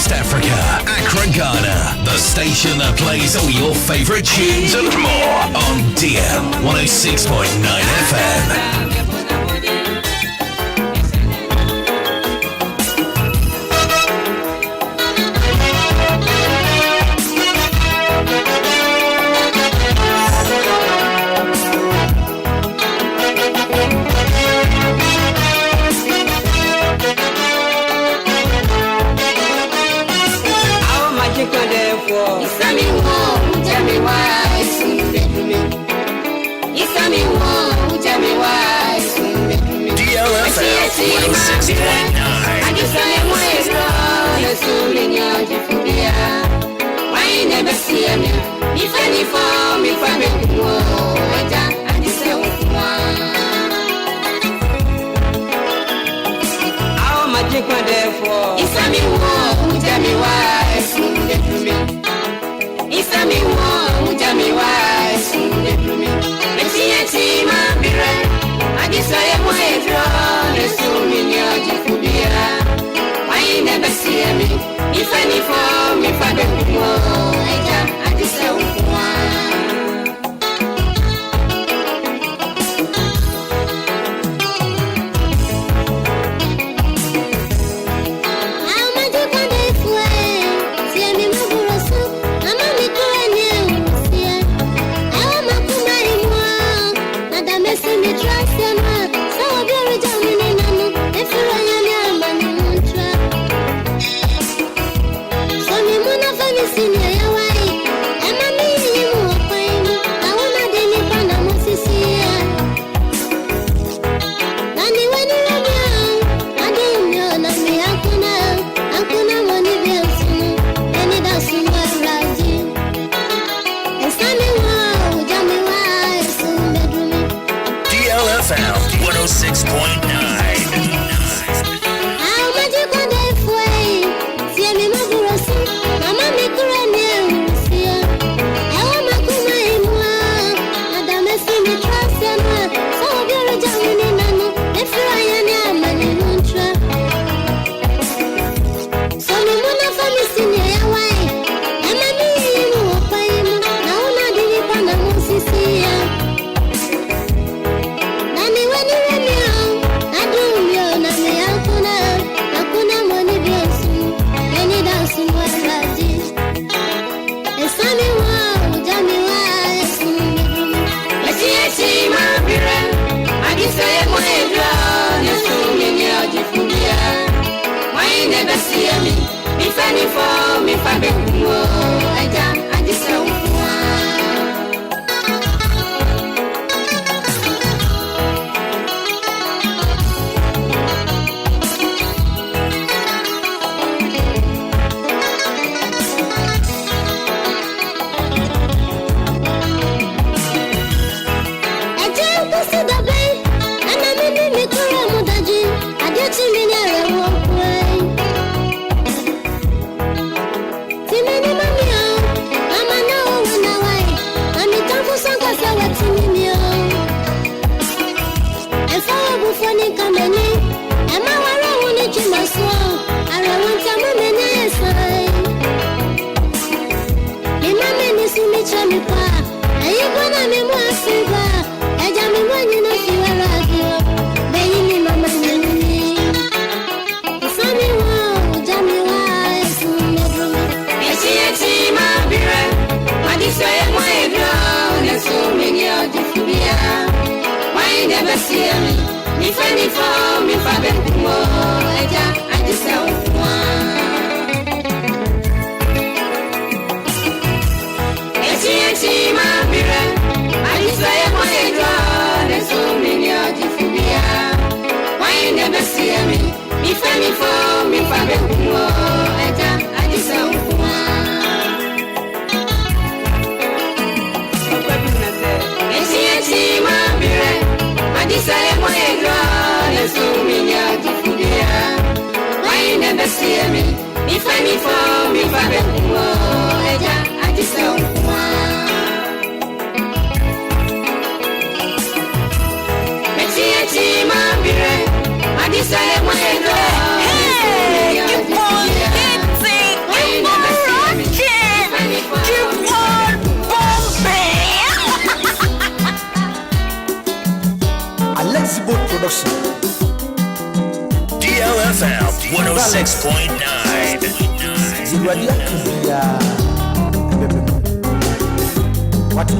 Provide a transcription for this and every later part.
West Africa, Accra, Ghana. The station that plays all your favorite tunes and more on DL 106.9 FM. DLFM 106.9. I just say my wrong, assuming you're different. Why never see me? If any form, if I make more, I just say one. How much you could therefore? If I mean one, tell me why, soon they do me. If I mean one, tell me why, soon they do me. Let's see a team, I'll be right. I just say I'm way drawn, assuming you're different. Why you never see me? If any form, if I don't know, I just say one. Hey, you want it? DLFM 106.9. What?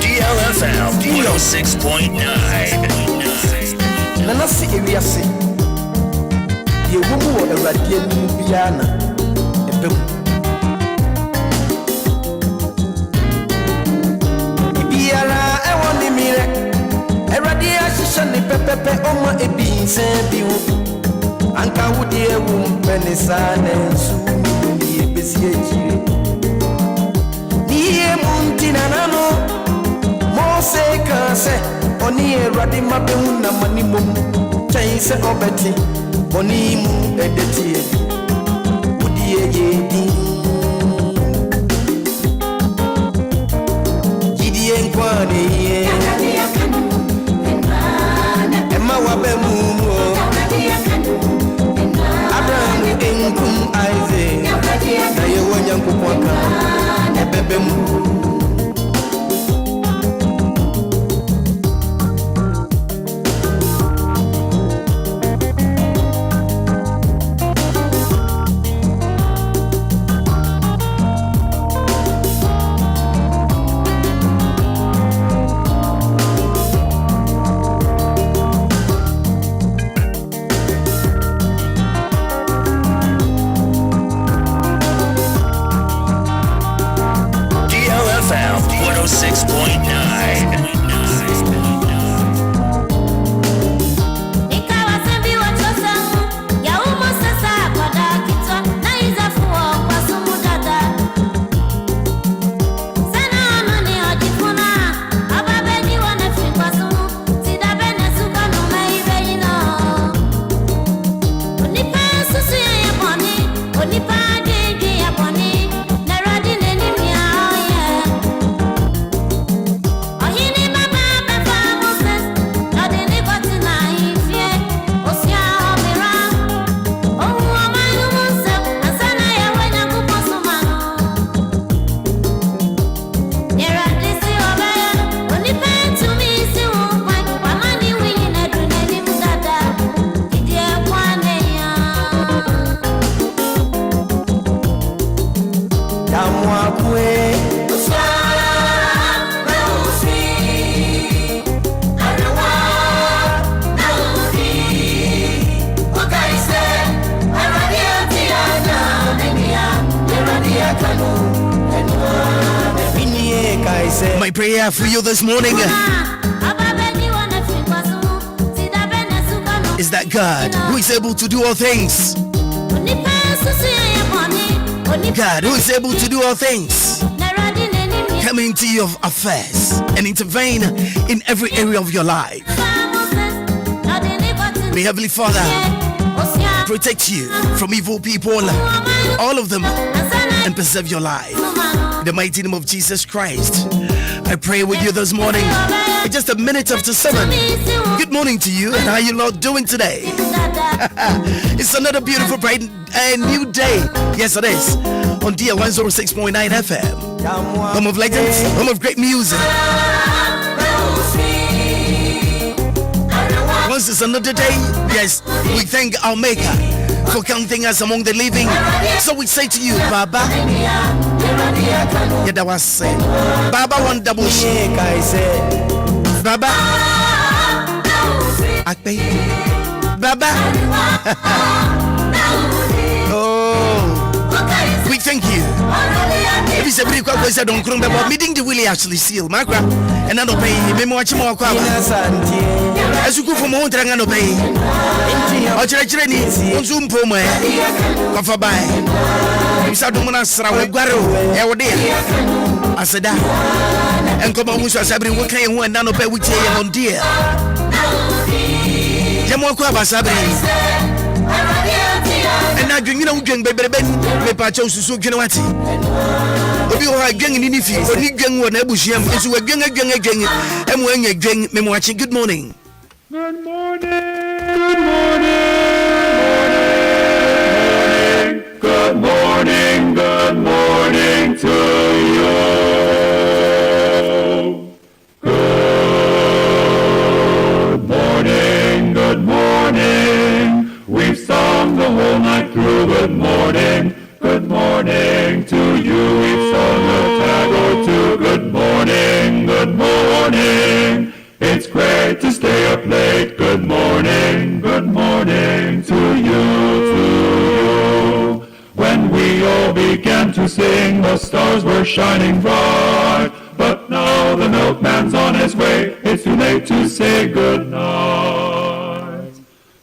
DLFM 106.9. Nana si ewiase. Ye womu wo Awurade anim bia na ebem. Ibiara ewo ni mire. Awurade ahihye ne pepepe omo ebi nsan bi ho. Anka wudi ewu penisa na nsu ni ebesi ejire. Niye muntina nano. Mose kase oni Awurade mabehu na manimum. Chain se obeti oni mu edeti udi yedi gidi enkwane ye emma wabemu Abraham enkum Isaac na ye wanyankopon aka ebebemu My prayer for you this morning is that God, who is able to do all things, God, who is able to do all things, come into your affairs and intervene in every area of your life. May Heavenly Father protect you from evil people, all of them, and preserve your life. In the mighty name of Jesus Christ, I pray with you this morning. It's just a minute after 7. Good morning to you, and how you Lord doing today? It's another beautiful, bright, new day. Yes, it is. On DL 106.9 FM. Home of legends, home of great music. Once it's another day, yes, we thank our Maker for counting us among the living. So we say to you, Baba, yeah, that was said. Baba one double shake, I said. Baba, I pay. Baba, oh, we thank you. If it's a pretty quick question, don't come about meeting the Willy actually seal, Maakora, and I don't pay him much more. As you go from home, I don't pay. I'll try to train on Zoom for my cover by. You said, don't want to sell a guaro. I said that. And come on, Musa Sabri, what can you want? None of pay with you on dear. Jamaica Sabri. And now you know, baby, me patcho so genwati. Obi o ha gang ni nifi, oni gang wo na abusiam, enso wa gang em wo anya gang me mo achi. Good morning. Good morning. Good morning. Good morning. Good morning to you. Good morning. Good morning. We've sung the whole night through. Good morning. Good morning to you. We've sung a tag or two. Good morning. Good morning. It's great to stay up late. Good morning to you. When we all began to sing, the stars were shining bright. But now the milkman's on his way. It's too late to say good night.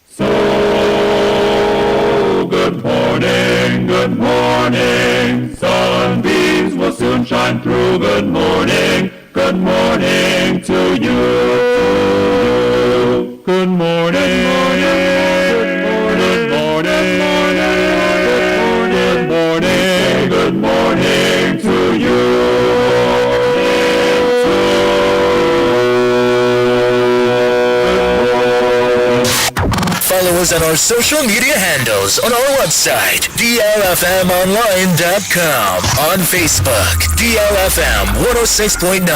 So, good morning. Sunbeams will soon shine through. Good morning to you. Good morning. Good morning to you. Follow us on our social media handles on our website, DLFMonline.com, on Facebook, DLFM 106.9,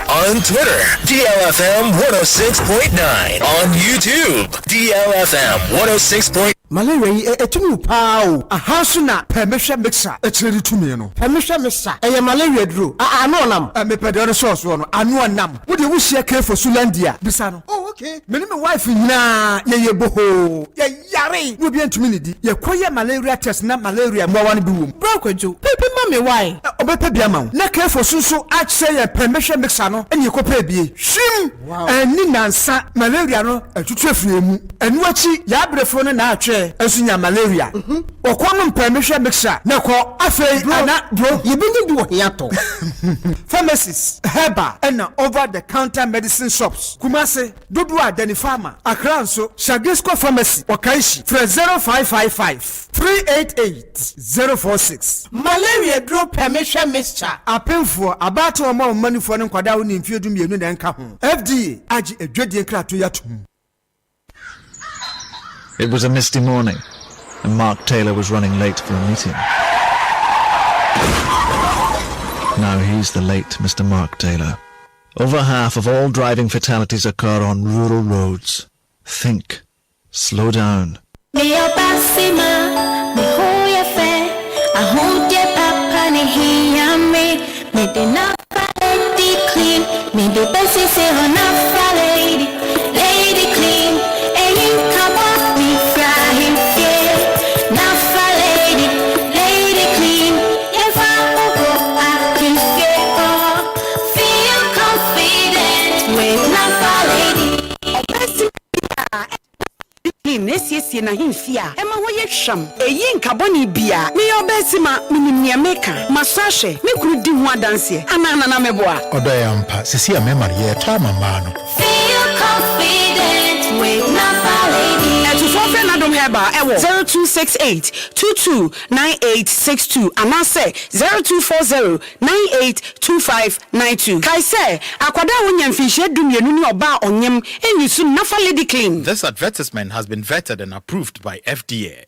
on Twitter, DLFM 106.9, on YouTube, DLFM 106.9. Malaria etumi pao ahasu na permission mixer echiri tumi no permission mixer malaria dro ano nam me pedro source no ano nam wo de wo hia kefo sulandia bisa no oh okay me me wife nyina ye boho ye yare no bi antumi ne di ye koye malaria test na malaria mo wan bi wom bro kwadwo pepe ma me why obepe bia ma na kefo sunso ache ye permission mixer no eni kopa bie shim ani nansa malaria no atutu afie mu enu achi ya brefo no na atwe esunya malaria okwano permission mixture na ko afei ana bro yebingi do hiato pharmacies herba and over the counter medicine shops kumase dodo adani pharma Accra so Shagisco pharmacy Wakaishi 0555-388-046 malaria drop permission mixture apemfo abato omo manufo ne kwada wo ni mfiedu mienu na nka ho FDA agi edwedie krato yatum. It was a misty morning, and Mark Taylor was running late for a meeting. Now he's the late Mr. Mark Taylor. Over half of all driving fatalities occur on rural roads. Think. Slow down. Feel clean nesiesie na himfia ema ho ye hwam eyi nkaboni bia me obesima minimnia meka masahwe me kuru di ho adanse anana na meboa odoyampa sisi ya mema ye tama mano Feel confident with Napa Lady. to forfeit Nadom Heba ewo 0268229862 and I say 0240982592. Kai say akwada wonya mfihye dumienu ni oba onyem enyisu Nafa Lady Clean. This advertisement has been vetted and approved by FDA.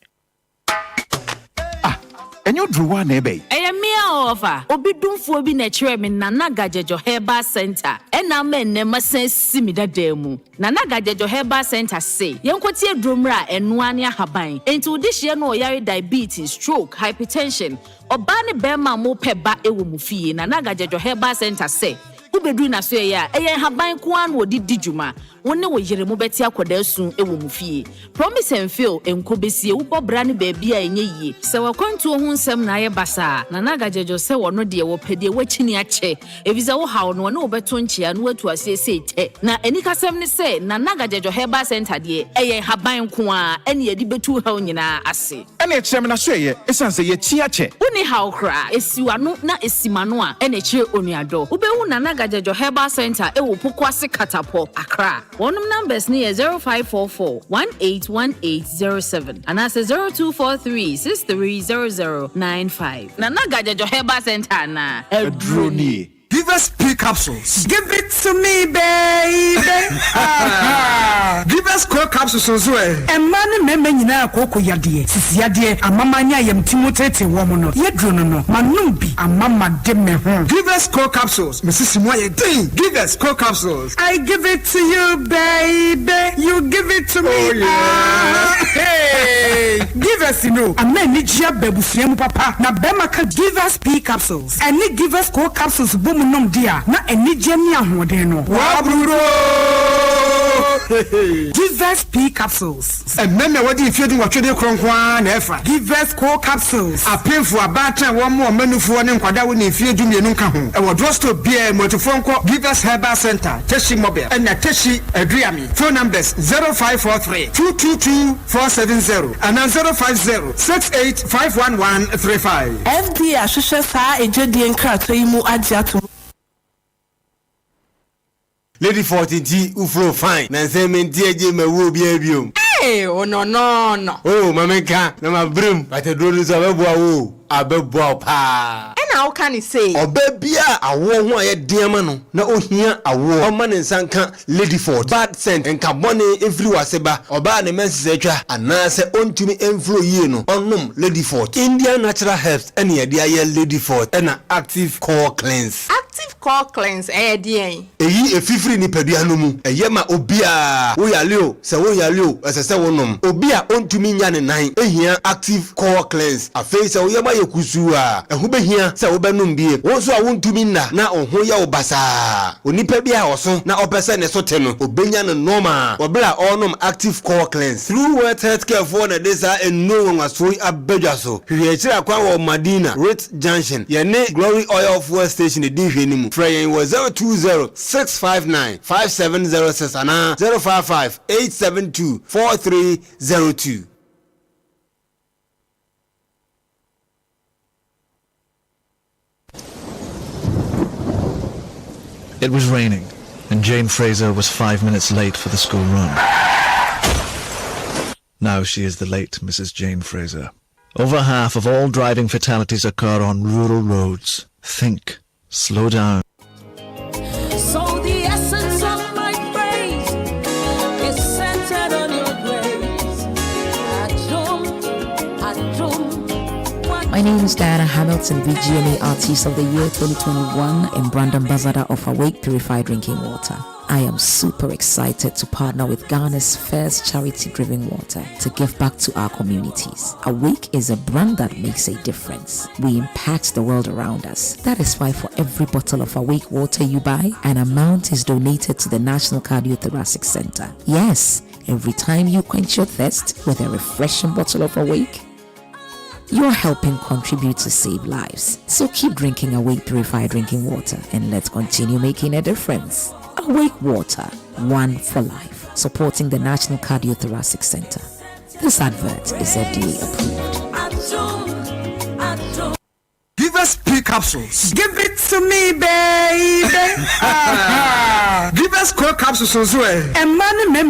And you drew one ebe. Mia over Obidumfo bi na chere me Nana Gajejo Herbal Center. Na men nema sense mi da demu. Nana Gajejo Herbal Center say yenkotie drumra enwane ahaban. Enti odihye no oyare diabetes, stroke, hypertension. Oba ne bema mo peba ewo mu fie. Nana Gajejo Herbal Center say ubedu na so ya eye haban ko an wo didi djuma wonne wo yere mo beti akoda sun ewo mu fie promise and fail enko besie wo bobra ne ba bia enye yie se wakwantu ho nsem na ye basa na nagajejo se wono de wo pede wachini ache ebiza wo hawo no wo beto nchia no watu asese te na enikasem ne se na nagajejo Herbal Center de eye haban ko a ene ye di betu hawo nyina ase ene chem na so ye esanse ye chi ache woni hawo kra esiwano na esimano a ene chire onuado ubehu na Gajejo Herbal Center ewo Pokwase Katapo Accra. One numbers near 0544-181807 and that's 0243-630095. Na Gajejo Herbal Center na Edroni. Give us P capsules. Give it to me, baby. Give us core capsules as well. And man, nyina koko yadie. Sisi yadie, amamanya yem timotete womono. Yedrono no, manumbi, amama deme hon. Give us core capsules. Mrs. Moye ding. Give us core capsules. I give it to you, baby. You give it to me. Oh, yeah. Hey. Give us, you know. Amen, nijia bebusiemu papa. Na bema ka give us P capsules. And ni give us core capsules. Boom. Nom dia na enije ni ahode no waburo Give us P capsules and men what if you do what you kronkwa na efa Give us core capsules apemfo abata wo mo manufo ne nkwada wo na efie du mienu ka ho e wo drosto bia motofonko Give us Herbal Center Teshi Mobile and na Teshi Adriami phone numbers 0543-222-470 and 050-68-51135 FD ahwehwe saa ejodi enkrato yi mu agiato Lady 40G uflo fine na nsementi eje mawo bia biom oh no oh mameka na mabrim patedro so abeboa pa how can he say obebia awo ho aye diama no na ohia awo oma ne nsanka Lady 40 bad scent enka bone every waseba oba ne mense atwa anase ontumi enflo yie no onom Lady 40 Indian natural herbs ene ye dia ye Lady 40 na active core cleanse dien eyi efifiri ni padua no mu eye ma obia wo yaleo se wo yaleo esese wonom obia ontumi nya ne nan ehia active core cleanse afei se wo yema yekusu a ehu behia se wo benum bie wo so a wontumi na oho ya obasa onipa bia oso na opese ne so te no obenya no normal obla onom active core cleanse through World Healthcare for na desa eno wanwaso abadwa so hwe kira kwa wo Madina Road Junction ye ne Glory Oil Fuel Station di hwe ni mu Frey was 020-659-5706 and 055-872-4302. It was raining, and Jane Fraser was 5 minutes late for the school run. Now she is the late Mrs. Jane Fraser. Over half of all driving fatalities occur on rural roads. Think. Slow down. So the essence of my praise is centered on your grace. My name is Diana Hamilton, VGMA Artist of the Year 2021 and brand ambassador of Awake Purified Drinking Water. I am super excited to partner with Ghana's first charity-driven water to give back to our communities. Awake is a brand that makes a difference. We impact the world around us. That is why for every bottle of Awake water you buy, an amount is donated to the National Cardiothoracic Center. Yes, every time you quench your thirst with a refreshing bottle of Awake, you're helping contribute to save lives. So keep drinking Awake Purified Drinking Water and let's continue making a difference. Awake Water, one for life, supporting the National Cardiothoracic Center. This advert is FDA approved. Give us P capsules. Give it to me, baby. Give us core capsules as well. And man, me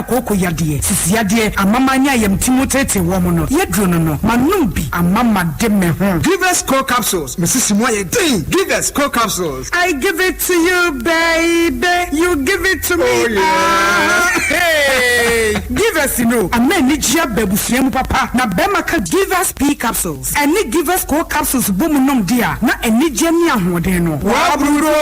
koko yadie. Sisi yadie. Amamanya yem timotete womono. Yedrono no. Manumbi. Amama deme hon. Give us core capsules. Mrs. Moye ding. Give us core capsules. I give it to you, baby. You give it to me. Oh, yeah. Hey. Give us, you know. Amen. Nijia bebu fiemu papa. Na bema ka give us P capsules. And ni give us core capsules. Boom nom dia. Na eni jeni ahoden no. Wa bruro.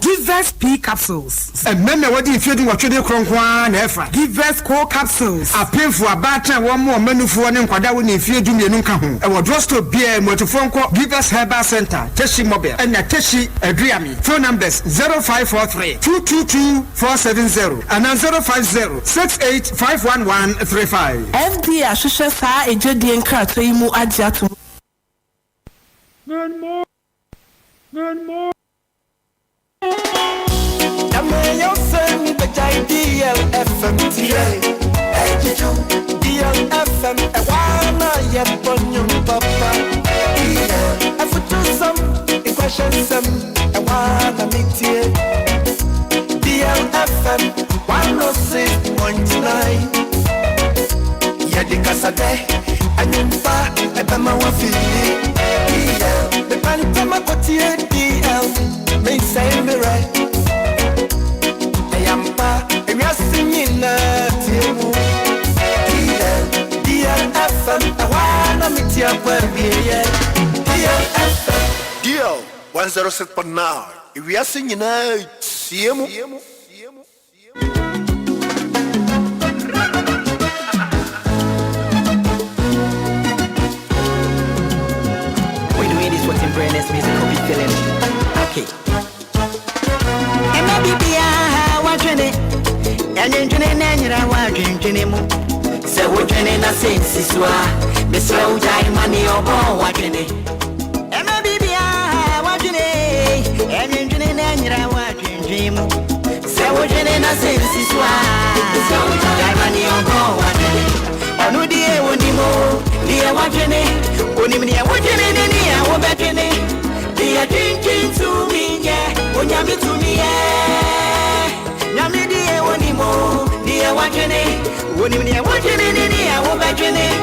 Give us P capsules. And men what if you do what you do kronkwa na efa. Give us core capsules. A painful abata one more menufu ne nkwada wo ne fie dum yenu ka ho. E wo drugstore bia motofon ko Give us Herbal Center, Teshi Mobile, and Teshi Adriami. Phone numbers 0543 222 470 and 050 68 FD Ashusha sa ejedi enkra to imu ajiatu. Good morning. Good morning. DLFM DLFM Ewana Yeponyum Papa Efutusam Equashensam Ewana Mitie DLFM 106.9 Yadikasade Anyumpa Ebama Wafili DL The Panitama Kotie DL May say me right Ayampa Eyasinina Tiemu DLFM Awana Mitia Kwebie DLFM DL 106.9 Eyasinina Tiemu We doing this what in brainless music will be feeling. Okay. Emma Bibia, watching it. And engineering and watching mu. So we're training a sense is why Miss Roja money or more watching it. Emma Bibia, watching it. And engineering and watching mu. So we're training a sense is why Miss Roja money or more watching it. On the day when you more, dear watching it. Only me watching it in here, what betting it. They are drinking to me, yeah. When you meet to me, yeah. Yami dear, one more, dear watching it. Only me watching it in here, what betting it.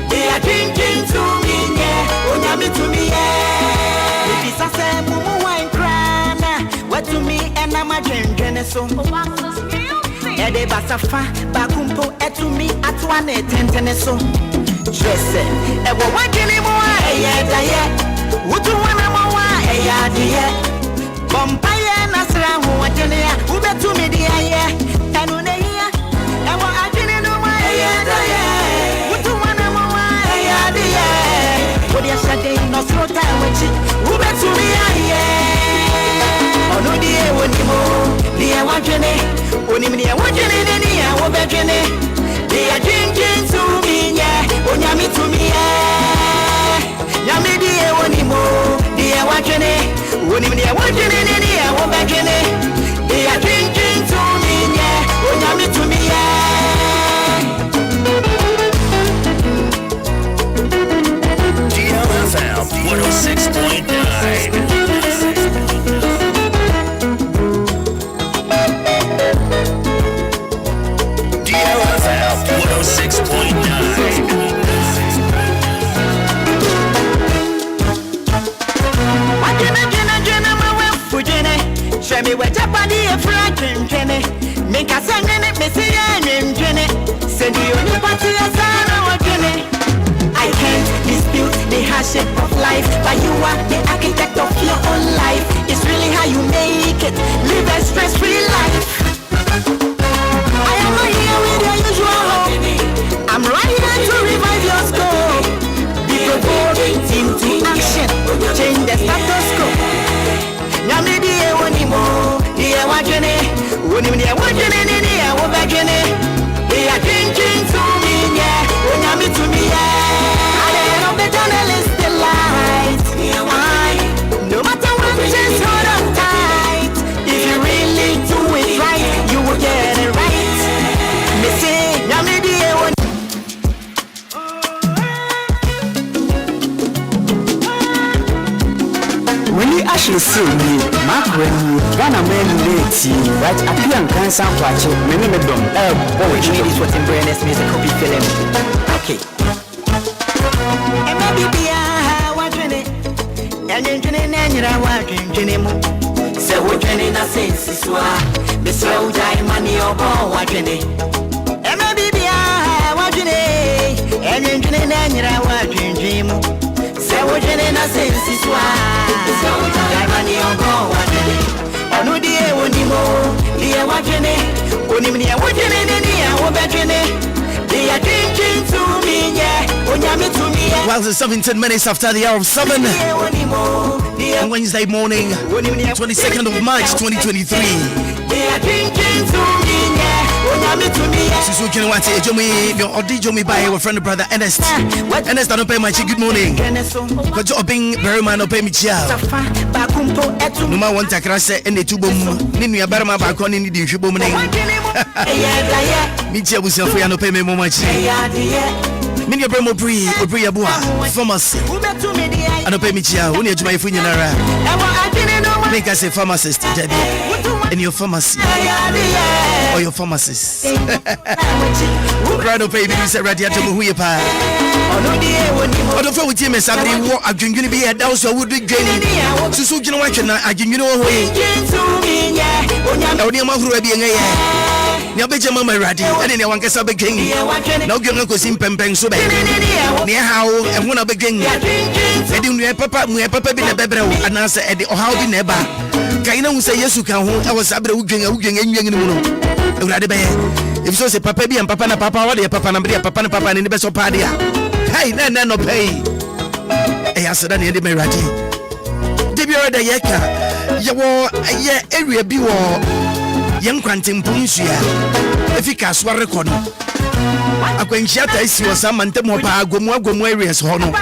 They are drinking to me, yeah. When you meet to me, yeah. If it's a same mumu wine crana, what to me and I'm a drinking so. Ede basafa, bakumpo, etumi, atwane, tentene so. Jesse, ewo wakini mwa, daye. Utu wana mwa, diye. Bompaye nasra huwa jenea, ubetu midia ye. Kanune hiya, ewo akini numa, daye. Utu wana mwa, diye. Kodi ya shade, nosrota wechi, ubetu midia ye. Ono diye wonimo, diye wajene. Onimnia wajene nenia, wobejene. Diye drinking to me, yeah. Onyami to me, yeah. Yami diye wonimo, diye wajene. Onimnia wajene nenia, wobejene. Diye drinking to me, yeah. Onyami to me, yeah. DLFM 106.9. Me we Japani e Franklin Jenny. Make a send in it, Missy and Jenny. Send you any party as I Jenny. I can't dispute the hardship of life, but you are the architect of your own life. It's really how you make it. Live a stress-free life. I am not here with your usual. I'm right here to revive your scope. Be provoked into action. Change the status quo. Yami diye wonimo, diye wajene. Wonimnia wajene nenia, wobajene. They are drinking to me, yeah. Onyami to me, yeah. I am the journalist delight. No matter what, just hold on tight. If you really do it right, you will get it right. Me say, Yami you see me, Maakora, Ghana man, right? Appear and cancer watch, many of them. Oh, which is what in Brandon's music copy film. Okay. And maybe I want it. And then I want it. So we're training a sense is why the slow die money or ball watching it. And maybe I want it. And then I want it. So we're training a sense is why the slow die money or ball watching it. Oh no, dear, when you more, dear, watching it. When you are watching it, I will bet it. They are drinking to me, yeah. Well, it's 17 minutes after the hour of 7 on Wednesday morning, 22nd of March 2023. Sisu Kenwati, Jomi by our friend brother Ernest. Ernest, I don't pay my chick. Good morning. But you're being very man, don't pay me child. No matter what Accra say, and the two boom, Nini Abarma back on in the Shubum. Michia was your friend, no pay me more much. Many of them will bring a boy, pharmacy. I don't pay me chia, when you're to my funeral. Make us a pharmacist, Debbie, and your pharmacy or your pharmacist. Brother, baby, you said radiator who you pay. I don't know what you miss. I'm going to be a douse or would be gaining. So, you know what? I can you know away. Only a month will be in a Yabeja Mama Radi, and anyone can sub a king. No girl goes in Pempeng so bad. Near how and one of the king. I didn't have papa, we have papa been a baby, and answer at the Ohio in Neba. Kaina will say yes, you can hold. I was a looking and young and if so, say papa and papa and papa, what papa and papa and papa in the best of party. Hey, no pay. I answered any of my Radi. Debut the Yaka, Yawa, a area be war. Young Quantum Punsia, if you can swear a corner. I can shut I see some and Temopa, Gomo areas, Hono.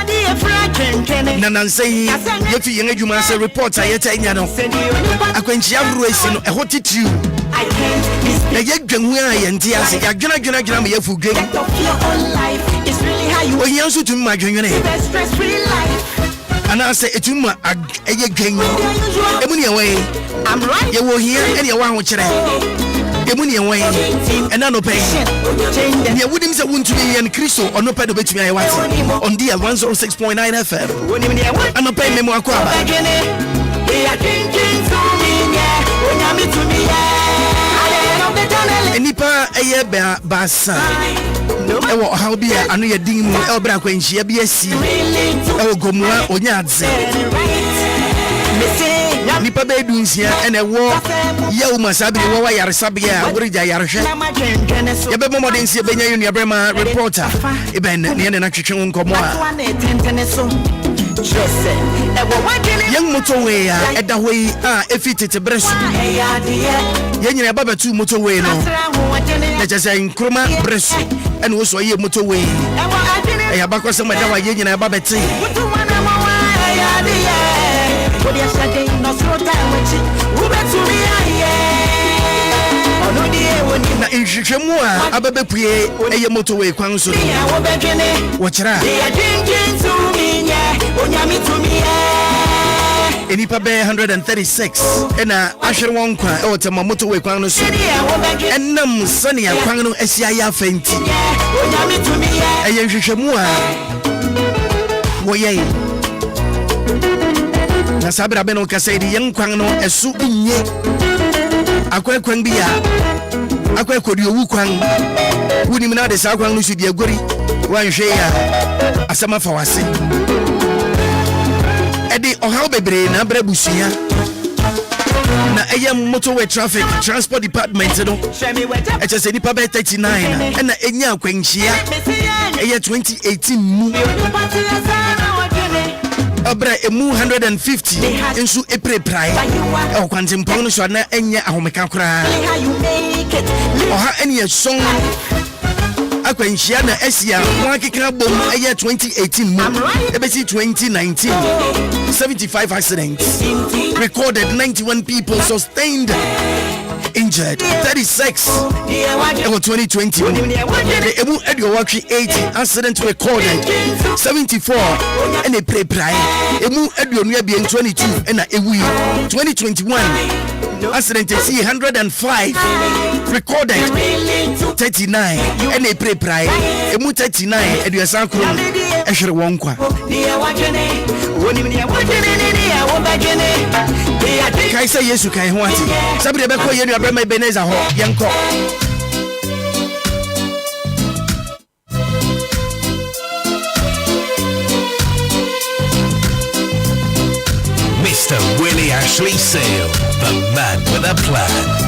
Nanan say, if you must say reports, I tell you, I can share racing a hot you. I get Gangway and Tiasi, I cannot get me a full game. It's really how you answer to my name. And I say, it's my gang. Away. I'm right. You will hear any one which the money away and I no pay. And you wouldn't say want to be and Christo or no pay to bet me. I want on DL 106.9 FM. I'm not paying me more. Nipa a year basa. How be I know your ding Elbra when she be a sea. Oh, Gomwa or Yadze. Nipa bedrooms here and a war. Yo, Masabi, Waya Sabia, Urija Yarsha. Yabba Modern Sibenya Unia Brema reporter. Eben, Nian and Action Comoa. Young motorway at the way, if it's a breast. Yan Baba 2 motorway no. Let us say in Kroma breast and also a motorway. I have back some Madawa Yan and Baba T. Na inshimwa ababe pie eye motorway kwan so watch ra enipa be 136 ena ahwere won kwa e wotema motorway kwan no so enam sane kwan no asia ya fenti eye inshimwa woyei na sabra beno kasedi yen kwan no esu inye akwakwan bia akwakodi owu kwan wuni mina de sa kwan no su di agori wanhwe ya asama fa wase edi ohaw bebre na bra busuya na eye motorway traffic transport department no eche se nipa be 39 na enya akwanhia eye 2018 mu Abra emu 150 insu epre prai o kwantimpon no so na enya ahomeka kura oha enya song akwanhia na asia wakeka bom eye 2018 mu ebesi 2019 75 accidents recorded, 91 people sustained injuries. injured 36 in 2020 emu edio watch 80 accident recorded 74 and a pre-pray emu edio nu abie 22 and ewu 2021 accident see 105 recorded 39 and a pre-pray emu 39 edio sankro ehwere wonkwa kai say yesu kai ho ati sabi de be ko yenu abrama Ebenezer ho yenko Mr. Willy Ashley Sale, the man with a plan.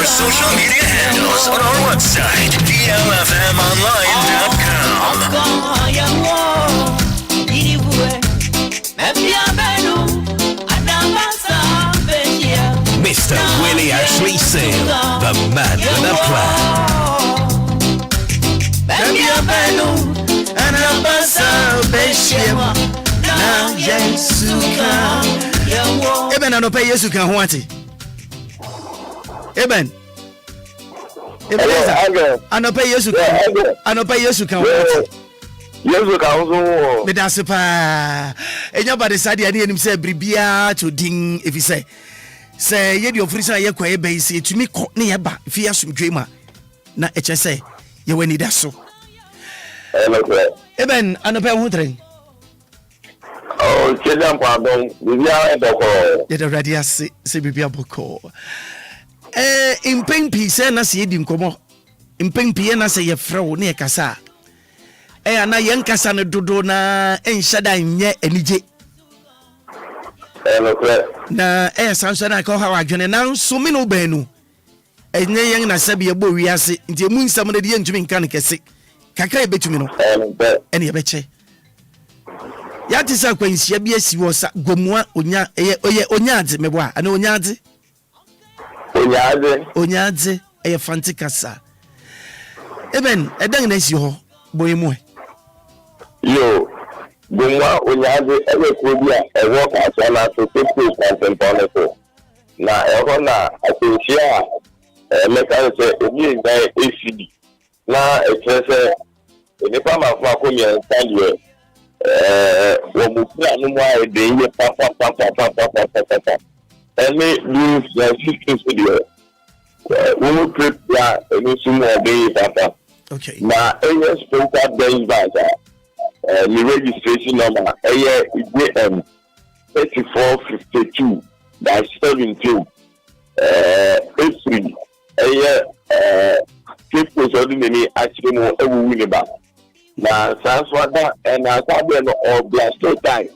Social media handles on our website, DLFMonline.com. Mr. Willy Ashley Sale, the man with a plan. Eben anope Yesu kan ho ati. Eben Anope Yesu kan Yesu kan so me dase pa enya ba de sade ani enim se bribia to din efise se ye de ofrisa ye kwaye bai se tumi ko ne ye ba fi asomdwe ma na eche se ye wani da so Eben anope ho tren Chedam pardon bibia edoko ye de radia se bibia boko impempi se na se di nkomo impempi na se ye frew ne kasa ana yen kasa ne dodo na enhyada nye anije na sanso na ka hawa adwene na nso me no banu enye yen na sabe ye bo wiase nti emu nsam na de ye ntumi nka ne kese kakra ebetumi no ene ye beche ya tisa kwansia bi asi wo sa gomua onya onyaadze mebo ana onyaadze Onyaadze eye fantikasa. Eben edan na si ho boyemu yo gomwa onyaadze eye kobia ewo ka so na so people contemporary na eho na atensia meka se obi ngai ACD na etrese enipa mafu akomi ntandie wo mu anu mo a de ye papa any news that is video we trip ya any small day papa okay na any sponsor day back the registration number IGM 3452-17 A3 people so the actually mo ewu win ba na sanswada and asabe no or blast time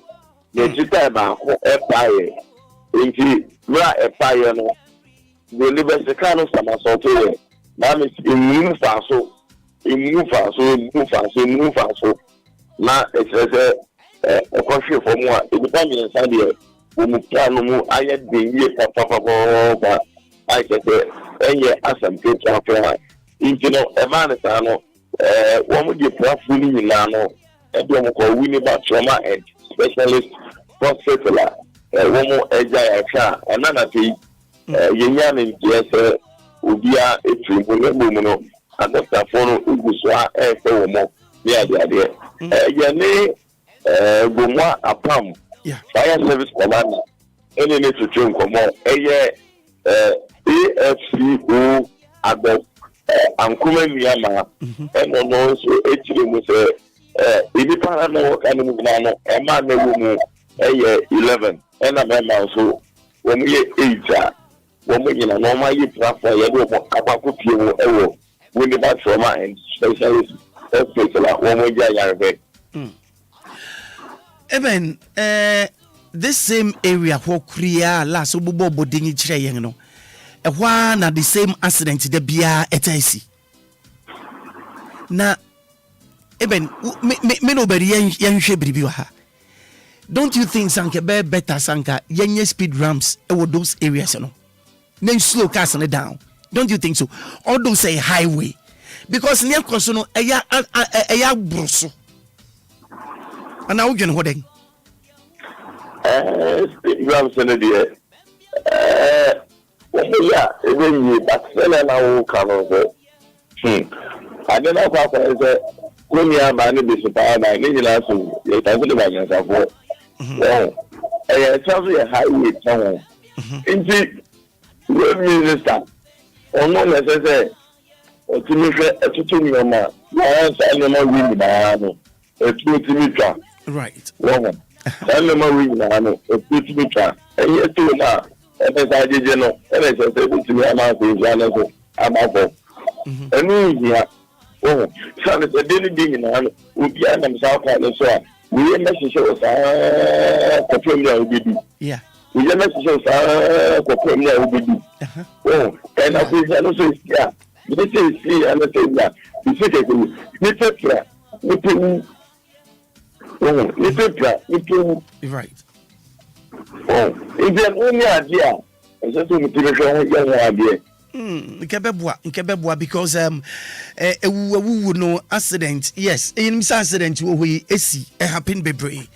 the time ba ko empire inti ra empire no the liberty kanu sama so to na me imu faso na exercise coffee for mo e bi time inside there mu plano mu aye de ye papa I say enye asam ke transfer inti no e man sa no wo mo di prafuli nyina no e do mo ko wini ba trauma and specialist hospital wo mo eja ya twa na na ti yenya ne ntiese Obia etrimu ne mu no adopta fono uguso a efe wo mo ya de ye ne gomwa apam fire service commander ene ne tutu nkomo eye AFCO Agbogba ankuma niyama eno no so etrimu se ibi para no kan mu na no e ma na wo mu eye 11 ena me ma so wo mu ye 8 wo mu nyina no ma yi platform ye do mo akwako pie wo ewo when the back from and specialist hospital one more year. Even this same area where Korea last Obubo Bodingi Chire, you know, a one at the same accident the Bia etasi. Na even me nobody young shebiwa. Don't you think Sanka better Sanka yenye speed ramps over those areas, you know? Then slow cars on it down. Don't you think so? Or don't say highway. Because near Consono eya brusso. And now you know what? Speed ramps in the yeah, when you back now come over. I don't know how to say when you are managing the supply, I need to ask you, you can't do it yourself. Well, I travel a highway town. Indeed, the minister, or no necessary, or to me, a tutorial man, my animal winning banana, a 2 meter. Right. Woman, animal winning banana, a 2 meter. And yet, to now, and as I did, you know, and I said to me, I'm out of the Amabo. And we here, oh, son, it's a daily being, would be an himself and so on. We message shows for premier will yeah. We message shows for premier will be. Oh, and I think I also yeah. This is see and I say that. You see that right. Oh, it's an only idea. I just want to make sure young idea. Nkebebwa because we no accident. Yes, in accident we esi happen bebre.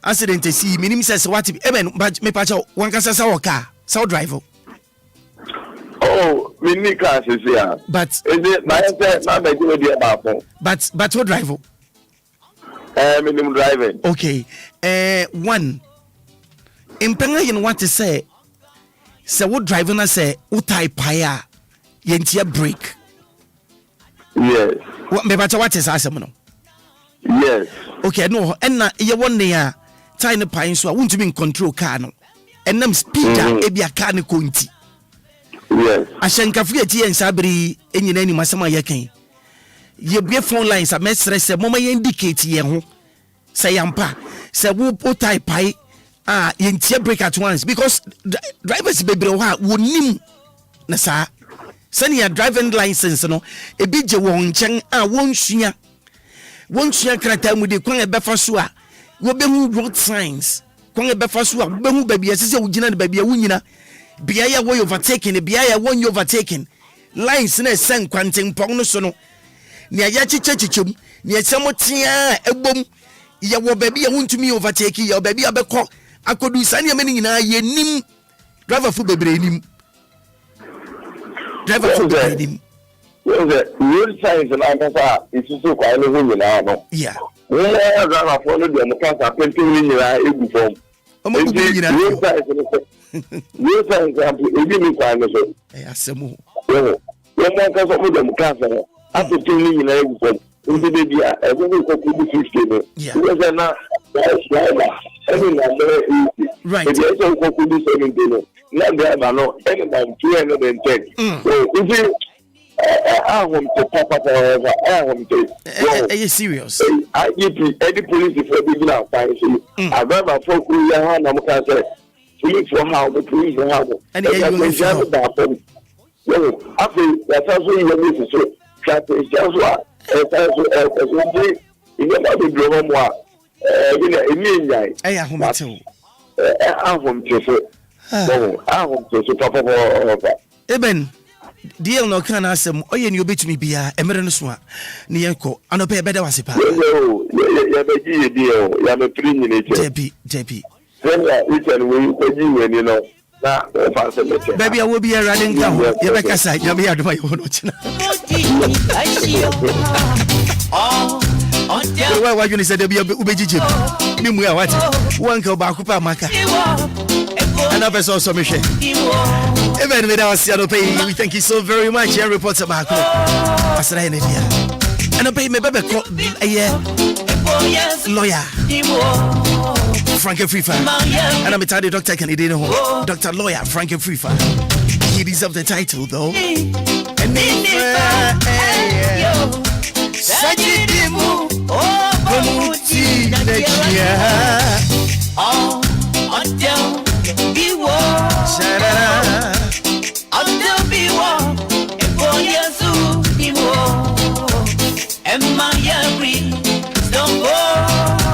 Accident esi minim says what even but me pacha one can say car so driver. Oh, mini cars is here. But is it my but what driver? Minimum driving. Okay. One. Impenga you want to say so what driver na say utai paya yentia break. Yes. What me bacha what is asem no? Yes. Okay, no, and na ye one near tiny pine so I want to be in control car no. And them speaker e bia car ne konti. Yes. Ashanka free ati en sabri enyi na ni masema ye kan. Ye bia phone lines a mesre se mama ye indicate ye ho. Say yampa. Say wo utai pai yentia break at once because drivers bebre wa wonim na sa sani driving license no e bi je won chen wonsua krata mu de kwan e befa so a wo behu road signs kwan e befa so a behu ba bia sese wo gina na ba bia wunyina bia ya wo overtaking bia ya won overtaking lines na sen kwanten pon no so no ne ya chichechichem ne semotia ebom ya wo ba bia wuntumi overtake ya ba bia bekọ akodu sani ameni nyina yenim driver fu bebre nim driver fu bebre nim road signs na asa isusu kwa ile hu nyina no yeah we driver for no dem ka sa penti ni nyina egu form road signs ebi ni kwa no so asemu we mo ka so mo dem ka sa apenti ni nyina egu form we dey bia e go ko ku 50 no we na right. If you also could do something, not driver, no, anyone, 210. So, if you I want to pop up forever, I want to. Are you serious? I give any police if you begin out fine. I drive a folk who are on the say, police for how, the police for how. And you have that. So, after that's also you need to say, that is just what, you never be driven more. I home too. I home to papa. Eben, deal no can asem. Oh, you bet me be a emerald swan. Nienko, and a pay better was a pa. You deal, you have a premium. JP. Then we can win, you know. Baby, I will be a running down. You make a side, you'll be out of my own. Why you say there be a ubejiji? Nimwe what? One go back up maka. Another so submission. Even with our Seattle pay, we thank you so very much. Here reports about Pastor India. And I pay me baby lawyer Frankie Freefa. And I'm a tidy doctor can Dr. Lawyer Frankie Freefa. He deserves the title though. And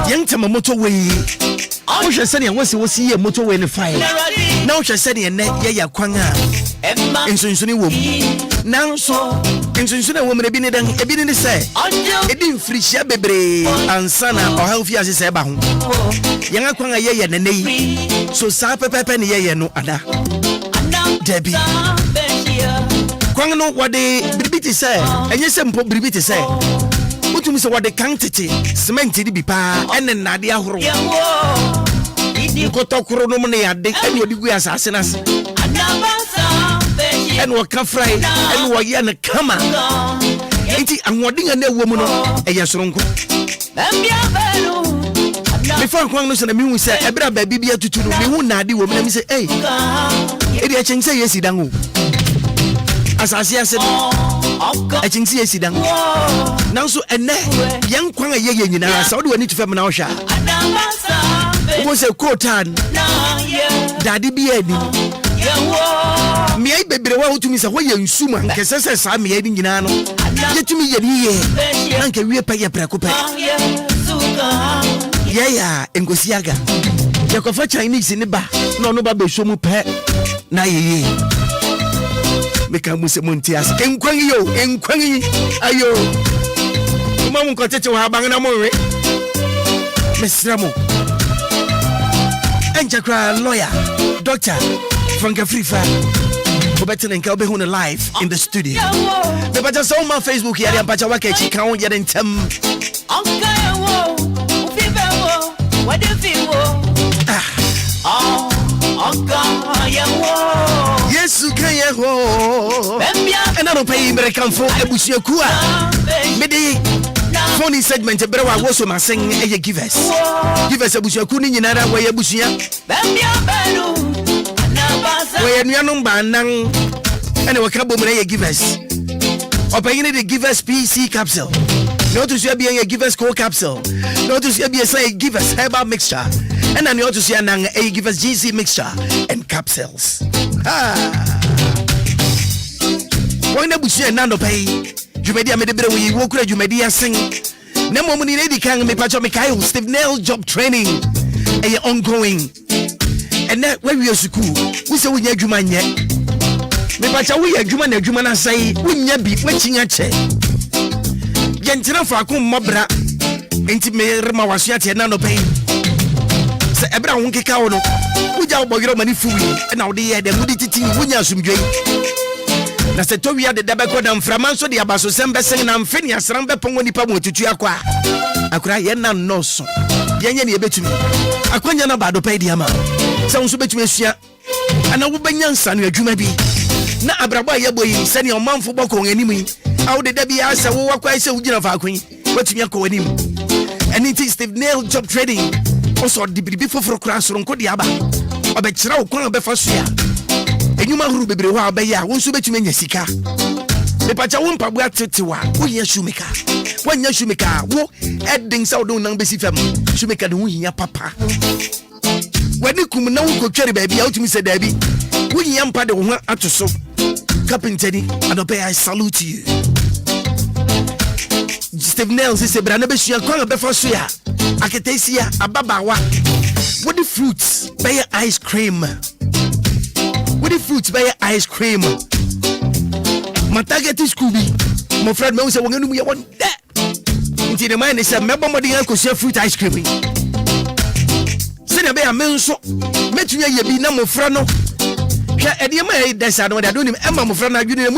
Young Tama motorway. I shall send you once you will see a motorway in the fire. Now shall send you net ya kwanga. In Sunsuni woman. Now so in Sunsuna woman a been in the say. It didn't free shabby and sana or healthy as is about. Young kwanga ya and nay. So Sapa Papa ya no ada. Debbie. Kwanga no what they bribiti say. And yes, some bribiti say. What you say what the quantity cemented be pa and then Nadia Horo. You got to chronomony at the end of the assassins. And what can fry and what yana come on. I'm wanting a new woman. A yes, uncle. Before Congress and the music said, Ebra baby to me, who Nadi woman say, hey, if I can say yes, he done. As I said, I think see a now so and young Kwanga Yen, so do I need to film an hour. It was a quotan. Daddy be a me, I baby, well to me, so when you suman, because I said, me heading in Ano. Get to me, ye, Uncle, we pay a precope. Yeah, and Gosiaga. You can find Chinese in the bar, no, baby, show me pet. Na ye. Meka muse montias enkwangi ayo mamu kotete wa bangana mo we mesramo enjakra lawyer doctor from Africa obetin enka obe hu live in the studio the better so on Facebook here ampacha waka chi kan ye den tem onka wo ufibe wo what do you onka ye wo Yesu kaya ho and I don't pay American for Ebusia Kua. Mede phone segment Brewa was my sing a give us a Busia Kuni in another way a Busia. Where you number nang and a Wakabo give us. Or paying the give us PC capsule. Notice you being a give us core capsule. Notice you be a say give us herbal mixture. And then you ought to see a give us GC mixture and capsules. When the bush and nano pay, you may be able to walk you may be a sing. No more money, lady can make patch of Mikhail, Steve Nail job training, and ongoing. And that when we are school, we say we are human yet. Me patch we are human, I say, we never be watching a chair. Gentina for a cum mobra, intimate Mawasiat and nano pay. Say, Ebra won't kick out. We just bought your money fully, and now they had the moodity when you assume. Na se to wia de debeko na mframa so de abaso sembe sen na mfeni asram be pongo nipa mo tutu akwa akura ye na noso yenye ne ebetumi akwanya na bado pa di ama se unso betumi asua ana wo benya nsa no adwuma bi na abrabo ye boyi se ne omanfo boko animu awo de dabi asa wo wakwa se ugina fa akwen watumi akọ anim and it is Steve Nail job trading also de bibi foforo kra so nko de aba obekira wo kon be fa so ya enyuma huru bebre ho abeya wo nso betumi nya sika me pacha wo mpabu atetewa wo hia shumika wanya shumika wo edding sa wo nan besi fam shumika de wo hia papa wani kum na wo kotwere ba bia utumi se da bi wo hia mpa de wo ho atoso carpenter ni adobe I salute you Steve Nail se bra na be sua kwa be fa so ya aketesia ababawa what the fruits by ice cream with the fruits by ice cream. My target is Scooby. My friend Mel said, we're going to be one that. Until the man is a member of the uncle fruit ice cream. Send a bear men so. Met you a be no frano. At the man, that's I know that I don't even Emma Mofrana, you know,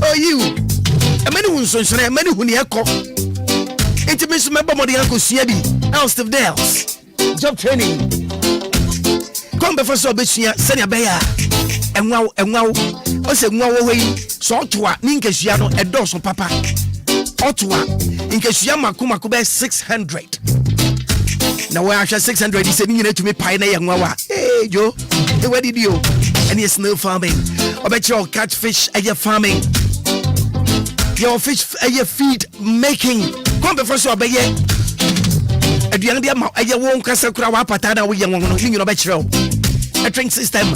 oh, you. A man who's so a man who near cop. Intimacy member of the uncle Siedi, House of Dales. Job training. Come before so betia senior bear and wow o se nwa wo yi so otoa ni nkesua no edoso papa otoa nkesua makomako be 600 na we ahwa 600 is ni nyina tumi pai na ye nwa wa jo e wadi dio and it's snail farming obecho catfish aye farming your fish aye feed making come before so obeye aduan dia ma aye won kasa kura wa pata na wo ye won no ni nyina obechiro a drink system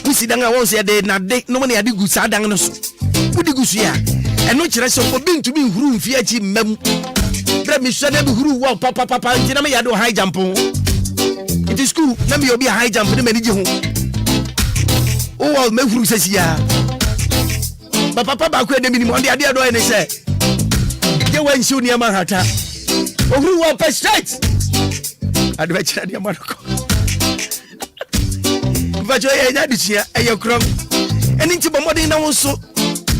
we see dan won say dey na dey no money ade gu sa dan no so Wudi gusia. Eno kyerɛ sɛ obi ntumi nhuru mfi achi mmam. Bra me hwɛ na be huru wa papa ntina me yade high jump. It is school na me obi high jump ne mani gye ho. O wa me huru sesia. Papa ba ko edemi ni mo ade ade do ene sɛ. Ye wan shi ni ama hata. Ohuru wa pa straight. Ade be kyerɛ de ama ko. Vajo ye nya disia eye krom. Eni nti bomodin na wo so.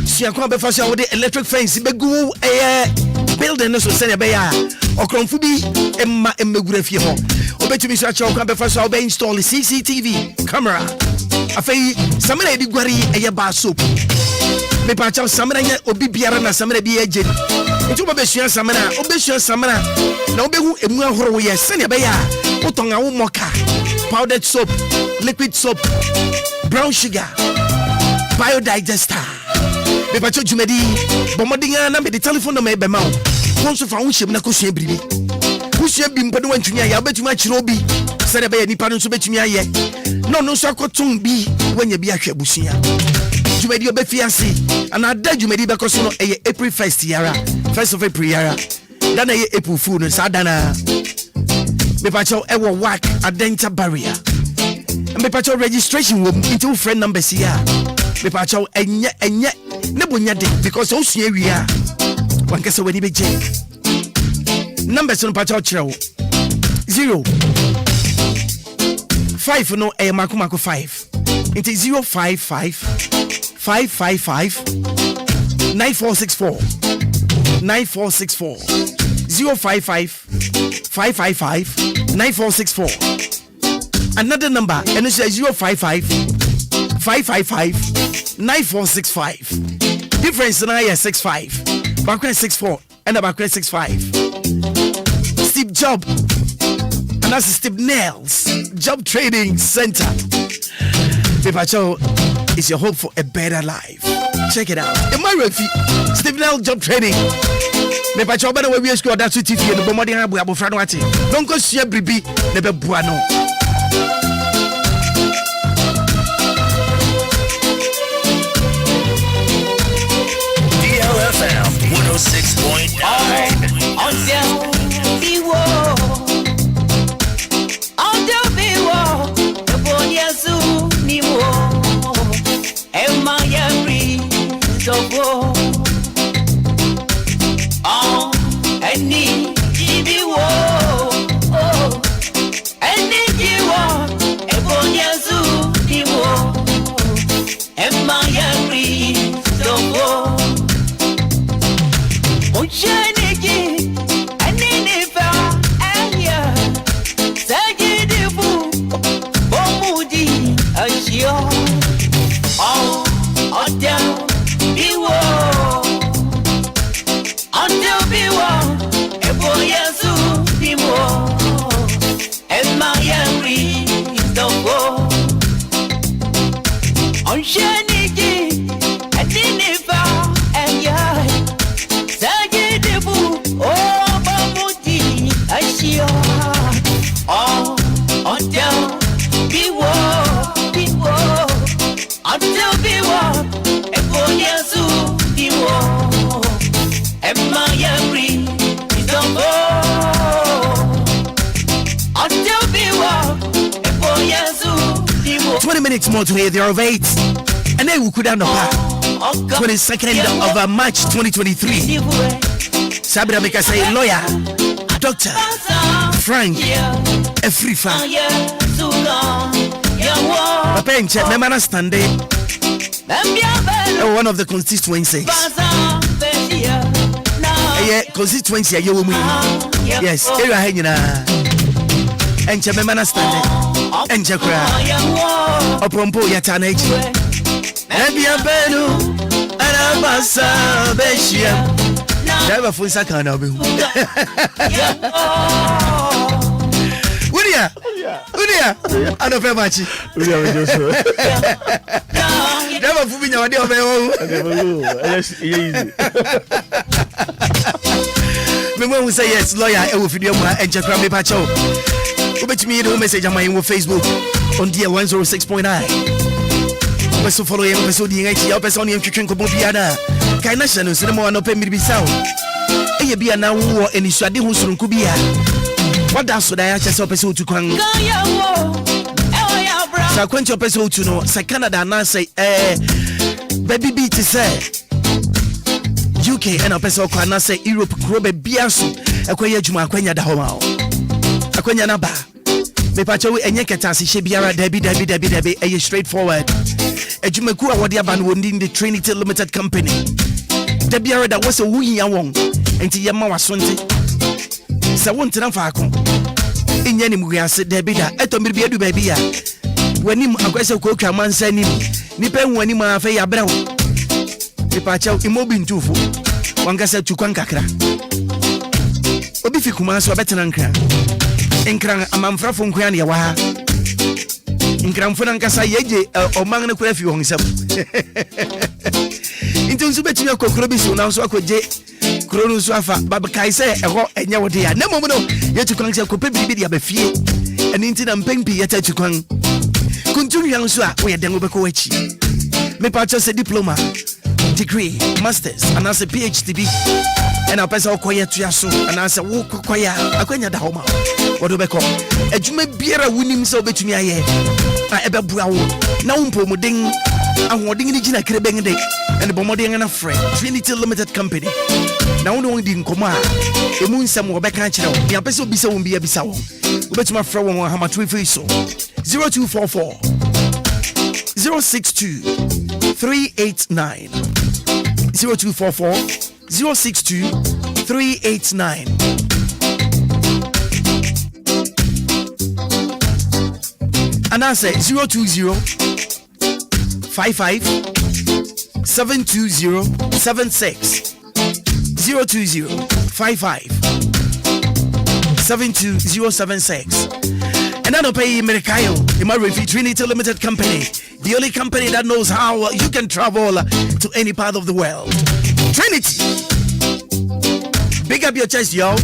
Siakwa be fa so wo de electric fence be gu building no so send be ya. Okromfu bi emma emmegura fie ho. Obetumi so acha okwa be fa so be install CCTV camera. Afei samena edi gwari eye ba soap. Me pa cha samena nya obi biara na samena bi eje. Nti wo be sua samena, obesua samena na obehu emu ahoro wo ye send be ya. Utonga wo moka, powdered soap, liquid soap, brown sugar, biodigester. Me pacho jumedi bomodinga na me the telephone number be ma wo so fa wo hyem na ko sua bribi wo sua bi mpade wantumi aye obetumi akire obi se de be nipa no so betumi aye no so akoton bi wanya bi ahwe busua jumedi obefiase ana da jumedi be koso no eye April 1st yara 1st of April yara da na ye April fool no sa da na me pacho e wo work adenta barrier me pacho registration wo into friend number sia me pacho enye Nebunya de because o sua wia wan kese wani beje numbers no pacha chiro 0 5 no e makumako 5 into 055 555 9464 9464 055 555 9464 another number and it's 055 555 9465 difference na ya 65 bakwe 64 and bakwe 65 Steve Job and that's Steve Nails Job Trading Center. Pepacho is your hope for a better life. Check it out. In my refi Steve Nails Job Trading. Pepacho better we school that to TV no bomodi ha bu abofra no ate. Don't go share bribi ne be bua no. DLFM 106.9. More to hear there of 8 and then we could down the 22nd of March 2023. Sabra Mika say lawyer Dr. Frank Efrifa Papa and Chet Memana Stande one of the constituencies. Constituency yes, area hanging and Chet Memana Stande and Accra Opompo Yataneji Nebia Benu Arabasa Beshia Never Funsa Kanabu Udia I don't feel much Never Fubina Wadio Memo will say yes lawyer I will video and Accra me pacho Ubet me the message on my Facebook on DL 106.9. Peso follow him, peso di ngai ti, peso ni twetwe nkomo biada. Kai na hye no so mo no pe miribisa o. Eye bia na wo eni suade ho surunku bia. Wada so da ya chese peso otu kwan. Sa kwanti peso otu no, sa Canada na say baby beat say UK and peso kwa na say Europe kro be bia so. Ekwaye adwuma akwanya da ho ma o. Akwanya na ba. Me pacho enye ketase hye biara dabi eye straightforward. Adwumaku a wode aba no woni the Trinity Limited Company. Da biara da wo se wo hia won. Enti ye ma wasonte. Se won tena faako. Enye ni muwiase dabi da. Eto mirbi adu baby ya. Wanim akwese ko twa mansa nim. Nipa hu anim afa ya bra wo. Me pacho imobi ntufo. Wangasa tukwan kakra. Obi fi kuma so betena nkra. Nkran amamfrafo nkwa na ya wa. Nkranfo na nkasa yeje oman ne kura fi ho nsam. Intunsu betumi akokro bi so na so akoje kuro no so afa babakai se eho enye wode ya. Nemo no yetukwan se kope bibi dia ba fie. Eni nti na mpempi yeta tukwan. Kuntu hwan so a wo ye den obeko wachi. Me pa se diploma, degree, masters and as a PhD. And a person koya tuaso and as a wo koya akwanya da homa. What do be call? Adwuma biara wunim se obetumi aye. Na ebe bua wo. Na umpo modin ahwodin ni gina kreben de. And bomodin na friend Trinity Limited Company. Na wo no di nkoma a emu nsam wo be kan kire wo. Ya pese obi se wo bia bisa wo. Obetuma fra wo ha matwe free so. 0244 062 389 0244 062 389. And I say 020 55 720 76 020 55 72076. And I don't pay Merikayo, Imarafi Trinity Limited Company, the only company that knows how you can travel to any part of the world. Trinity, big up your chest, yo.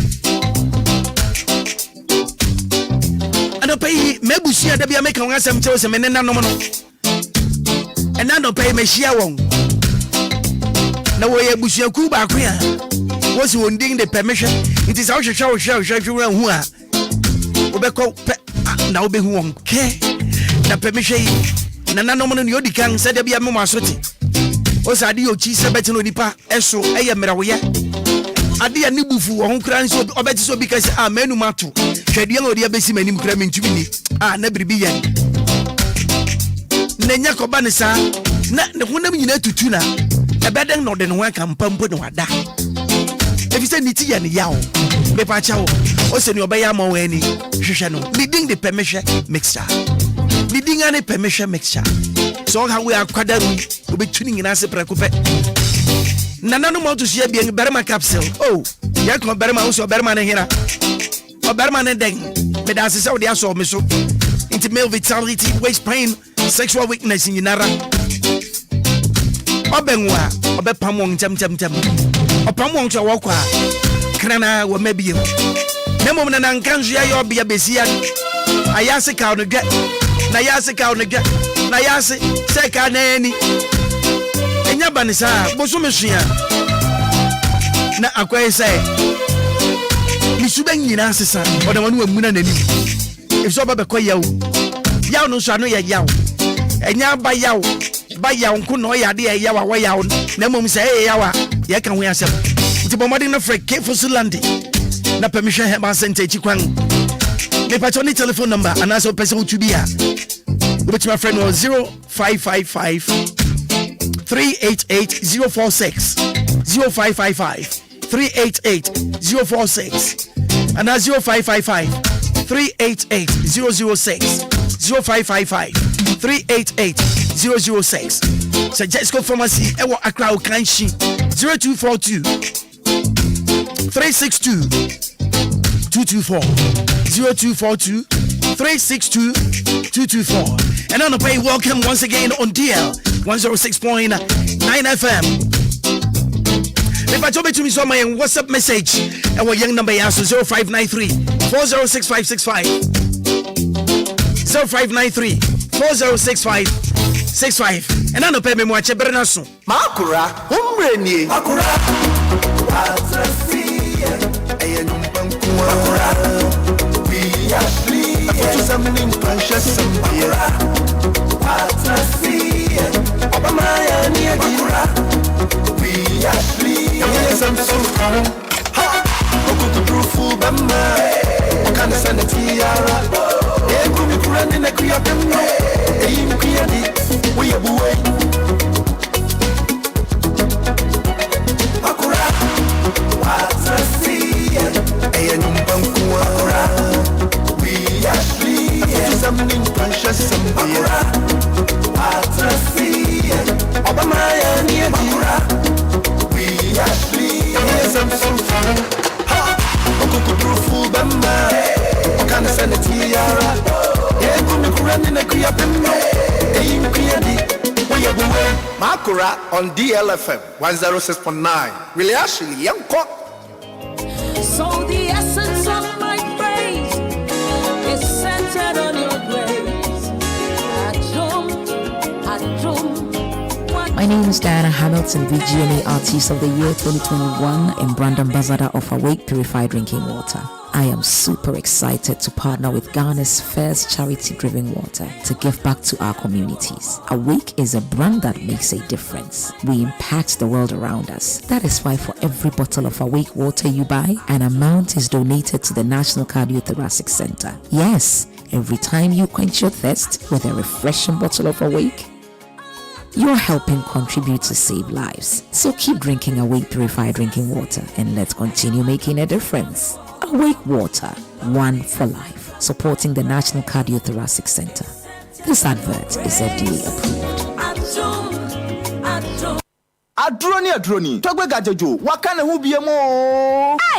I don't pay Mebushia, the Biamaka, and some chosen men, and I don't pay Meshia wong. Now, where Bushia Kuba was wounding the permission. It is our show, who are Obeko now be who care. The permission, Nana Noman, you can say there be a Momasoti. Osadio chisa betino nipa eso eye merawoye ade ya nibufu ho kran so obeti so because amenu matu hwede no de besi manim kra mentumi ni na bribi yen nenya ko ba ne sa na ne honam nyina tutu na ebeden no de no aka mpampo ne wada efi se niti ya ne yawo be pa chawo o se ni obeya ma wani hwehwe no leading the permission mixture leading an permission mixture so how we are kwadaru obetuni nyina se prekope nana no moto hia bi berma capsule oh ya ko berma so berma ne hira o berma ne den me da se so de aso me so into male vitality, waist pain, sexual weakness in yinara obenwa obepamwon tem opamwon cho wokwa krana wo mabie nemo na nankanzu ya yo bia besia ayase ka no gwa na yase ka no gwa na yase se ka na ani enya banisa boso mesua na akwai sai misuba nyina sesa odamanu amuna nani ifso baba koyawo yawo no so anu ya yawo enya ba yawo nko no ya de ya yawo wa yawo na mom say yawo ya kan ho asem nti bomodin no frek Kefosilandi na permission he ba center chikwan me patoni telephone number and also person to be here which my friend was 0555 388 046 0555 388 046 and that's 0555 388 006 0555 388 006. So just go pharmacy ewo Accra Junction 0242 362 224 0242 362 224. And on the pay, welcome once again on DL 106.9 FM. If I told me to me some WhatsApp message, our young number is 0593 406565 0593 406565. And I no pay me more chebernaso. Maakora, umbre ni. Maakora. We are free. To something precious somebody. Obama ni Maakora. We are free. Some so far. Ha. Oku turufu bamba. Okana sana tiara. Ekumi kurani na kuya bamba. Eyi kuya di. We are buwe. Maakora. We are free. Something precious, somebody. Obama and Maakora. We are free. Some so far. Ha! Okukurufu bamba. Okana sana tiara. Ekumi kurani na kuya bamba. Eyi kuya di. We are buwe. Maakora on DLFM 106.9. Willy actually young cock. So the essence of my praise is centered on your grace. My name is Diana Hamilton, VGMA Artist of the Year 2021 and Brand Ambassador of Awake Purified Drinking Water. I am super excited to partner with Ghana's first charity-driven water to give back to our communities. Awake is a brand that makes a difference. We impact the world around us. That is why for every bottle of Awake water you buy, an amount is donated to the National Cardiothoracic Center. Yes, every time you quench your thirst with a refreshing bottle of Awake, you're helping contribute to save lives. So keep drinking Awake Purified Drinking Water and let's continue making a difference. Awake Water, one for life, supporting the National Cardiothoracic Center. This advert is FDA approved. Adroni togbe gajejo wakane hu biemo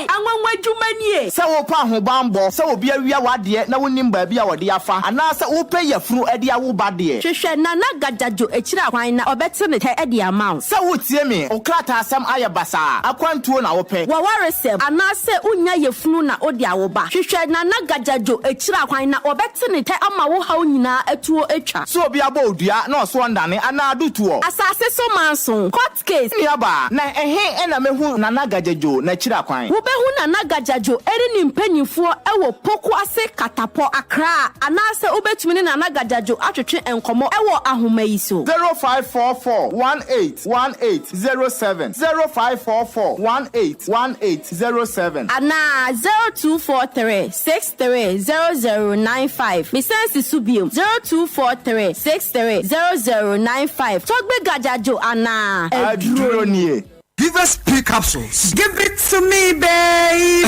anwanwa dwumanie se wo pa ho bambo se obi awia wade na wonim ba bia wode afa ana se wo pe yafunu ade awo bade hwehwe nana gajajo ekira kwan na obete ne te ade amount se wo tie me okrata asem ayebasa akwantuo na wo pe wawaresem ana se unya yafunu na ode awo ba hwehwe nana gajajo ekira kwan na obete ne te ama wo hawo nyina atuo etwa so obi aba odua na oso ndane ana adutuo asase so manso case niaba na ena mehu nana gajajo na kira kwan wo behu nana gajajo eri ni mpanyimfo ewo poku ase katapo Accra anase obetumi ne nana gajajo atwetwe enkomo ewo ahoma yi so 0544181807 0544181807 ana 0243630095 misensi subio 0243630095 togbe gajajo ana Adroni. Give us P capsules. Give it to me, baby.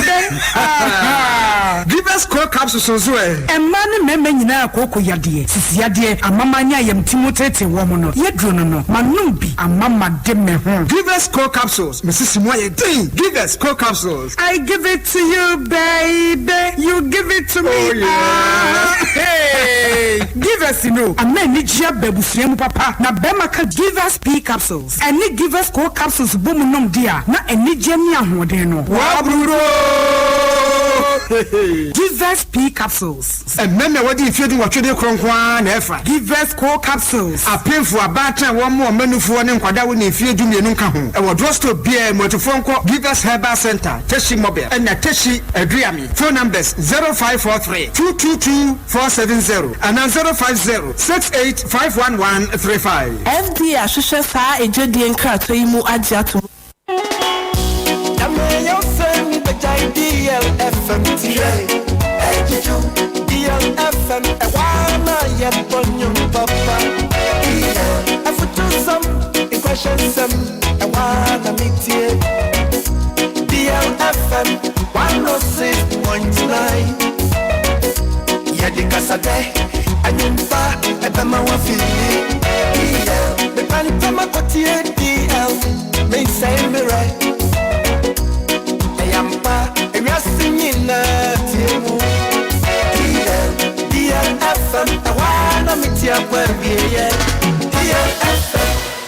Give us core capsules as well. And man, member, you know, Coco Yadie. Sisi Yadie, a mamma, yam Timotete woman. Yedrono, Manumbi, a mamma demme. Give us core capsules, Mrs. Moye. Give us core capsules. I give it to you, baby. You give it to me. Oh, yeah. Hey, give us, you know, a man, Nijia Bebusiam Papa. Na Bemaka, give us P capsules. And they give us core capsules, boom. Nom dia na eni jeni ahode no wa bruro Give us P capsules and men what if you do what you do kronkwan na efa Give us core capsules a painful abata one more manufo ne nkwada wo na ifie du mienu nka ho e wo drugstore bia motofonko Give us Herbal Center Teshi Mobile and na Teshi Aduami phone numbers 0543 222 470 and 050 685135 FD ahwehwe saa ejodi enkrato yi mu agiato DLFM today. DLFM, a wana yet bonum papa. I put to some questions, a wana meet here. DLFM 106.9. Yadikasade, and in fact, a Bama Fili. The Panama Cotier DL may say me right.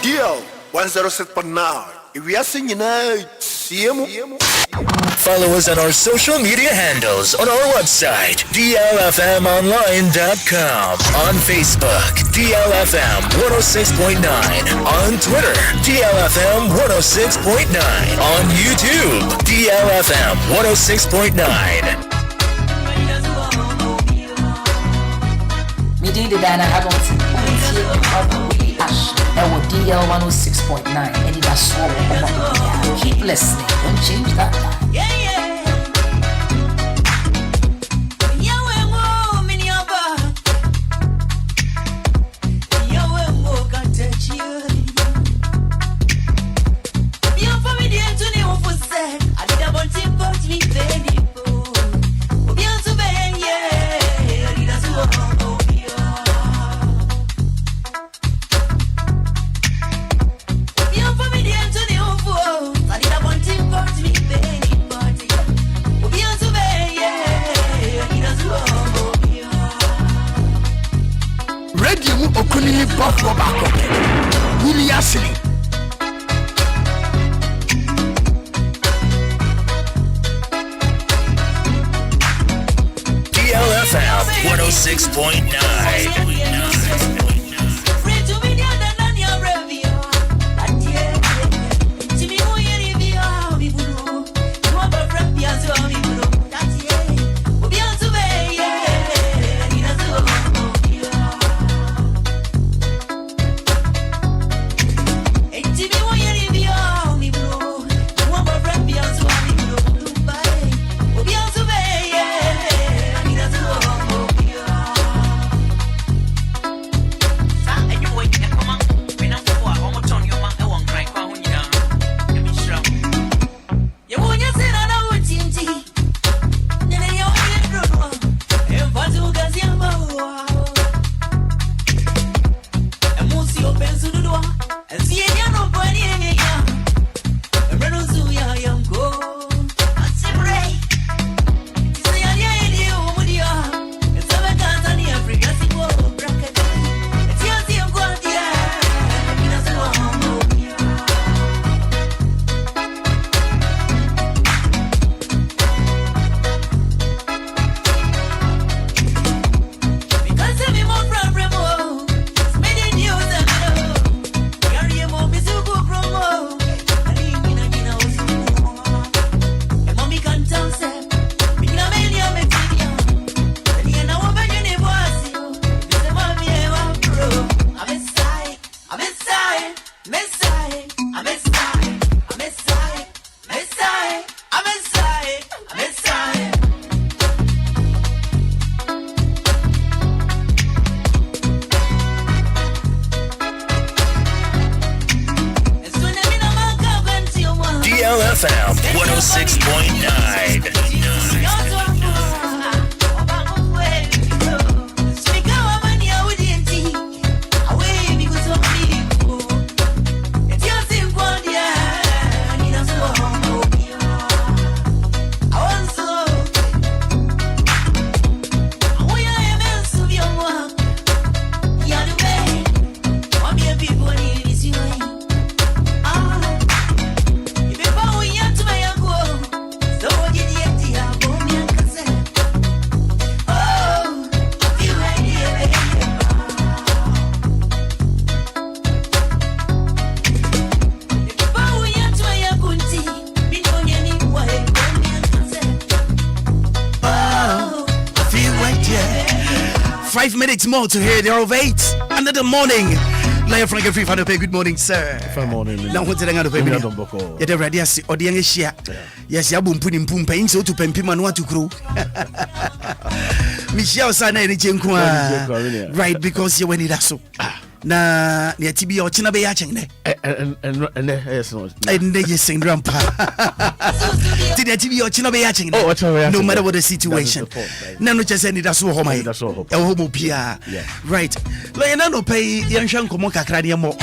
DL 106.9. If we are singing out. Follow us on our social media handles on our website, DLFMonline.com. On Facebook, DLFM 106.9. On Twitter, DLFM 106.9. On YouTube, DLFM 106.9. Me did the Diana Hamilton, Willy and DL 106.9. Anidaso Wɔhɔ. Keep listening, don't change that dial. Willy DLFM 106.9. DLFM 106.9. Minutes more to hear the hour of 8. Another morning. Lion Frank and Free Father Pay. Good morning, sir. Good morning. Now, what's the name of the baby? You're the radius or the young share. Yes, you have been putting pum pain so to pen and what to grow. Michelle Sana and right, because you went it so. Na near TB or Chinabe Yaching. And they just sing grandpa. Did the TV or Chinabe Yaching? No matter what the situation. Nano just ended us so home. Obia. Right. Lionel pay Junction Komoka Craniamo.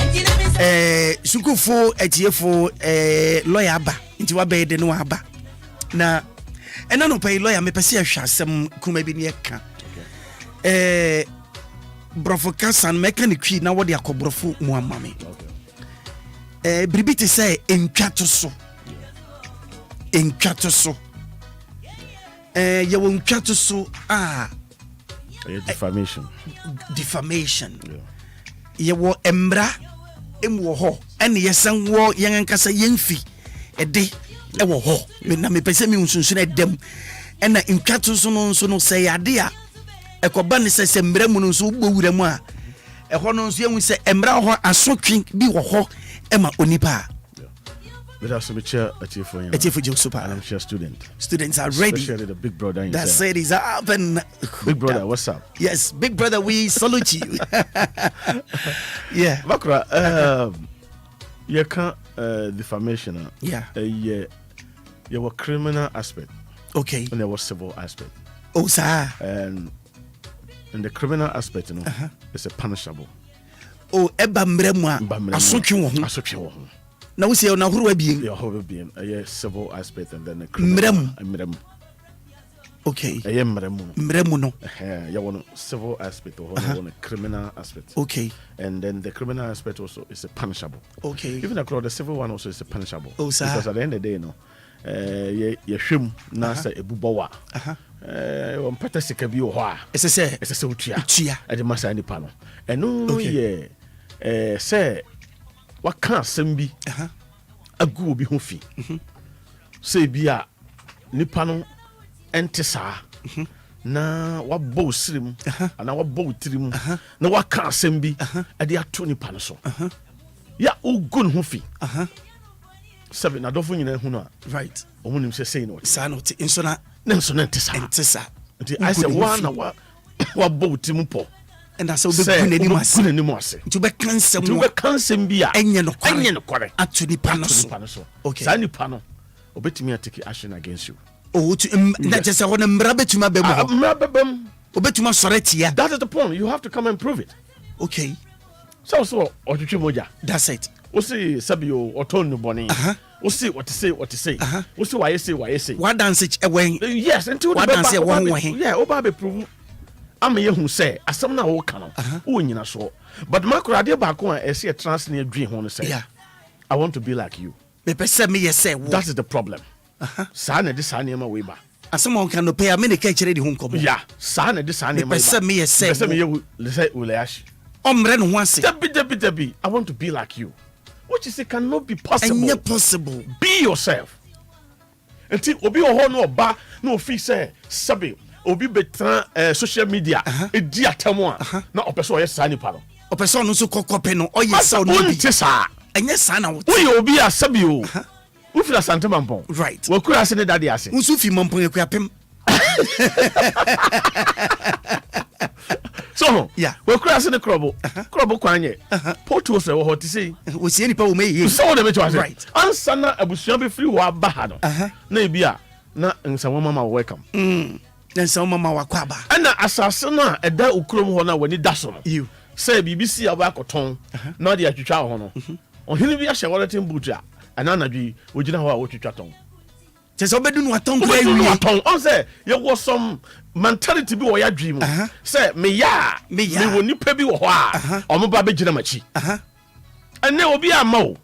Sukufo etiefo lawyer ba into a bed no aba. Na and no pay lawyer me pese ahwa asem kuma bi ne ka. Brofo kasan mechanic na wode akobrofo mu amame. Bribiti say entwa to so. Enkwato so. Yɛwɔ nkwato so defamation. Yɛwɔ embra emu wɔ hɔ ɛne yɛsan wɔ yɛn ankasa yɛmfi ɛde ɛwɔ hɔ na mepɛ sɛ mensunsun ɛdɛm ɛna nkwato so no nso no sɛ yɛade a ɛkɔba ne sɛ mbra mu no nso wobɔ wura mu a ɛhɔ no nso yɛhu sɛ mbra hɔ asotwe bi wɔ hɔ ɛma onipa But also be chair a chief for you. Super. And I'm sure students are ready. Especially the big brother. That said is up and big brother. What's up? Yes, big brother. We salute you. Yeah, Maakora. You can't defamation. Yeah. You were criminal aspect. Okay. And there was civil aspect. Oh, sir. And in the criminal aspect, it's a punishable. Oh, eba mremwa. Asotwe. Na wo se na horo abiem. Yeah, horo abiem. Civil aspect and then the criminal. Mrem. Okay. Mremu no. Yeah, one civil aspect or one criminal aspect. Okay. And then the criminal aspect also is a punishable. Okay. Even the civil one also is a punishable. Oh, sir. Because at the end of the day, you shim na say ebubawa. On pata sika bi o ho a. Ese se utua. E de masa ni pa no. Eno ye say what can't send be a good be huffy. Say be a nipano entesa na what bow slim and our bow trim. No, what can't send be a dear 20 panaso. Ya, oh, good huffy. 7 I don't think you know. Right. When him say no, Sanot insona Nelson entesa. I said, one what bow timupo. And that's how be anymore. To be cancel be enye no kware atuni panoso. Okay. Sani pano obetimi take action against you. Oh, that just one mbra betuma be mo. Mbra bebem obetuma soretia. That is the point. You have to come and prove it. Okay. So otwetwe moja. That's it. We see sabio oton no boni. We see what to say. We see why say. What dance it when? Yes, until what dance one way. Yeah, oba be prove. I'm a who say, as some now will come. Oh, so. But Maakora, dear back one, I see a trans near dream. Want to say, yeah, I want to be like you. That is the problem. Sana this anima weber. As someone can pay a minute catch ready home. Yeah, Sana this anima. Me say, Ulash. Ren once. Debbie, I want to be like you. Which is it cannot be possible. Possible. Be yourself. Until Obi no ba no fee say sabi. Obi betra social media edi atamo na opeso ye sa nipa no opeso no so kokope no oye sa no bi sa enye sa na wo oye obi asabi o wo fira sante mampon right wo kura se ne dade ase wo so fi mampon ekua pem so yeah wo kura se ne krobo kwanye potu se wo hoti sei wo sie nipa wo meyi so de meto ase right ansa na abusua be free wo aba ha no na ebia na nsa mama welcome then some mama wakwaba ana asase na eda okurom ho na wani da so no you say BBC abakoton na de atwitwa ho no ohini bi ahye walatin buja ana anadwi ogina ho a wotwitwa ton tese obedu no aton kwa wi on say you was some mentality bi wo ya dwi mu say me woni pa bi wo ho a omo ba be gina machi ene obi ama o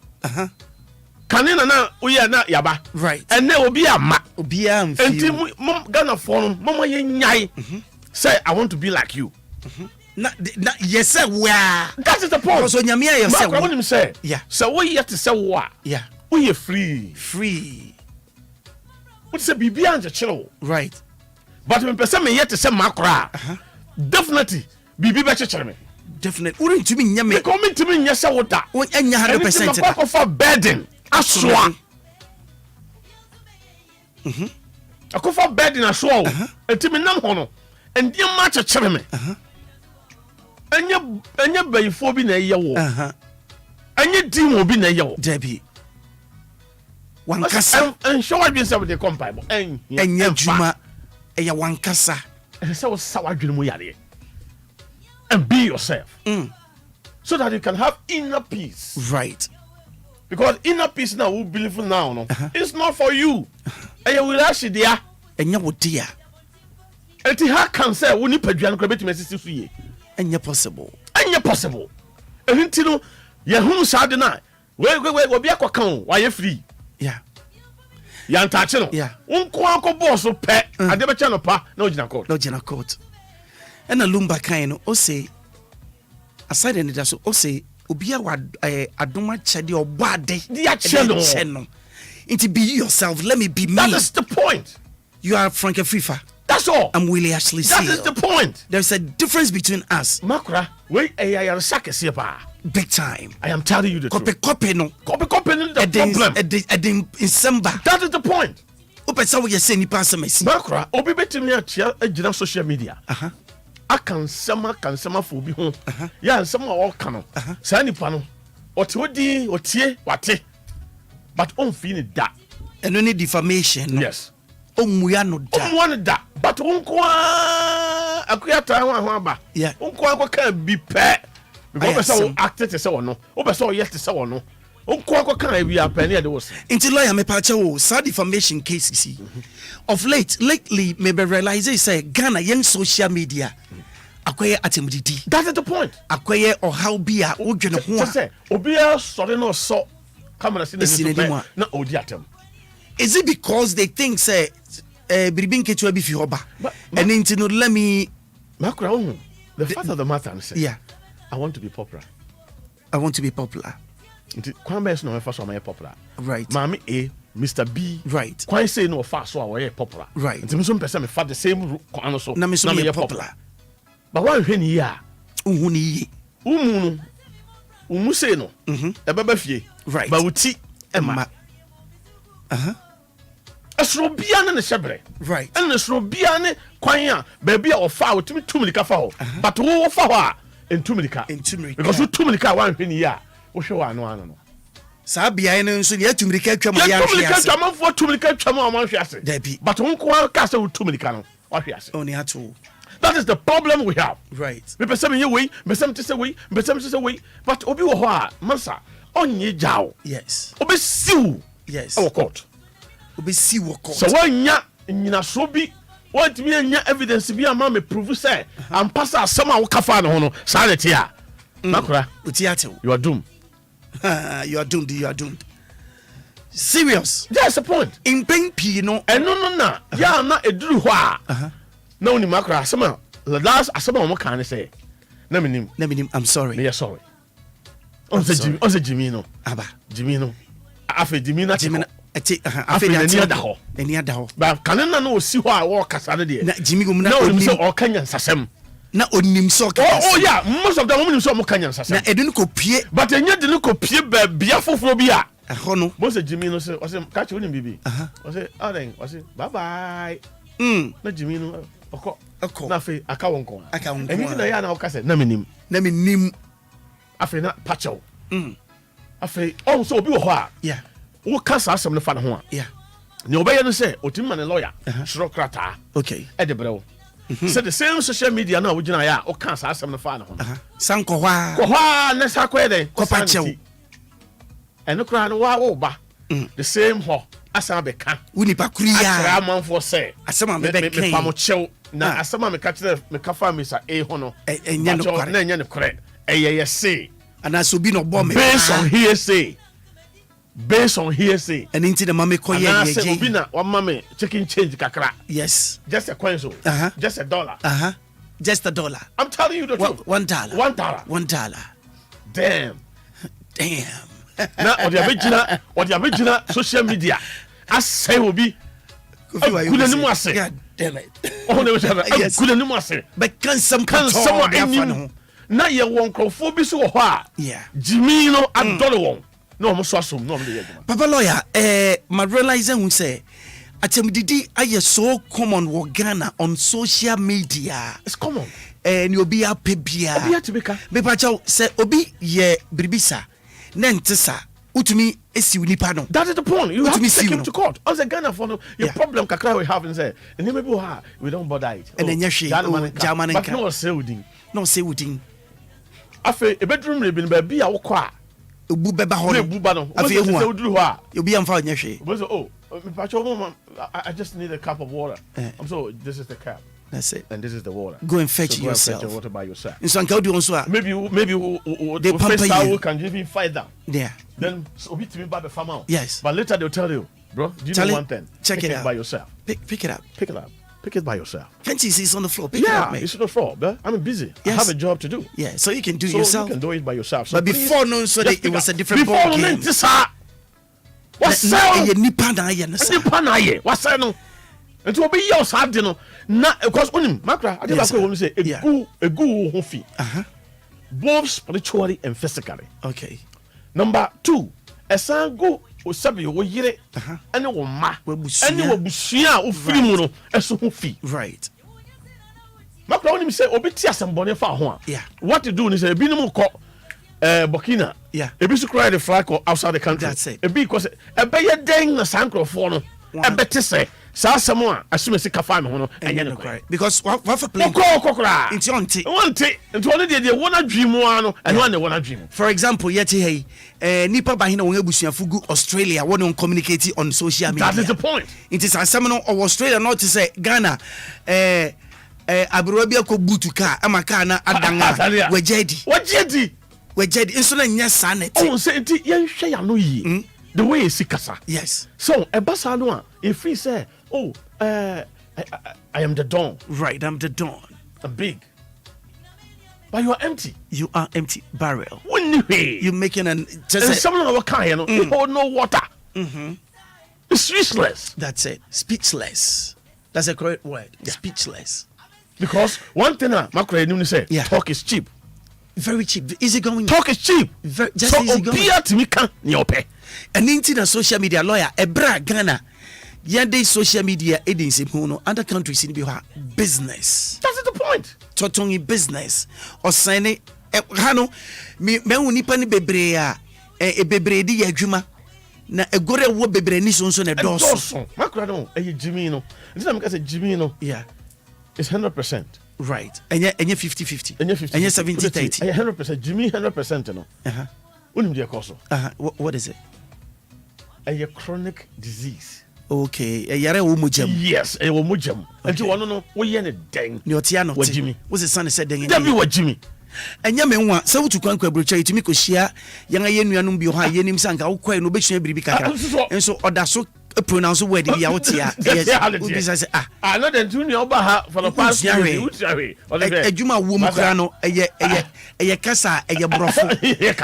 kanina na uya na yaba right ene obi ama enti Ghana for mama ye nyai say I want to be like you na yes sir we that is the point so nyamia ye say what him say yeah so we yet to say what yeah we free what say bibia anje chiro right but me person me yet to say Maakora definitely bibi be chechere me definitely uri ntumi nyame me come ntumi nyese woda enya 100% that of a burden aswa akofa burden aswa ntimi nam ho no ndie ma chechere me enya bayifo bi na ye wo enya dimo bi na ye wo debi wankasa show adwin say we dey come bible enya djuma eya wankasa say we saw adwin mu yare and be yourself so that you can have inner peace right because inner peace now we believe now no it's not for you and you will actually there enya wo dia enti ha kan say we ni padua no betima sisi so ye enya possible enti no ye hunu saade na we obi akokan wa ye free yeah Yantachi no. Yeah. Unko anko boss so pe. Ade be che no pa na ogina court. No ogina court. And a lumba kind o say aside Anidaso o say Obia wa adoma chede obade dia cheno. It be yourself, let me be me. That is the point. You are Frank Afrifa. That's all. I'm Willy Ashley. That is the point. There's a difference between us. Maakora, wait, I am sacked big time. I am telling you the truth. Copy no. Copy no the problem. In December. That is the point. Opesa we say ni pass message. Maakora, obi betimi atia agina social media. Akan sama for bi ho. Ya sama all kan. Sa nipa no. Oti otie wate. But on feel that. And only defamation. No? Yes. Omuya no da. But unko akuya tawa ho aba. Yeah. Unko akwa kan bi pe. Because so acted to say no. Obeso yet to say no. Unko akwa kan bi apa na de was. Until lawyer me pa wo sad defamation cases. Of lately maybe realize say Ghana young social media. Akoye atemdidi. That is the point. Akoye or how be a odwene ho. Say Obia sorry no so camera na odi atem. Is it because they think say Biribin Ketua be Fioba? And then no let me Maakora, the fact of the matter is yeah. I want to be popular. I want to be popular. Kwame is no first one popular. Right. Mami A, Mr. B. Right. Kwame say no fast so I popular. Right. Nti some person me fa the same kwano so. Na me so me popular. But why hwe ni ya? Uhu ni ye. Umu say no. Ebeba fie. Right. Ba wuti ema. Esro bia ne shebre. Right. And esro bia ne kwan a ba bia o fa otimi tumilika fa ho. But wo fa ho a entumilika. Because tumilika wan hwe ni ya. Wo hwe wa no. Sa bia ne nso ne tumilika atwa ma ya hwe ase. Tumilika atwa ma ma hwe ase. Dabi. But wonko ka se tumilika no. Wa hwe ase. Oni ato. That is the problem we have. Right. Me person me way, me person to say way, me person to say way. But obi wo ho a mansa onye jaw. Yes. Obi siw. Yes. Our court. Obi siw court. So wanya nyina so bi want me anya evidence bi ama me prove say am pass asem a wo kafa no ho no sanity a. Maakora, utiato. You are doomed. You are doomed. You are doomed. Serious. That's the point. In pain P no. No na. Ya na eduru ho a. No ni Maakora asem the last asem a mo kan say. Na menim. I'm sorry. Me sorry. On se Jimmy no. Aba. Jimmy no. Afa Jimmy na Jimmy afa ni ada ho. Ba kanena no osi ho a wo kasa ne de. Na Jimmy go na onim so o kanya nsasem. Na onim so kasa. Oh yeah, most of them onim so mo kanya nsasem. Na edun ko pie. But enye de no ko pie ba bia foforo bia. Ho no. Mo se Jimmy no se catch onim bibi. O se aden, o se bye bye. Na Jimmy no oko. Na fe aka wonko. Emi na ya na o kasa na menim. Afe na pacho. Afe on so obi wo ho a. Yeah. Wo kasa asem ne fa ne ho a. Yeah. Ne obeye no say otimma ne lawyer. Shiro krata. Okay. E de brew. So the same social media na wo gina ya o kasa asem ne fa ne ho. Sanko hwa. Ko hwa ne sa ko eden. Ko pa chew. Eno kra no wa wo ba. The same ho. Asa be ka. Woni pa kuri ya. Akra manfo say. Asema me be kan. Me pa mo chew. Na asema me ka kire me ka fa me sa e ho no. Enya no kware. Na enya ne kware. Eye say. And so be no bomb. Based on hearsay. And into the mama koye ye. Obi na wa mama chicken change kakra. Yes. Just a coin so. Just $1. Just $1. I'm telling you the truth. $1. $1. Damn. Na odi abegina social media. Asay obi. Kulanimu ase. God damn it. Oh no, kulanimu ase. But can some na ye won krofo bi so ho a. Yeah. Jimmy no adore won. No mo so asom no mo dey aguma. Papa lawyer, my realize who say atemdidi aye so common wo Ghana on social media. It's common. Ni obi apebia. Obi atibeka. Me pa chaw say obi ye bribisa. Na ntesa utumi esi unipa no. That is the point. You have to take him to court. As a Ghana for no, your problem kakra we have and say, and maybe we don't bother it. And then yashi German but no say udin. No say udin. Afe a bedroom le bin ba bia wo kwa obu beba ho no buba no afi ehu a oduru ho a obi amfa nya hwe I just need a cup of water. I'm so this is the cup. That's it. And this is the water. Go and fetch so yourself. Go and fetch your water by yourself. And so uncle do also. Maybe they pamper you. Can give you $5 down. Yeah. Then so be to me by the farmer. Yes. But later they'll tell you, bro, do you know one thing? Check it out by yourself. Pick it up. Pick it up. Pick it by yourself. Can't you see it's on the floor? Pick it up, mate. It's on the floor, but I'm busy. Yes. I have a job to do. Yeah, so you can do yourself. You can do it by yourself. So but before knowing so that it was a different ball game. What's that? Nipa na ye. Nipa na ye. What's that no? And to be yours hard you know. Na because onim Maakora, I think that's what we say a good ho fi. Both spiritually and physically. Okay. Number 2, a sango o sabi o yire ene wo ma ene wo busua o firi mu no eso ho fi. Right. Maakora onim say obi ti asembone fa ho a. Yeah. What to do is say ebinim ko Burkina. Yeah. Ebi su cry the flag outside the country. That's it. Ebi because ebe ye den na sankrofo no. Ebe te say sa asemo a assume se kafa me ho no enye no cry. Because what for play kokora. It's onti. Onti. Nti one dey wona dwimu ano eno ane wona dwimu. For example, yeti hey nipa ba hina won abusuafo gu Australia won on communicate on social media. That is the point. It is asem no of Australia not to say Ghana abro bia ko butu car ama car na adanga wajedi nso na nya sanet. Oh say nti yen hwe ya no yi. The way is sikasa. Yes. So ebasa no a if he say I am the Don. Right, I'm the Don. I'm big. But you are empty. You are empty barrel. You're making an just someone of a kind, you hold no water. It's useless. That's it. Speechless. That's a correct word. Yeah. Speechless. Because one thing Maakora say, talk is cheap. Very cheap. Easy going. Talk is cheap. Just so easy going. Obia to me can nyope. And into social media lawyer, Ebra Ghana. Yande social media agency no other countries in business. That's the point. Totongi business. Or sign it. Hano me nipa ni bebre a bebre di adwuma na egore wo bebre ni so na doso. Maakora no Jimmy no. This time I say Jimmy no. Yeah. It's 100%. Right. And 50-50. And 70-30. 100%. Jimmy 100% no. Unim dia koso. What is it? A chronic disease. Okay, yare wo mujam. Yes, e wo mujam. Enti wono no wo ye ne den. Ne otia no te. Jimmy. Wo se san se den. Dabi wo Jimmy. Enya me nwa, se wo tukwan kwa brocha itumi ko hia yan aye nuanom bi ho a yenim sanka wo kwai no betwa biribi kakra. Enso odaso pronounce word bi ya wotia. Yes. Say no den tu ne oba ha for the past year. Adwuma wo mu kra no eye kasa eye brofo.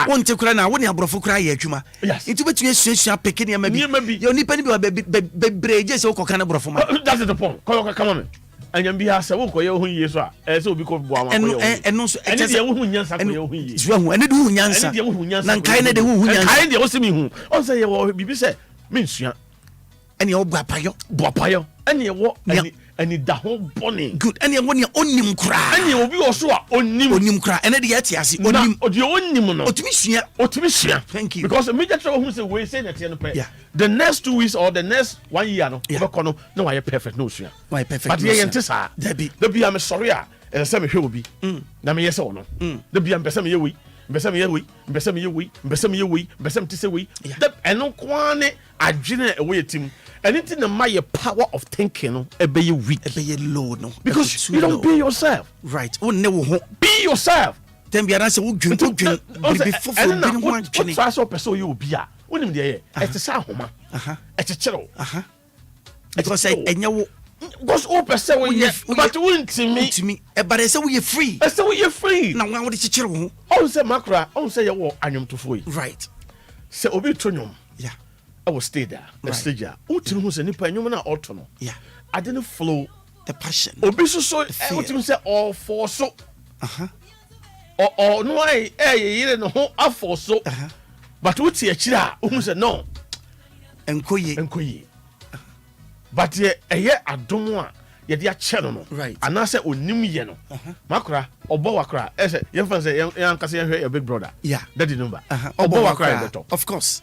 Wonte kra na wo ne abrofo kra ye adwuma. Itu betwa suasua peke ne ma bi. Yo nipa ni bi breje se wo koka na brofo ma. That's the point. Come on. Anyam bi asa wo koye ho yie so a se obi ko bo ama koye. Eno so ene de wo hu nyansa koye ho yie. Zwo ene de hu nyansa. Na nkai ne de hu nyansa. Nkai de wo se mi hu. On say ye wo bibi se mensua. Ene wo boapayo. Ene wo ene da ho boni. Good. Ene wo ne onim kra. Ene obi wo so a onim kra. Ene de yati ase onim. O de onim no. Otumi sua. Thank you. Because immediately who say we say that no pay. The next 2 weeks or the next 1 year no obekono no why perfect no sua. Why perfect. But ye yente sa. Debi am sorry a say me hwe obi. Na me yese wono. Debi am pese me ye wi. Mbese me ye wi. Mbese te say wi. Eno kwa ne adwene ewe yetim. Anything that my power of thinking no ebe ye weak. Ebe ye low no. Because you don't be yourself. Right. O ne wo be yourself. Then be answer wo dwen before be one dwen. What so person you be a. Wonim de ye. E te sa homa. Ekyekere. Because say enya wo because all person we ye but wontimi but say we free. Say we free. Na wan wo de kyekere wo. On say Maakora, on say ye wo anwomtofo yi. Right. Say obi tonyom. Yeah. I will stay there. Let's stay there. Utim who say nipa nyom na auto. Yeah. I didn't flow the passion. Obi so utim say all for so. Or no I ye no ho afo so. But uti akira who say no. Enkoye. But ye adom a ye de ache no. Right. Anase onim ye no. Maakora obo wakra. Say ye fan say yan kase ye your big brother. Yeah. Daddy number. Obo wakra. Of course.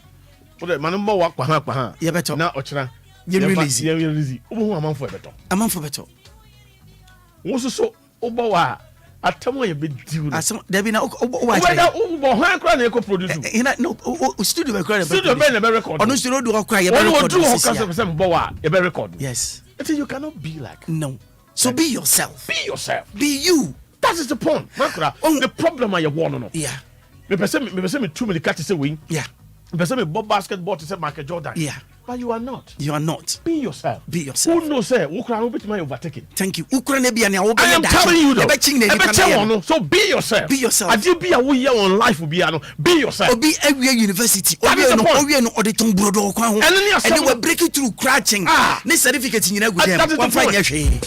Man mo wa kwa ha ye beto na ochira ye release obo amanfo beto wo so obo wa atamo ye be diu asem there be na obo wa obo han kra na eko produce no studio be kra studio be na be record ono studio do kra ye be record ono do kra se bo wa ye be record yes you cannot be like no So be yourself. Be yourself. Be you. That is the point. Maakora, the problem I want no. Yeah. Me too many catches say win. Yeah. Me say me ball basketball to say Michael Jordan. Yeah. But you are not. You are not. Be yourself. Be yourself. Who knows say Ukra no bit my overtaking. Thank you. Ukra ne bia na wo be. I am telling you though. So be yourself. Be yourself. I did be a we on life will be no. Be yourself. Obi every university. Obi no auditon brodo kwa ho. And they were breaking through crouching. Ne certificate nyina gu dem. One fine hwe.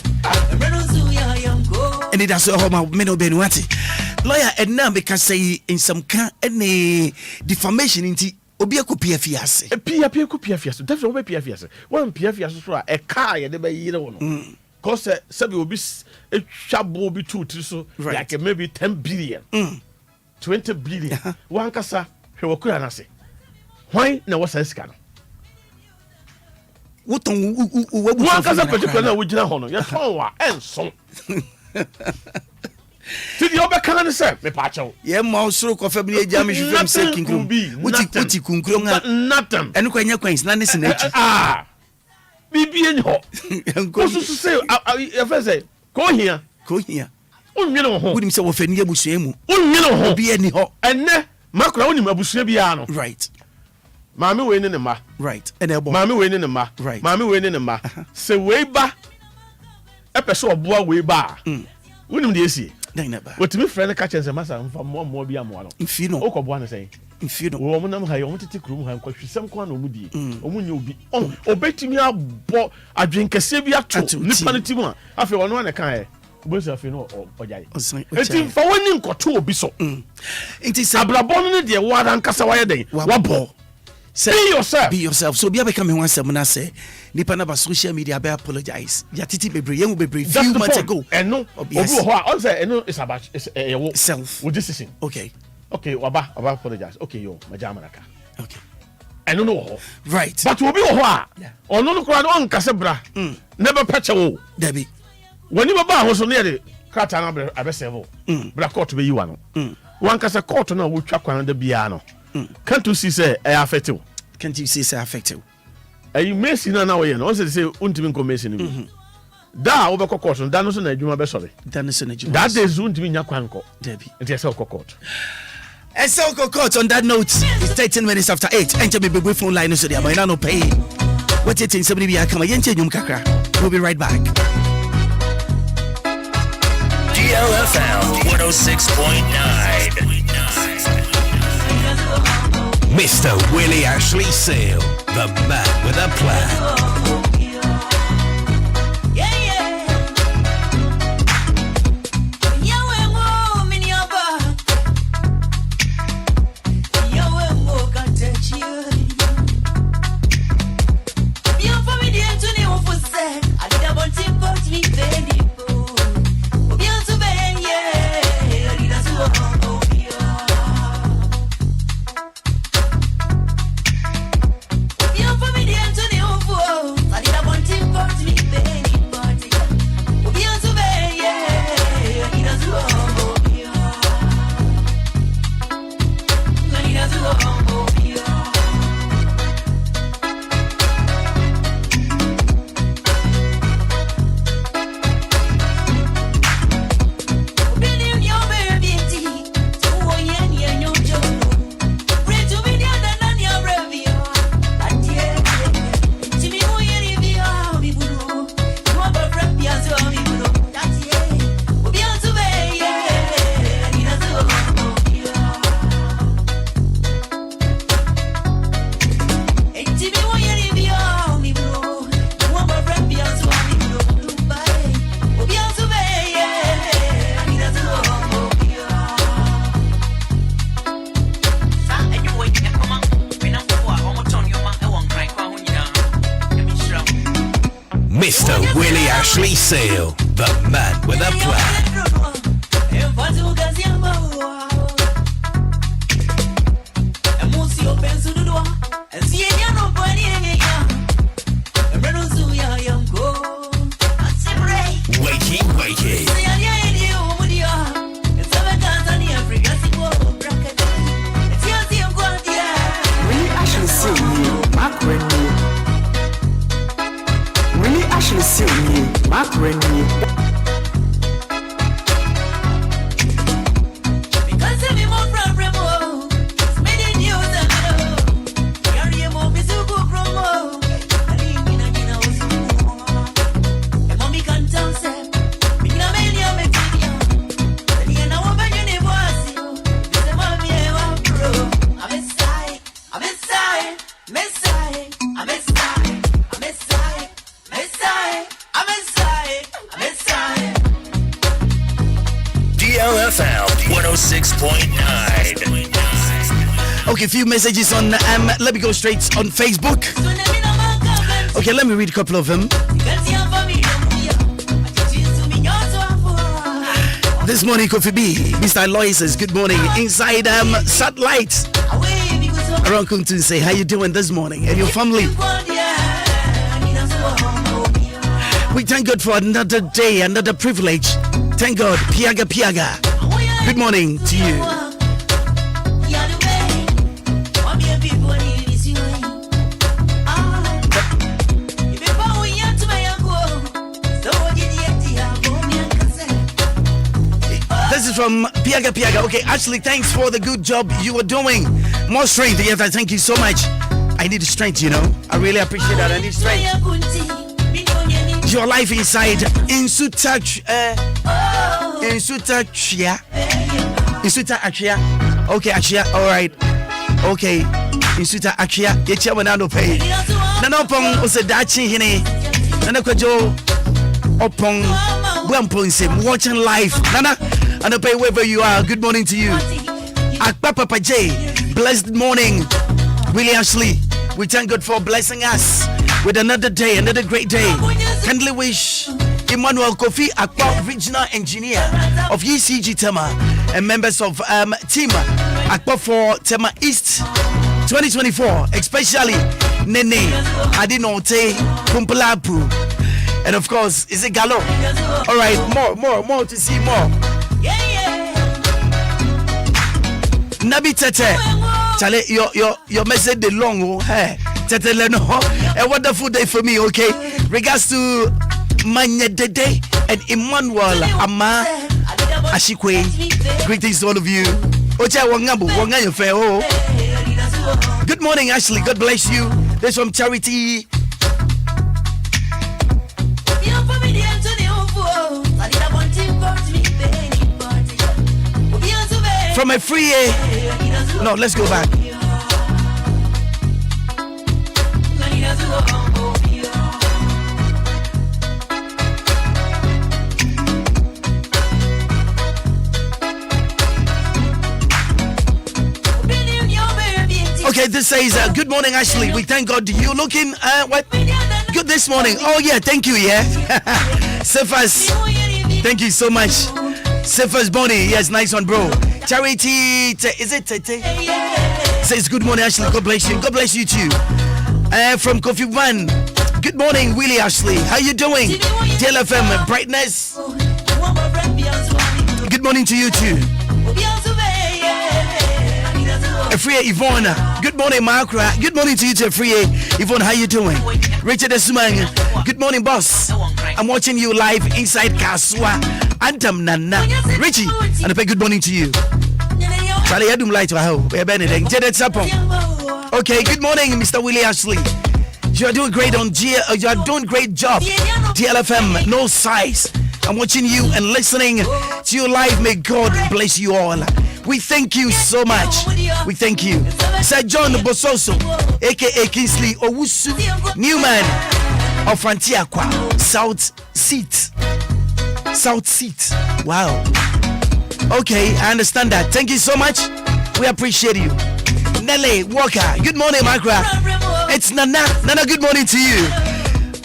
Anidaso Wɔhɔ me no be no ati. Lawyer Edna because say in some can any defamation into Obia ko PFS. Pia ko PFS. Definitely Obia PFS. One PFS so a car ye de be yire wo no. Cause say be obi e twabo bi 2 so like maybe 10 billion. 20 billion. One kasa hwe wo kura na se. Why na wo sika no? Wo ton wo one kasa particular na wo gina ho no. Ye ton wa enso. Did you ever come and say, me pacho? Yeah, Mausro, coffee, me, Jamie, from Seking Kumbi, Wuti Kunkrum, nothing. And Quenya Quains, none is in nature. Be in hot. And go to say, if I say, go here. Wouldn't say offend you, Busemu. Be any hot. And ne, Maakora, Busebiano. Right. Mammy winning the ma. Right. And Mammy winning the ma. Right. Mammy winning the ma. Say, way back. Episode of boy way back. Wouldn't you see? What to me friend catches a massa from more be a more. If you know, Okobwana say, if you know, woman, I want to take room and question some quan or moody. Or when you be on, obey to me, I bought a drink a Sabia to Nipanitima. I feel one kind. Both of you know, or Jay. It's for winning or two be so. It is a blabon, dear, what and Cassaway day. What ball? Be yourself. Be yourself. So be becoming one semana say. Nipa na social media be apologize. Yatiti bebre yemu bebre few months ago. And no, I say no it's about self. With this thing. Okay. Okay, waba apologize. Okay, yo, majamanaka. Okay. I don't know. Right. But we be oha. Or no no crowd on kasebra. Never patch a Debbie. When you ba was near the Katana abesevo. Bra court be you one. One kasa court no wo twa kwan de bia no. Can't you see say I affect you? Can't you see say affect you? You may see now we no say untimi ko mesi ni. Da wo be court no da no so na adwuma be sori. Da no so na adwuma. That day untimi nya kwan ko. Debbie. It is court. And so court on that note, it's 13 minutes after 8. Enter me be phone line so they are no pay. What you think somebody be come yente nyum kakra. We'll be right back. DLFM 106.9. Mr. Willie Ashley Sale, the man with a plan. Mr. Willie Ashley Sale, the man with a plan. Wakey. Willy Ashley Sale, Maakora. Willy Ashley Sale, Maakora. 106.9. Okay, a few messages on, let me go straight on Facebook. Okay, let me read a couple of them. This morning, Kofi B, Mr. Lois says, good morning. Inside Satellite. Around Kuntun say, how you doing this morning? And your family? We thank God for another day, another privilege. Thank God. Piaga, piaga. Good morning to you. This is from Piaga Piaga. Okay, Ashley, thanks for the good job you are doing. More strength. Yes, I thank you so much. I need strength, you know. I really appreciate that. I need strength. Your life inside Insuta Achia. Okay, Achia. All right. Okay. Insuta Achia. Yechia wanano pay. Nana pong osadachi hine. Nana kwajo opong buamponse watching live. Nana and pay wherever you are. Good morning to you. Akpa Papa J. Blessed morning. Willy Ashley. We thank God for blessing us with another day, another great day. Kindly wish Emmanuel Kofi Akpa, regional engineer of ECG Tema, and members of team Akpa for Tema East 2024, especially Nene Adinote Kumpalapu, and of course is it Gallo. All right, more to see more. Nabi Tete, Chale, your message the long hey. Tete Leno, a wonderful day for me, okay? Regards to Manya Dede and Emmanuel Ama Ashikwe. Greetings to all of you. Ocha Wangabu, Wangayo Feo. Good morning, Ashley. God bless you. This from Charity. From a free no, let's go back. Okay, this says good morning, Ashley. We thank God. You looking what good this morning? Oh yeah, thank you. Yeah, Cephas, thank you so much. Cephas Bonnie, yes, nice one, bro. Charity, is it Tete? Says good morning, Ashley. God bless you. God bless you too. From Kofi One. Good morning, Willy Ashley. How you doing? DLFM brightness. Good morning to you too. Efria Yvonne. Good morning, Maakora. Good morning to you too, Efria Yvonne. How you doing? Richard Esumang. Good morning, boss. I'm watching you live inside Kaswa. Antam Nana. Richie, and a good morning to you. Charlie, I do like to have okay, good morning, Mr. Willy Ashley. You are doing great on you are doing great job. DLFM, no size. I'm watching you and listening to you live. May God bless you all. We thank you so much. We thank you. Sir John Bososo, aka Kingsley Owusu, Newman of Frontiaqua, South Seat. Wow. Okay, I understand that. Thank you so much. We appreciate you. Nelly Walker. Good morning, Maakora. It's Nana. Nana, good morning to you.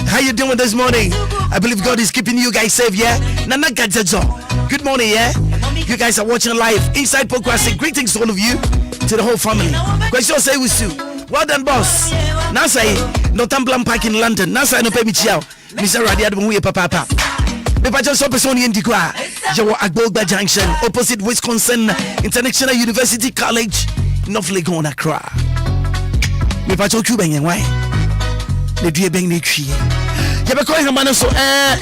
How you doing this morning? I believe God is keeping you guys safe, yeah? Nana Gajajo. Good morning, yeah? You guys are watching live inside Pokwasi. Greetings to all of you, to the whole family. Question say with you. Well done, boss. Now say Northumberland Park in London. Now say no pay me chiao. Mr. Radiad Mwe Papa. Me pa just person in Dikwa. Jawa Agbogba Junction, opposite Wisconsin International University College, North Legon, Accra. Me pa just Cuban yen why? Le due beng ne twi. Ya be ko hama so ya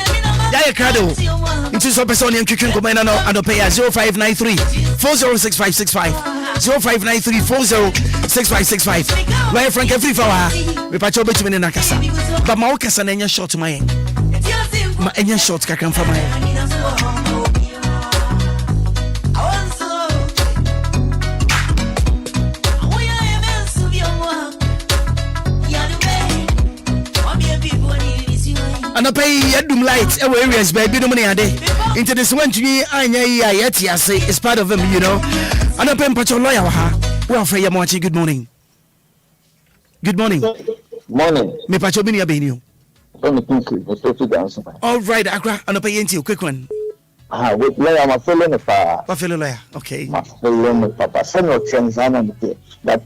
ye krado. Into so person in Junction ko na no pay 0593 406565 0593 406565. Why Frank every flower. Me pa just between na kasa. But ma o kasa na nya short my ma enya short ka kan fa my. And I pay Yadum lights areas by Bidomani Ade into this one to me, yes, it's part of him, you know. And I'm Pacho lawyer. Well, Freya Mochi, good morning. Good morning. Morning. Me Pacho Binia Benio. All right, Accra, and I'll pay into quick one. With lawyer, my fellow Nepal. My fellow lawyer, okay. My fellow Nepal. Senior Transana, that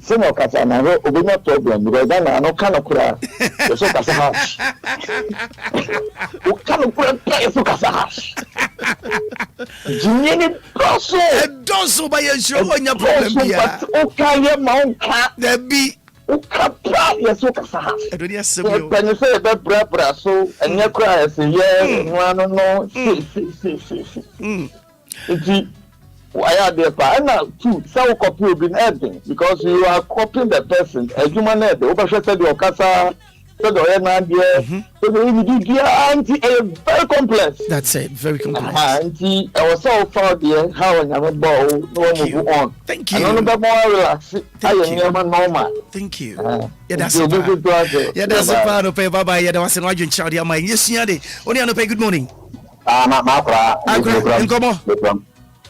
senior Casana, no problem because then I know kind of cry. The so Casa. What kind of play so Casa? Jimmy Dosso. Dosso by a show on your problem. Okay, Mount Cat. There be. Yes, so Casa. When you say that brabra, so and you cry, I say, yeah, no. Why are they now too? So copy will be adding because you are copying the person. A human head, the over said your casa, so the very complex. That's it, very complex. Auntie, I was so far there. How I never bow, no move on. Thank you. I don't know more relax. I am normal. Thank you. Yeah, that's it. Yeah, that's a part of pay. Bye bye. Yeah, there was an urgent shout. Yeah, my yes, yeah, only on pay. Good morning. Maakora. Come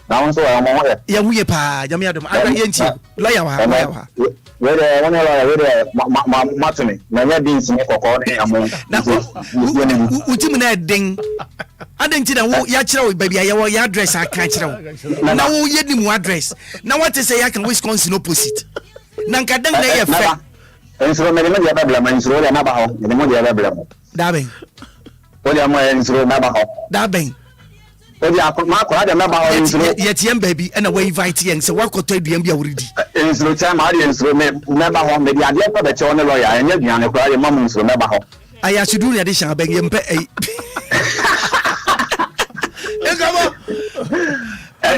Now so I'm on. Yeah, we pa. Yami Adam. I ain't you. Lawyer. Where Martin. Now beans in Kokon. Now, who ding? I didn't know ya baby. Your address I can't tell. Now you need more address. Now what to say I can Wisconsin opposite. Nanka dang they effect. And so many media babblings roll and about the media babble. Dabbing. What am I in through Nabaho? Dabbing. Yet, baby, and away inviting, so what could the MBA already? In through time, audience remember home, maybe I get the channel lawyer, and yet you cry your mom's remember how. I should do the addition of begging pay. I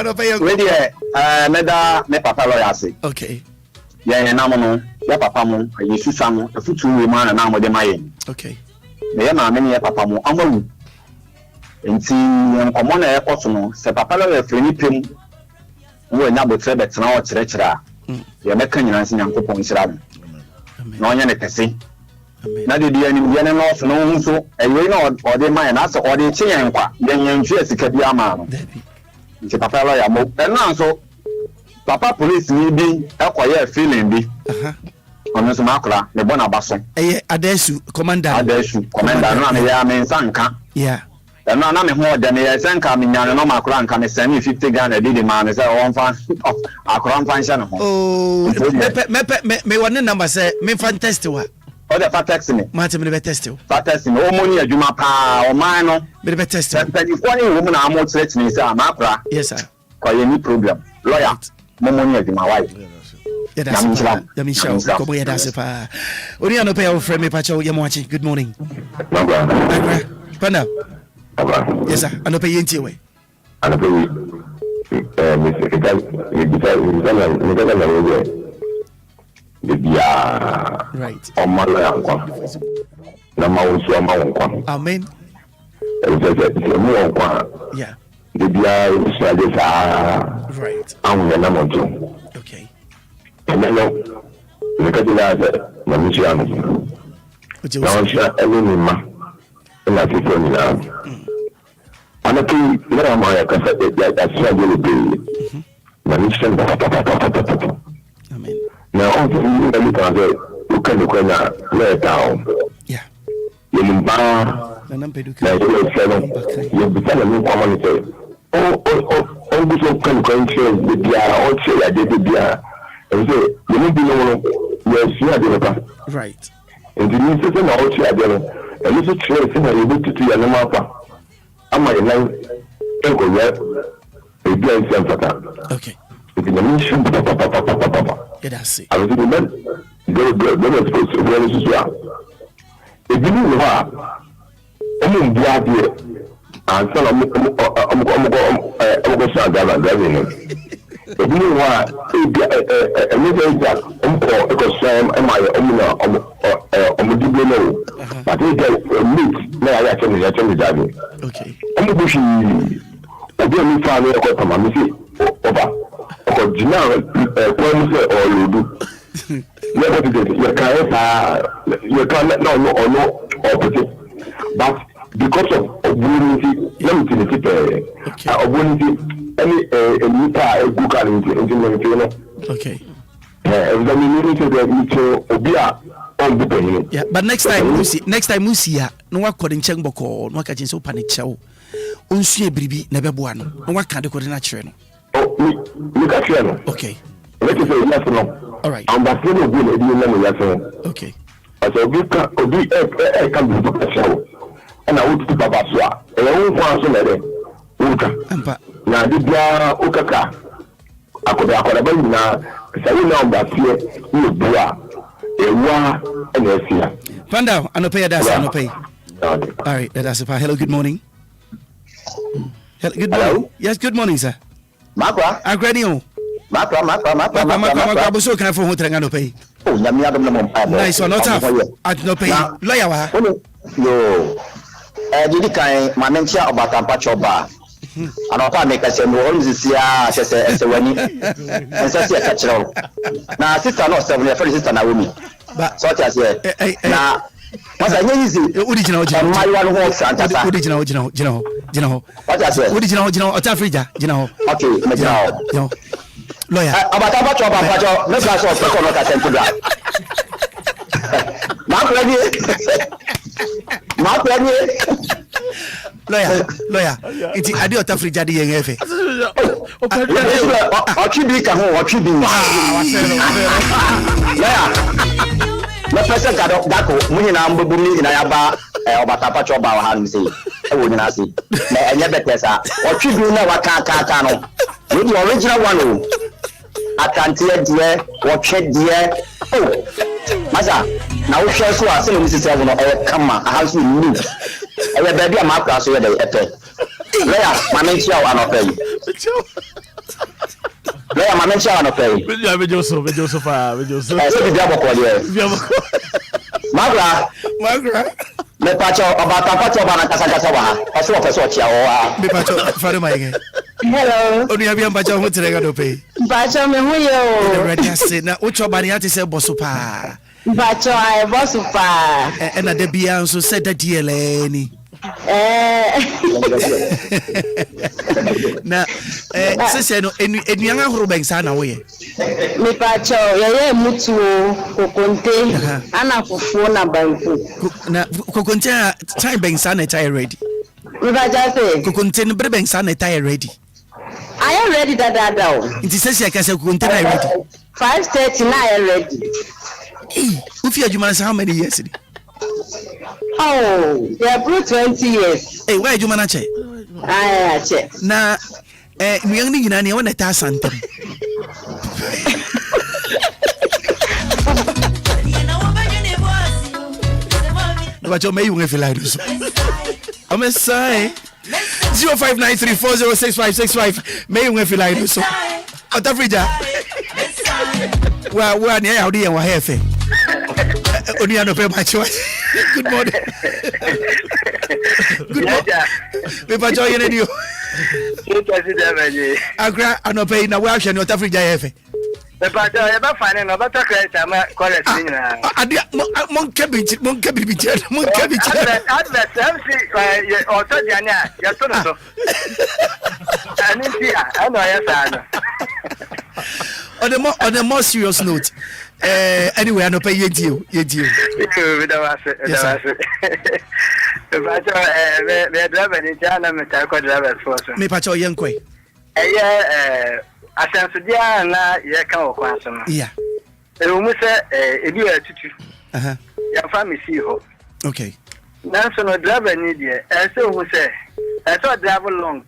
don't pay a meda, me papa lawyer. Okay. Yeah, Namano, ya papa, you see some, a future woman, and now with the main. Okay. The many papa, Amu. Nti nkomo na ekoso no se papa la refreni pem wo nya botre betra o kyerɛkyerɛ ya meka nyina nsi nyankopɔn nhyira no na onye ne kese na de dia ni dia ne no so no nso ewe na ode man na so ode kye yen kwa den yen twa sika bi ama no nti papa la ya mo na so papa police ni bi ekoye feeling bi ono so Maakora ne bona baso Adasu commander no na ya men sanka yeah. And now I'm more than a send coming down and Maakora can send me 50 Ghana did the man is one fan of Accra function. Oh, me one number say me fantastic. Oh, the fat text me. Martin be tested. Fat testing. Oh, money a Juma pa or mine. Be tested. But if one woman are more threatening, sir, Maakora. Yes, sir. Quite any problem. Lawyer, more money as my wife. Yeah, that's Michelle. Come here, that's a only on a pay of frame. Pacho, you're watching. Good morning. Panda. Yes, sir. And pay into way. And pay right. Amen. Yeah. Right. Okay. And then look at the and I think there are my Amen. Now, also, you can lay down. Yeah. You be telling me community. Oh, this can control the Bia, or say I did the Bia. And say, you need to know, yes, right. And the new system also are a little trace in a little to your mapper. I'm my name, Uncle Red, a blind center. Okay. It's in the mission, yeah, that's it. I was in the men, go supposed to wear this as well. If you know what, I'm the idea, and son of I'm going to driving. If you know what, a little jack, because Sam and my but he can meet, may I actually driving. Okay. I'm the bushy, I didn't find a quarter, mammy, over. Because general, or you do. You can't, no, opposite. But because of obunity let me tell you obunity any nipa egu kan nti no okay yeah but next time musi ya no wakọ nchen boko no waka chin so pane chewo onsu ebribi na beboa no no waka de ko na kire no me ka kire no okay let me say yes no all right and that no go na no yes okay so obi kan bi to ka chewo na wo tu baba so a e wo kwa so na de uka ampa na de bia ukaka akoda ba nyina sayi na mbafie ni bua ewa na afia Panda anope that's anope all right that's hello good morning good morning yes good morning sir Maakora agranio Maakora boso kan for ho trenga anope oh nyame adom na mo nice one not anope lawyer wa yo didi kan manentia obatampa choba anọpa meka se no onzisia se wani ensasi e kachiro na sister no 7 year friend sister na womi so tia se na masa nyeyizi original mayiwa no ho santata original what say original otafrija jina okay majina ho lawyer abata choba pacho me ka so peko no ka sentibra Maakora ni lawyer iti adi otafrija di yen efe ochibi ka ho ochibi lawyer na pese gado dako munyi na mbubu ni na yaba obata pacho ba wa han sei e wo nyina sei na enye betesa ochibi na waka no we the original one o akantie die wotwe die oh masa na wo hwe so a se no misisi ago no kama ahanso ni e be bia Maakora so ye dey epe lawyer manentia wa no pay lawyer manentia wa no pay bejo so fa se bi aboko de Maakora me pacho obata pacho bana kasa wa aso opeso chia wa me pacho fare mai hello oni abia pacho ho trenga no pay pacho me hu ye o ready say na ucho bani ati se boso pa pacho ai boso pa na de bia nso se da dieleni na sese no enuan ahoro bensa na wo ye me pacho ye mutu kokonte ana fufu na banku na kokonte time bensa na tie ready me pacho say kokonte no bre bensa na tie ready I am ready dada o nti sese ya kase kokonte na ready 5:30 na I am ready ufi adwuma sa how many years ni oh yeah bro 20 years hey why adwuma na che che na nuyan ni nyina ne wona ta santem Bacho may yung feel like this. I'm a say 0593406565 may yung feel like this. Otafrija. Wa ni ya odi wa hefe. Oni ano pe macho. Good morning. Good morning. Me bacho yene dio. Accra anope na wa hwe ni Otafrija hefe. But I ever find another credit. I'm correct. Mon cabbage. Also, Jania, you're so. I know, yes, on the more serious note, anyway, I know pay you. Yes, me pacho yankwe. Asansudia na ye kan okwanso no. Yeah. Ewu se ebi wa tutu. Ya fa me si ho. Okay. Na so no driver ni de se hu se so drive long.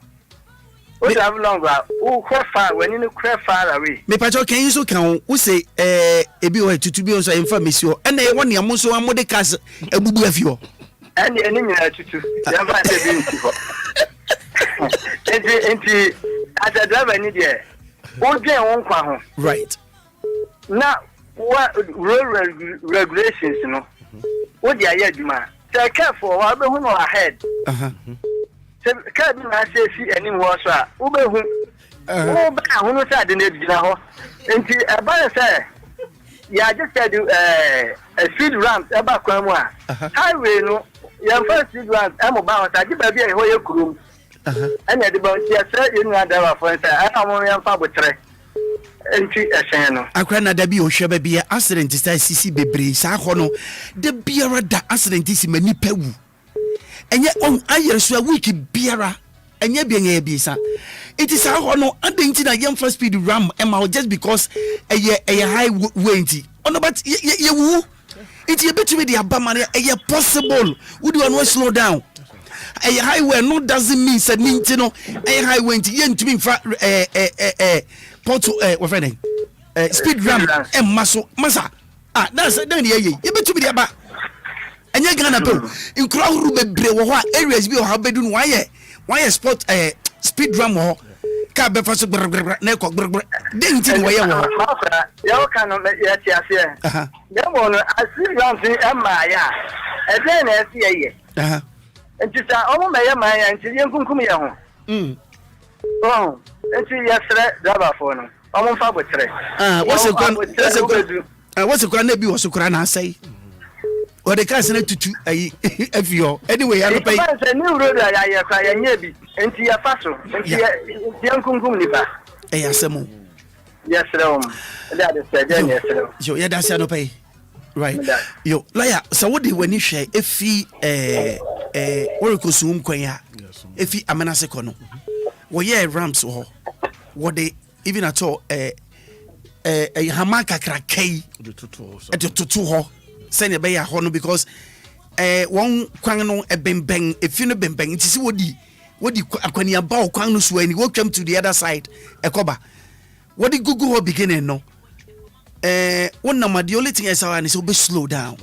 O drive long wa o go far when you go far away. Me pacho can you so kan wo say ebi wa tutu bi so emfa me si ho. Na ye won am so amode cars ebubu afi ho. Eni nyina tutu. Ya fa se bi nti ho. Enti as a driver ni de right. Now, what road regulations, you know? What the idea, man? Take care for what we know ahead. Can't be my safety anymore, sir. Ube who said the name, you know? And about say, yeah, just said a speed ramp about Cromwell. Highway, no, your first speed ramp, I'm about I give a beer where you could. And at the boat, yes, sir, you know, there are friends. I am only a public tray. Accra na da bi o hwe ba bia accident sta sisi bebre sa ho de biara da accident isi mani pawu enye on ayer so a week biara enye bi enye bi sa it is ho no adenti na yem first speed ram ema just because eye high weight ono but ye wu it ye betumi de abamare eye possible would you want slow down eye highway no doesn't mean said ninti no eye highway ye ntumi fa Porto what friend speed ram maso masa that's then ye betu bi aba anya Ghana pe in crowd ru bebre wo ho areas bi o ha bedu no why sport speed ram ho ka be fa so na ko den tin wo ye wo ya ka no ya ti ase ya mo no speed ram ti ma ya e den na ase ye ntisa o mo me ye ma ya nti ye nkunkum ye ho oh enti yesre driver for no omo fa botre what's the kwan na bi wo so kura na asai o de ka se na tutu ayi afio anyway ya no pay se ni road ya ya kwa ya nya bi enti ya fa so enti ya nkunkum ni ba asemo yesre that is the journey yesre yo ya da se no pay right yo lawyer so what dey wani hwe efi wori ko sum kwan ya efi amana se ko no wo ye ramps ho what they even at all hamaka krakai the tutu ho send be ya ho no because one kwan no bembeng if you no bembeng it is wodi akwani aba kwan no so ani wo twam to the other side ekoba what the google ho beginning no one number the only thing is how is be slow down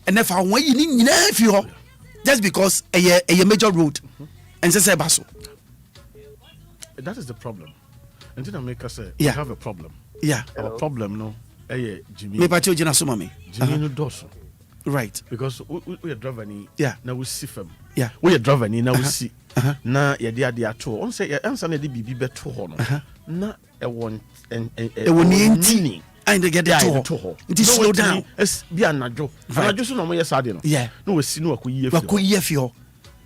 and if I want you need if you just because a major road and say baso. That is the problem. And then I make us say, we have a problem. Yeah. Our problem, no. Jimmy. Me pacho jina so mami. Jimmy no doso. Right. Because we are driving. Yeah. Now we see them. Yeah. We are driving. Now we see. Na ya dia ato. On say ya answer na di bibi beto ho no. Na e won enti. And they get the to. It is slow down. Es bi anajo. Anajo so no mo yesade no. Yeah. No we see no akoyefio.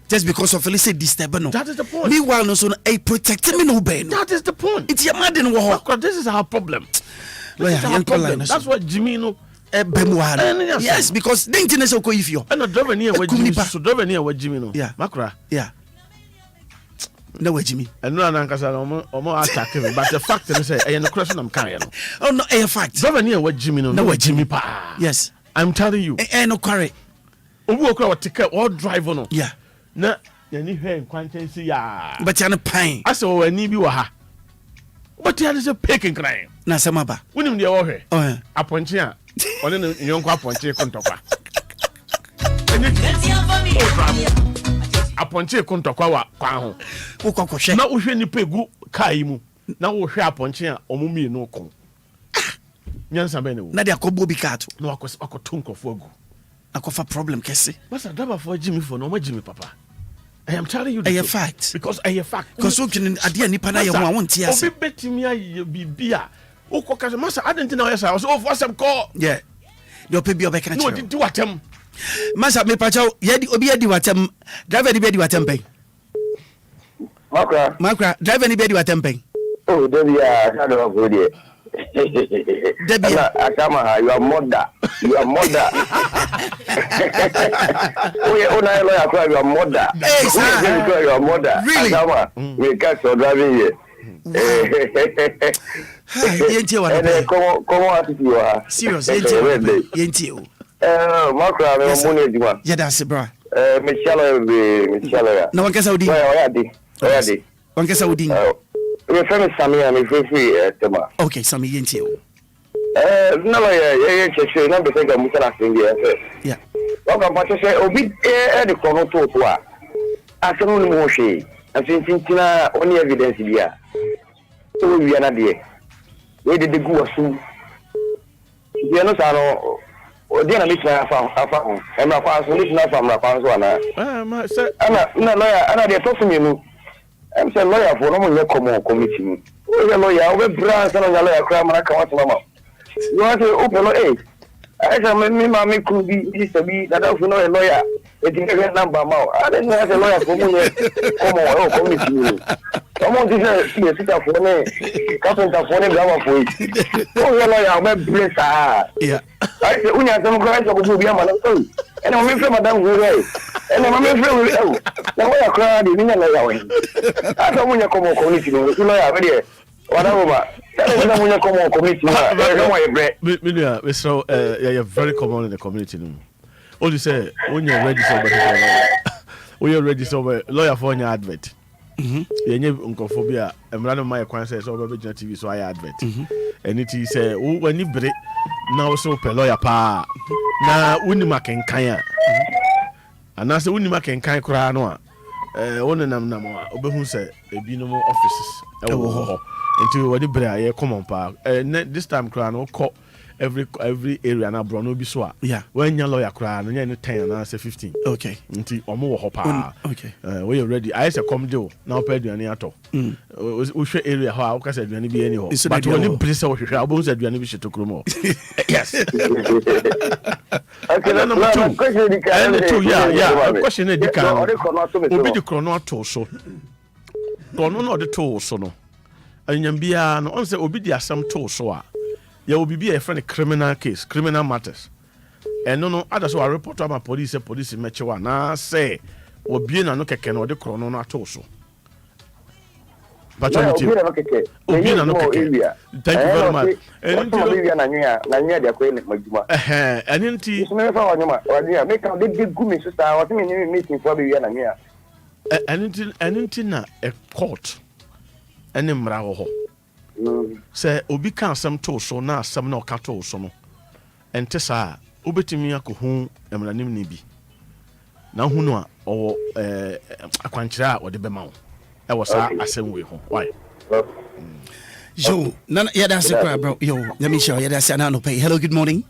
Just because of Felicity disturb no. That is the point. Meanwhile, no so protect me no ben. That is the point. It's your mad in war. This is our problem. That's what Jimmy no yes, because the internet so if you and driver near where Jimmy so driver near where Jimmy no. Yeah. Maakora. Yeah. No way Jimmy. And no ankasa omo attack him but the fact is say no question am kan no. Oh no, a fact. Driver near where Jimmy no. No way Jimmy pa. Yes. I'm telling you. No quarry. Obu okra what take all driver no. Yeah. Na yani hwe nkwantensi ya but ya no pain ase wo ani bi wo ha but ya is a peking crying na sama ba wonim de wo hwe oh aponche a one no nyonko aponche kontokwa aponche kontokwa wa kwa ho wo kokwohwe na wo hwe ni pegu kai mu na wo hwe aponche a omumi no ko nyansa be ne wo na de akobo bi kato na akoto nkofo agu akofa problem kese masa driver for Jimmy for no ma Jimmy papa I am telling you a fact because a fact because you can adia nipa na ye ho won tie ase obi betimi aye bibia wo koka masa adenti na yesa so for some call yeah the obi bi obeka no di watem masa me pacha ye obi adi watem driver di be di watem pen Maakora driver ni be di watem pen oh Debia shadow go there Debia Akama your mother oh yeah ona lawyer call your mother hey sir your mother really Akama we catch your driving here yenti wa come attitude you are serious yenti o Maakora me mo ne dima yeah that's it bro me shallow na wanka saudi wanka saudi we friend Samia me free tema okay Samia yenti o no yeah cheche na be say ga musala singi yeah o ga pa cheche obi e de kono to a asenu ni mo hwe asintintina oni evidence bia so wi na de we de gu wasu dia no sa no o dia na mitna afa e ma kwa so mitna afa ma kwa so ana ma se ana lawyer ana de to fumi nu em se lawyer for no mo ye committee mu o ye lawyer o be bra sa no lawyer kra ma ka wat mama You want to open it? I said, me could be this a bit that I don't know a lawyer. It is a number. I didn't have a lawyer for me. Come on, committee. Someone did sit up for me. Carpenter for me, grammar for it. Oh, your lawyer, my bless. Yeah. I said, when you have some guys of Obia, and I'm from Madame Willy. And I'm a friend. Now, I cried in the lawyer. I don't want to come on committee. Lawyer, whatever. So you're very common in the community. All you say when you're registered, lawyer for your advert. You have uncophobia, and random my acquaintances over TV, so I advert. And it is when you break now, so per lawyer pa. Now, Unimak and Kaya. And that's the Unimak and Kaya Kranoa. One nam Obehun said, a binomo offices. Into what the bra common park. This time crown call every area na brono biswa. Yeah. When your lawyer crown and 10 and say 15. Okay. Until omo hopa. Okay. We are ready. I say come do now pay the any ato. We share area how can say do be any ho. But when you place our share about say do any be to kromo. Yes. Okay, number 2. And 2 yeah. Question e dika. Obi di krono ato so. Krono no de to so no. Anyambia no on say obi di asam to so a ya obi be a friend criminal case, criminal matters. And no other so a report to police mechewa na say obi na no keke no de krono no ato so. But obi na no keke. Thank you very much. And de ko ni majuma. And nti so me fa wanyuma make am dey go me sister what me ni meeting for be na nya. And nti na a court ene mra wo ho se obi kan asem to so na asem na oka to so no ente sa obetimi akohu emranim ni bi na hu no a o akwankyira a ode bema wo e wo sa asem we ho why yo nana yeah that's it bro yo let me show you that's an no pay. Hello, good morning.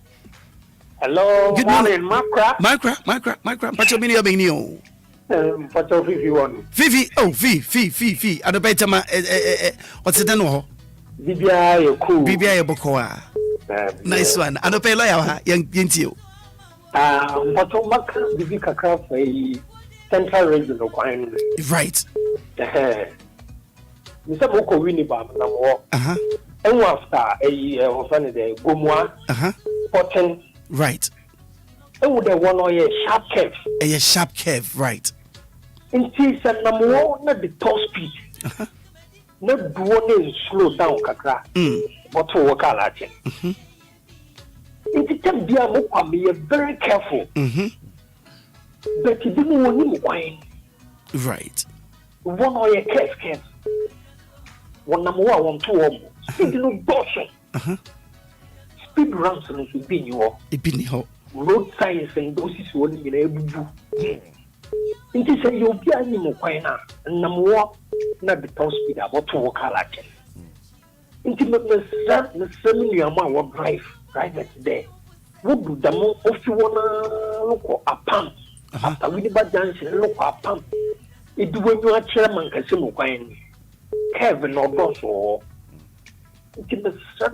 Hello, good morning. Maakora pacho bini obinio pacho Vivi oh Vivi ado better ma what's it no ho Bibia ye bokoa nice one ado pay lawyer ha yentio pacho maka Vivi kakra for central region of Kwine right mi se moko wini ba na mo and after a fan de gomwa 14 right and with the one or sharp curve right inti se na mo na the top speed na duo slow down kakra but to work ala che inti tem bia mo kwa me very careful but you didn't want him wine right one or curve one number one two speed no dotion speed ramps no so be ni ho road signs and those is one in ebubu inti say you be ani mo kwan na mo na the top speed about to walk ala chen inti me semi am wa drive it there wo do da mo ofi wona look apam after we ba junction look apam eduwe nyu a chairman kase mo kwan Kevin no boss or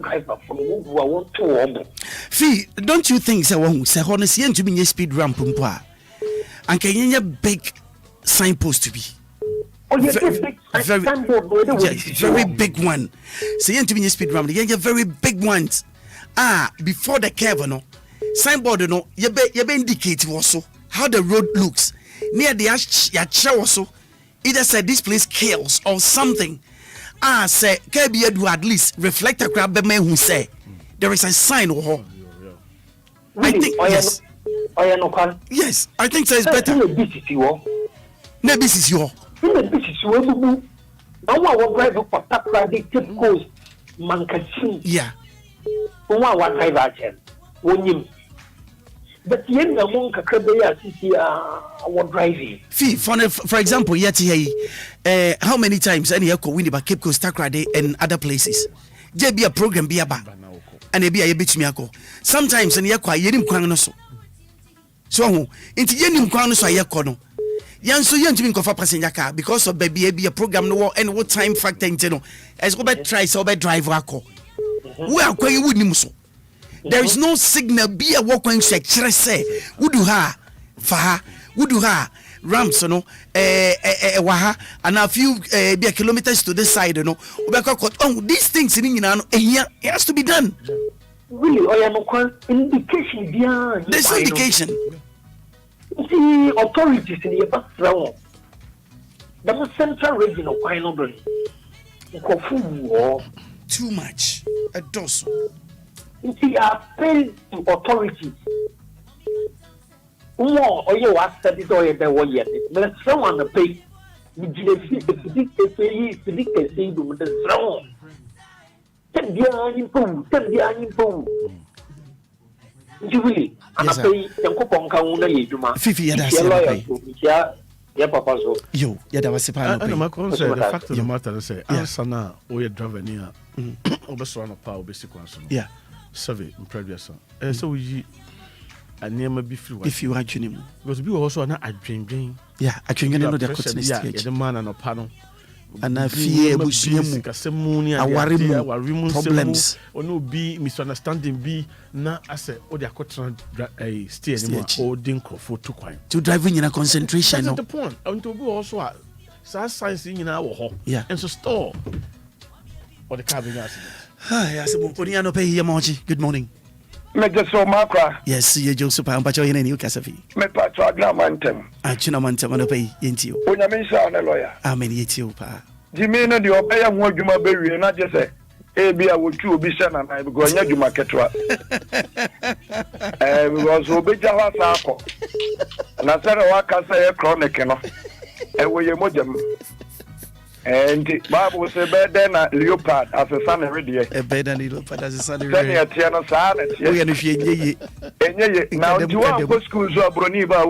driver from who I want to Fee, don't you think so one say honestly to be speed ramp and can you big signpost to be? Oh yes, very big one. Say to be speed ramp, you very big ones. Before the curve no signboard no you be indicate also how the road looks near the ya also either say this place kills or something. Say Kabia do at least reflect a crab be who say there is a sign or I think yes. Yes, I think so. It's better. No, this is your. Yeah. But yen na mon kakra be ya sisi what driving. Fee, for example, yet how many times any echo win about Cape Coast Accra and other places. There be a program be aba. And be a bit me ako. Sometimes any echo yenim kwan no so. So into yenim kwan no so ayeko no. Yan so yen timi kofa passenger car because of baby be a program no and what time factor into no. As go be try so be drive ako. We are kwan you would nim so. There is no signal. Be a walk when say, would do her, fa, would do her. Ramps, no, waha, and a few be kilometers to this side, these things in here, it has to be done. Really, I am indication behind. There's no indication. The authorities in the background, the central region of Quinobran, too much. A dozen. They are paid to authorities. More or you are studied or there were yet. But someone to pay. The Julie, and I pay Yankopon Kauna Yuma. Fifi, yeah, Papa. Yo, yeah, that was a part of the fact of the matter. Say, Ansana, or your driver near Oberswana Power Basic ones. Yeah, survey in previous. So we. And near my beef if you are tuning because we also not a dream. Yeah, I can get another the man and a panel. And I fear problems or no be misunderstanding be na as a or the a steer or dinko for 2 coin to driving in a concentration. That's the point. And to be also science in our home. Yeah, and so store or the cabin accident. Good morning. Mejeso Maakora. Yes, you Joseph Ampacho in any Casafi. Me patro Aglamantem. I Chinamantam and obey into you. Unyamisha on a lawyer. Amen, you pa. Jimmy, no, the obey and what you may bury, and I just say, Abia would you be sent and I will go near you, Maakora. And we was Obija Sako. And I said, I can say a chronic, and we are Mojam. And Bible say better than a leopard as a son already. A better than a leopard as a son already. Now, do you want to school so Broniba?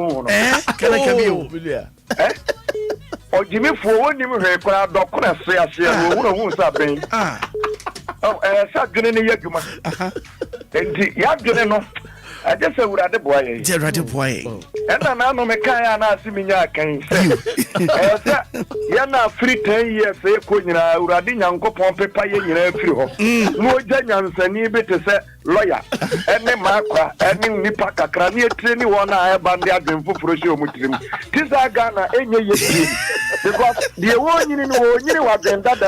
Can I come here? Or Jimmy for one you heard, Doctor say, I say, who's up being. Oh, Saturday, Yaguma. And the Yagano. I just said, what are the boy? Gerard boy. And I know Mekaya and Asiminia can say, Yana free 10 years, say, Kuna, Radin and Copon Pepper in every home. No Janians and Nibi to say, lawyer, and then Maakora, and then Nipaka, Crania, training one I abandia dream for Prosio Muslim. Tis I Ghana, any year. Because the one you know, you was in that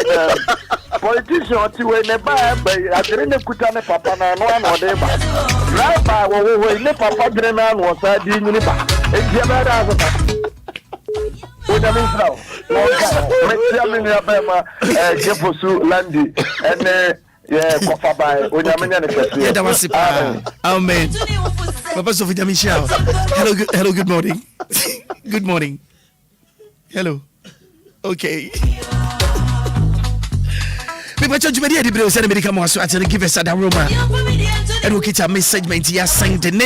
politician to win a bad, but I didn't put on a papa and one or them. Right by what we live Papa Drenan was I didn't live. It's your better. What I mean now, Jefosu Landy, and Kofa by yeah, that was it. Amen. Papa Sophia Michelle. Hello, good morning. Good morning. Hello. Okay. People judge me the bro send me come on so I tell give us that Roma. And we get a message me ya sing the ne.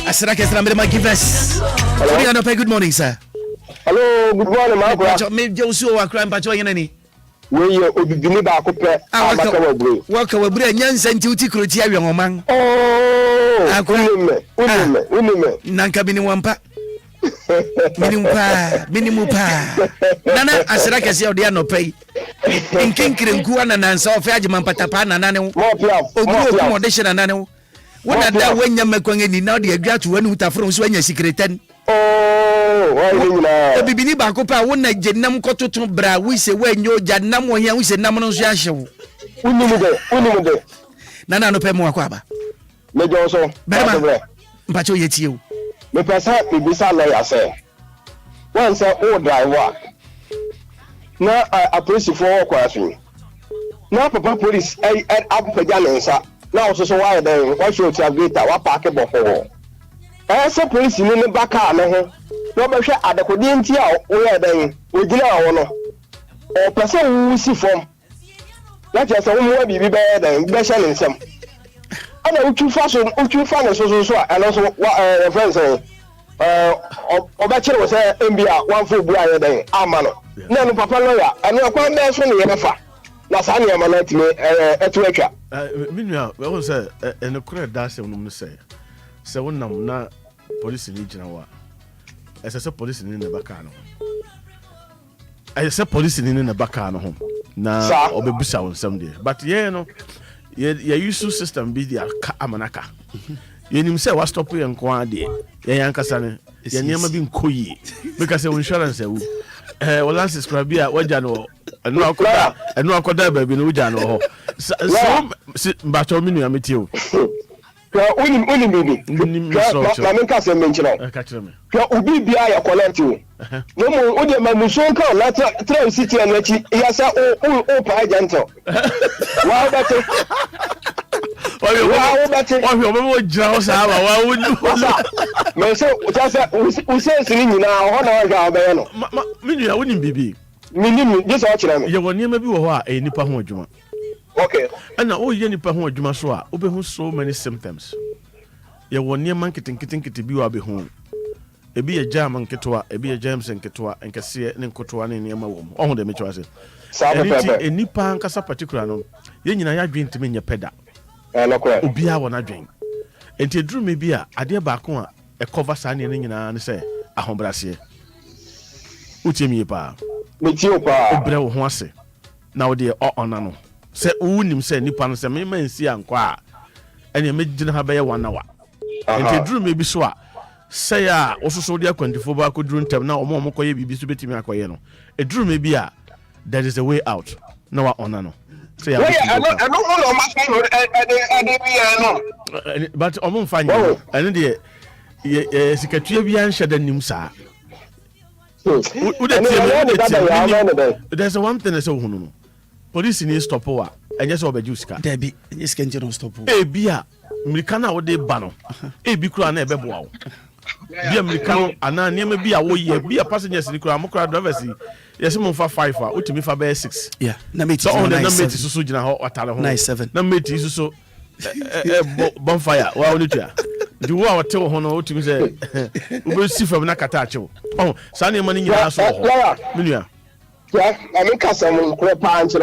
Asra ke sra me give us. Good morning sir. Hello, good morning Maakora. Me Josu wa crime pacho yen ni. We you obibini ba ko pe amaka wa bro. Welcome we bro nyansa nti uti kroti awe oman. Oh. Unime. Nanka bini wampa. Minimum pa. Nana asra kesi odi anopai. Inkinkire nkuwa na nansa ofe agima patapa na nane wo. Oguro ko modeshe na nane wo. Wona da wanya mekwange ni na odi adwa to wani utafro so anya secretan. Oh, why you na? Obibini ba ko pa wona jenam kototo bra wi se wanyo janam wo hia wi se nam no so ahyewo. Unimude. Nana no pe mo akwa Mejo so. Berma. Mpacho yetie o. Me pesa ibisa lawyer say. One say o driver. Na a police for kwafin. Na papa police abupaja nensa. Na ososo why then why should you agree wa park before. Say police ni ne baka na ho. No be hwe adekodi nti a o ye den. O gina wo no. O pesa wu si form. Na je say wo mo bibi be den be hye nsem. Ana utu fa no so and also friends obakire wo say mbia one for bu aye den amano na no papa lawyer ana kwa na so ne yefa na sa ne amana time etu atwa minua we won say en kure da se no say wonam na police ni gina wa say police ni ne baka no say police ni ne baka no ho na obebusa won sam de but no ye use system bi dia amanaka ye nim say wa stop ye nko ade ye yankasa ne ye niam bi nkoyi because insurance ewu wala subscribe ya waja no enu akoda ba bi no waja no ho so mbacho minu ametio uni bibi na menka se menchiro ka ubi bia ya collect wo no mo ode ma muson ka la train city na chi ya sa o pa agento wa bate wa mo jira sa ba wa wonu me se o se sini nyina ho na wa ga ba no minu ya woni bibi minu je so kire me ye woni ma bi wo ho a nipa ho adwuma. Okay. And now you nipa ho adwuma so a obehu so many symptoms. Ye woni man kitinkitinkiti bi wa be ho. Ebi ye jam nketoa, ebi ye James nketoa, nkese ne nkotoa ne niam wo mo. Ohun de me twa se. Eni nipa nkasa particular no. Ye nyina ya dwen ntimi nye peda. Lokwa. Obia wona dwen. Enti eduru me bi a ade ba ko a e cover sa ne nyina ne se ahombrase. Utimi pa. Me ti opa. Obre wo ho ase. Na wo de ona no. Se unim se nipa no se me mansi anko a ene me gina ha be ye 1 hour enti duru me bi so a se ya ososo de akwandifo ba ko duru ntem na omo koye bibi so betimi akoye no eduru me bi a there is a way out na wa ona no se ya but omo mfanya ene de sikatue bi an hyeda nim saa there's one thing that so hunu no police ni stop wa enye se obeju sika debi enye sika nje no stop e bia americana wo de ba no e bi kura na ebeboa wo bia americano ana niam bia wo ye bia passengers ni kura amokura drivers yes mo fa 5 a utimi fa be 6 yeah na mate so on the mate so gina ho watale ho 97 na mate so bonfire wa oni tua di wo a wote ho no utimi se ube si fam na kata achewo oh sa ne mani nyina so ho menua yeah, I mean, Casam, Crepanch,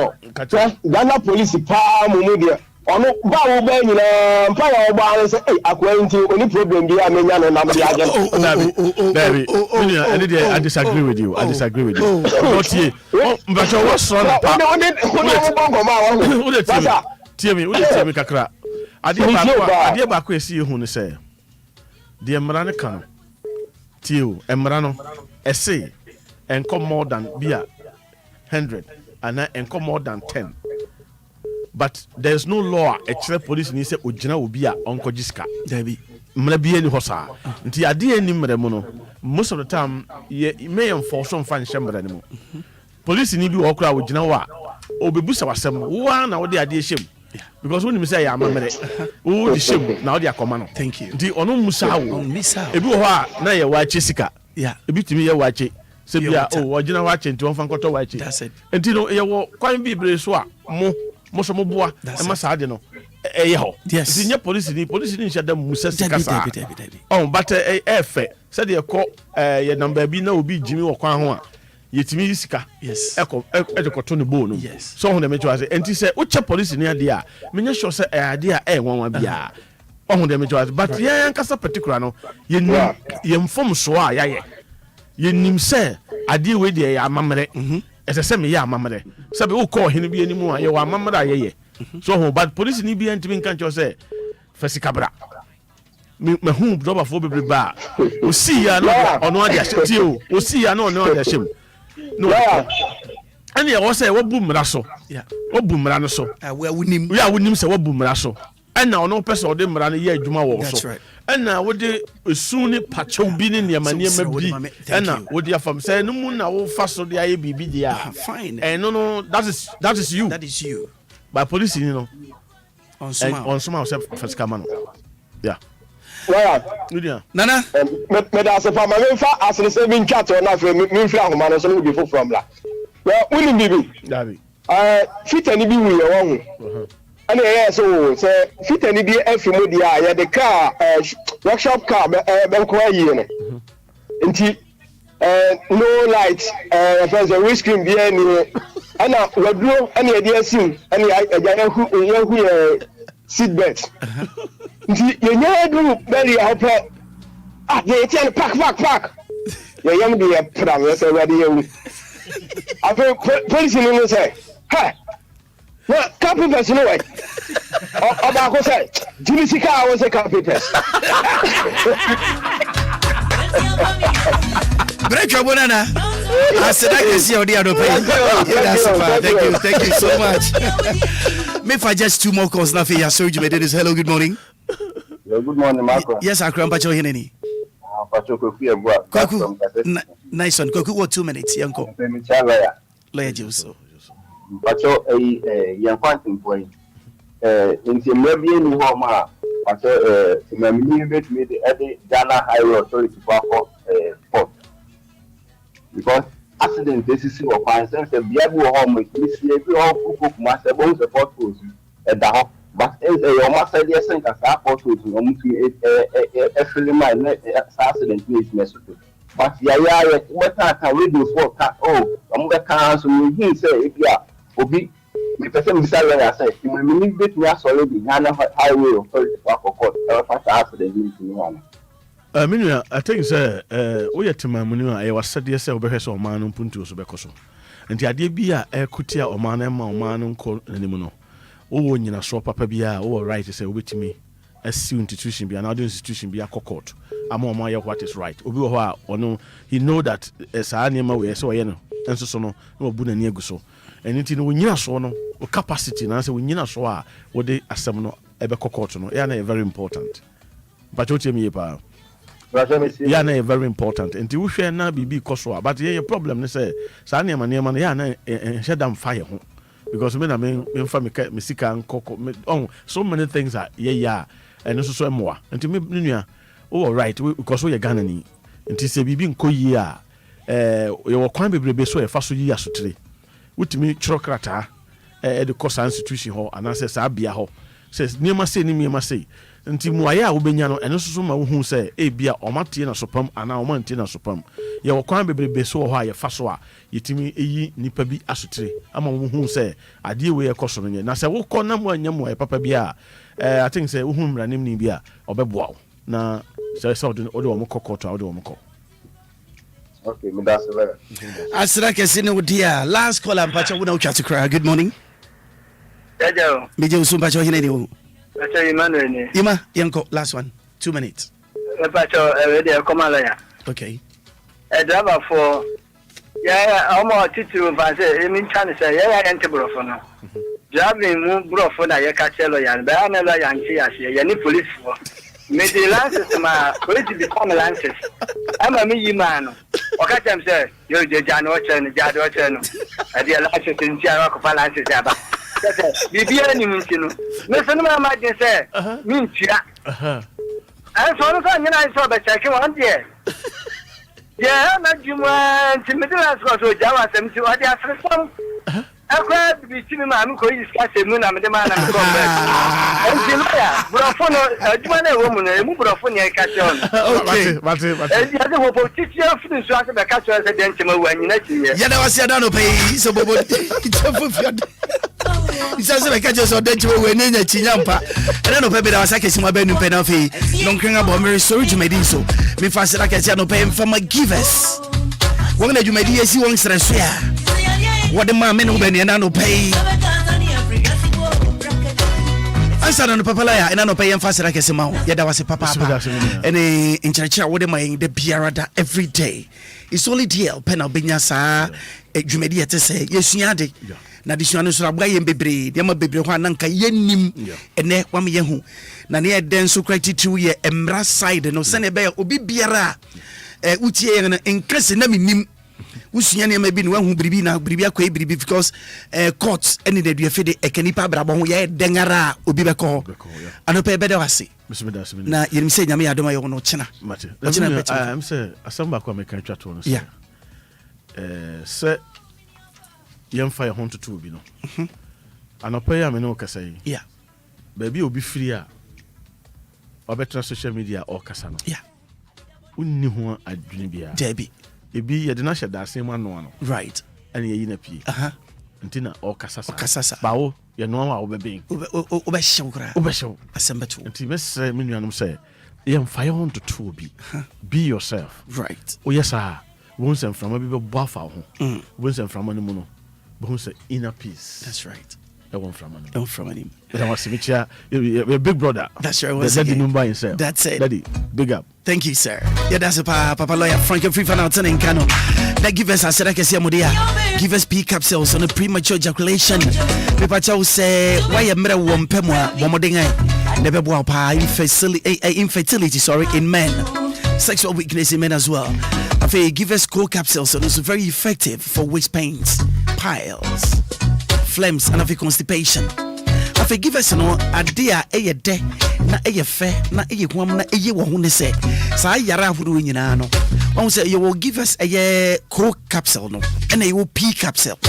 Ghana police, Palm, Media. On Bow Ben, Power Bar, say, acquainting only problem, dear Minian and I disagree with you. But you was on tell me, Kakra. I did back see you who say, dear Marana Cano, Tio, and Marano, essay, and come more than beer. 100 and come more than 10. But there's no law a police ni say ojina obi a onko jiska. Debi. Mna bi eni hosa. Nti ade eni mremo no. Most of the time ye may enforce on fan shemra ni mo. Police ni bi okura ojina wa obebusa wasem wa na wo de ade shem. Because when you say ya amamere, wo di shem na wo de akoma no. Thank you. Nti ono musa wo. Ebi wo ha na ye wa chesika. Yeah. Ebi timi ye wa che. Sebia wajina wache nti wonfa nkoto wache enti no ye wo kwan bibre so a mo so mo boa e ma saade no ye ho nti nye police ni shada musa sikasa but efe said ye ko ye number bi na obi jimi wo kwan ho a yetimi sika eko to ne bo no so ho na me twa say enti say uche police ni ade a menye sure say ade a nwanwa bia ho na me twa but ye yankasa particular no ye mfom so a yaye ye nim se ade we de ya amamre ese me ya amamre sabe wo ko hene bi animu a ye wa amamre ayeye so ho but police ni bi antimi kan cho se fasikabra me hu droba fo bebre ba o si ya no ono ade ahye o si ya no ono ade ahye no ani ya wo se wo bu mra so wo bu mra no so we wonim se wo bu mra so ana ono pese o de mra no ye adwuma wo so ana wo de esuni pacho bi ne niam bi ana wo de afam say no mu na wo fa so de aye bibi dia fine no that is you by police ni no on soma se fasika man yeah Nana me da se fa ma me fa asle se bi ntwa to na fe me fi ahoma no so no bi fo from la we ni bibi dabi fitani bi wi ye wo ho and so say fitani bi afi mu dia ya de car workshop car ben ko ayi no nti no light first the windscreen bi ani ana waduro ani e dia sim ani ya hu seat belt nti ye nya do very hope ye ti an pack ye yam de pram ye say ready you afi police ni say ha na kapu person way Ọbaako sẹ Jimmy Sika I was a carpenter. Break your banana. I said I can see how they are paying. Thank you so much. Maybe for just 2 more calls now for your surgery. Hello, good morning. Good morning, Maakora. Yes, Accra, Pacho Hineni. Pacho Kwaku. Nice one. Kwaku, what 2 minutes, Yanko? Lawyer Joso. Pacho, young quantum point. In the Arabian Homa, Pacho, my minute made the Ghana Highway Authority for port. Because accident, this is what my sense of the Abu home with Miss Every Cook Master Bones of Port at the home. But as a master, yes, and a port to a film accident needs necessary. But yeah, what I can read for oh, I'm the council, he say, if you are Obi, the person beside I say, you will leave it me as already Ghana Highway Authority for court, accident needs me. Minua, I think sir, we are to my Minua, I was said yes, over her so man punto so becoso. And the idea be a kutia or man and man call anymore. Oh, you know, so papa be all right to say with me. As soon institution be another institution be a court. I'm on my what is right. Obi or no, he know that as I name away, so I know, and so no buna near so. And it in when you so no capacity, and I say when you so what they assemble ebe court no, yeah, very important. But what you mean, pa? Yeah, na very important. And you share na bibi koso, but yeah, problem ne say sa na man yeah na shed them fire ho. Because me na me fa me sika nkoko so many things are yeah and so more. And to me nua oh right because we Ghana ni. Nti say bibi nko yi a you kwan bebrebe so e fa so yi asotre. Wutimi chirokrata the course institution ho and say sa bia ho. Says niema say ni niema say. Nti muaya obenya no eno so ma wo hu say e bia omatie na sopam ana omantie na sopam ye wo kwan bebrebe so ho a ye fa so a yetimi eyi nipa bi asotre ama wo hu say ade we ekoso no nye na say wo kɔ na mo anya mo e papa bi a I think say wo hu mranim ni bi a obeboa na say ode wo kokɔ to ode wo kɔ. Okay, me that's very. Asra kesine wo dia last call am pacha wo na utwa to cry. Good morning. Ejo. Meje usu pacha hine ni wo. Pacha Emmanuel ni. Ima yanko last one 2 minutes. Pacha ready come ala ya. Okay. Driver for yeah almost titiri fa say emi chan say yeah ente brofo no. Driving mu brofo na ye ka chelo ya ba na lo ya nchi ase ya ni police for. Me the lances ma police become lances. Ama me yi ma no. Oka tem say yo je jano o chen jado o chen no. Ade lances nti ara ko fa lances ya ba. Bibia ni mutino. Me so no ma je say mi ntia. And so no kan nyina so be check one there. Yeah, na juma nti me de last go so jawa sem ti o de afresam. Akwa bi ti ma mi ko iska semu na me de ma na mi ko be. Nti no ya, brofo no juma na wo mu no, emu brofo ne ka che on. Okay. Mate. E di ade ho po ti ti afun so ase be ka che ase de ntima wa nyina ti ye. Ya da wasi ada no pay so bobo. Itafo fiade. Isa se be ka che so de ntima wa nenya chinyampa. Ena no pay be da wasa kesi mo ba nu pay na fe. Non kwenga bo me so jumedi so. Me fa se da ka che no pay for my givers. Won na jumedi esi won sreso ya. What the man men who be na no pay. Answer no papa la ya no pay emphasize like sema ya da wase papa ene inchirichira wo de man de biara da every day. It's only DL pen obenya sa dwumedi ete se yesua de na de sua no so abga yem bebre de ma bebre ho ananka yenim ene wa me yehu na ne den so gratitude ye emra side no se ne be obi biara utie ye no increase na minim usunya ne ma bi no hu bribi na bribi akwa bribi because court any the duafede ekanipa brabo ho ye dengara obi beko anope bede wase na yerim se nyame adoma ye no chena mate am say asamba kwa meka twa to no se yem fa ye ho to bi no anope ya me no kasa yi ba bi obi free a obetra social media o kasa no unni ho adwene bia debi ebi yedina sheda asema no right ene yi na pie ntina o kasasa bawo ye no wa obebe obehyew kra obehyew asembeto nti mesre menuanom say ye mfa ye on to be yourself right yes won sem from bi be boafa ho won sem from no mu no bo say inner peace that's right won't from him. Don't from him. Your big brother. That's right. That's it. Daddy, big up. Thank you, sir. Yeah, that's a Papa Lawyer Frank and Free Fan in Kano. That give us, I said, I can see Modia. Give us P capsules on a premature ejaculation. Papa Chow say, why a mirror one pemwa, Bomodinga, never wapa, infertility, in men. Sexual weakness in men as well. I feel give us cold capsules, so it's very effective for waist pains, piles, phlegms, and constipation. I feel give us no idea a day, na a fair, na a woman, a year one say. So I yara who in an one say you will give us a cold capsule, no, and a P capsule.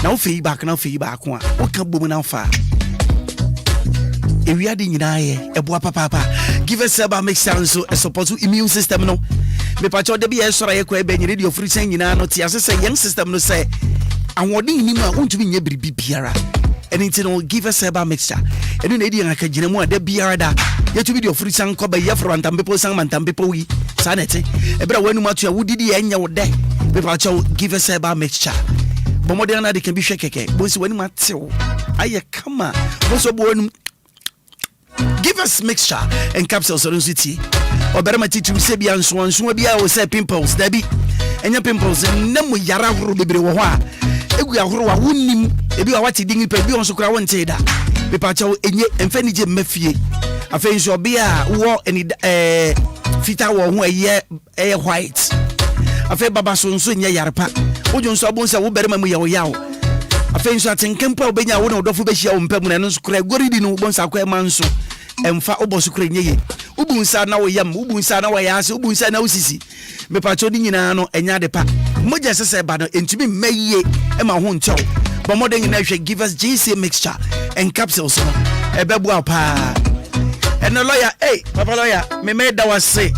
Now feedback, one. What can woman now far? If we are in a boa papa, give us a make sound so a support immune system no. Me pacho de be so ra ekwa be radio free saying na no ti ase say young system no say awodin ni ma won't be nye biribi biara. And it no give us a mixture. And then edi aka gina mu ade biara da. Ye to video free sang ko ba ye fro antam people sang mantam people wi. Sanete. E bra wanu matu a wudidi enya wo de. Me pacho give us a mixture. Bomode na de can be shekeke. Bo si wanu matew. Aye kama. Bo so bo wanu give us mixture and capsules on city. Or better my teacher say be and be I will say pimples, Debbie. And your pimples and name we yara baby wa. We are winning. If you are watching it, be on so crowd and say that. The pacho and Fenny Mephi. I think so be a war any fita war who a year air white. I feel Baba Sun Yarpa. Ojon Sabonsa will better me yaw. I think so at Kempo Benya one of the Fubesia on permanent square, Goridino, Bonsaque Manso, and Fa Obosukre. Ubunsa na yam, Ubunsa na yas, Ubunsa na usisi. Me patroni nano, and yadepa. Moja says about it to be may and my home chow. But more than you give us GC mixture and capsules. A babua pa. And the lawyer, hey, Papa lawyer, me made that was say.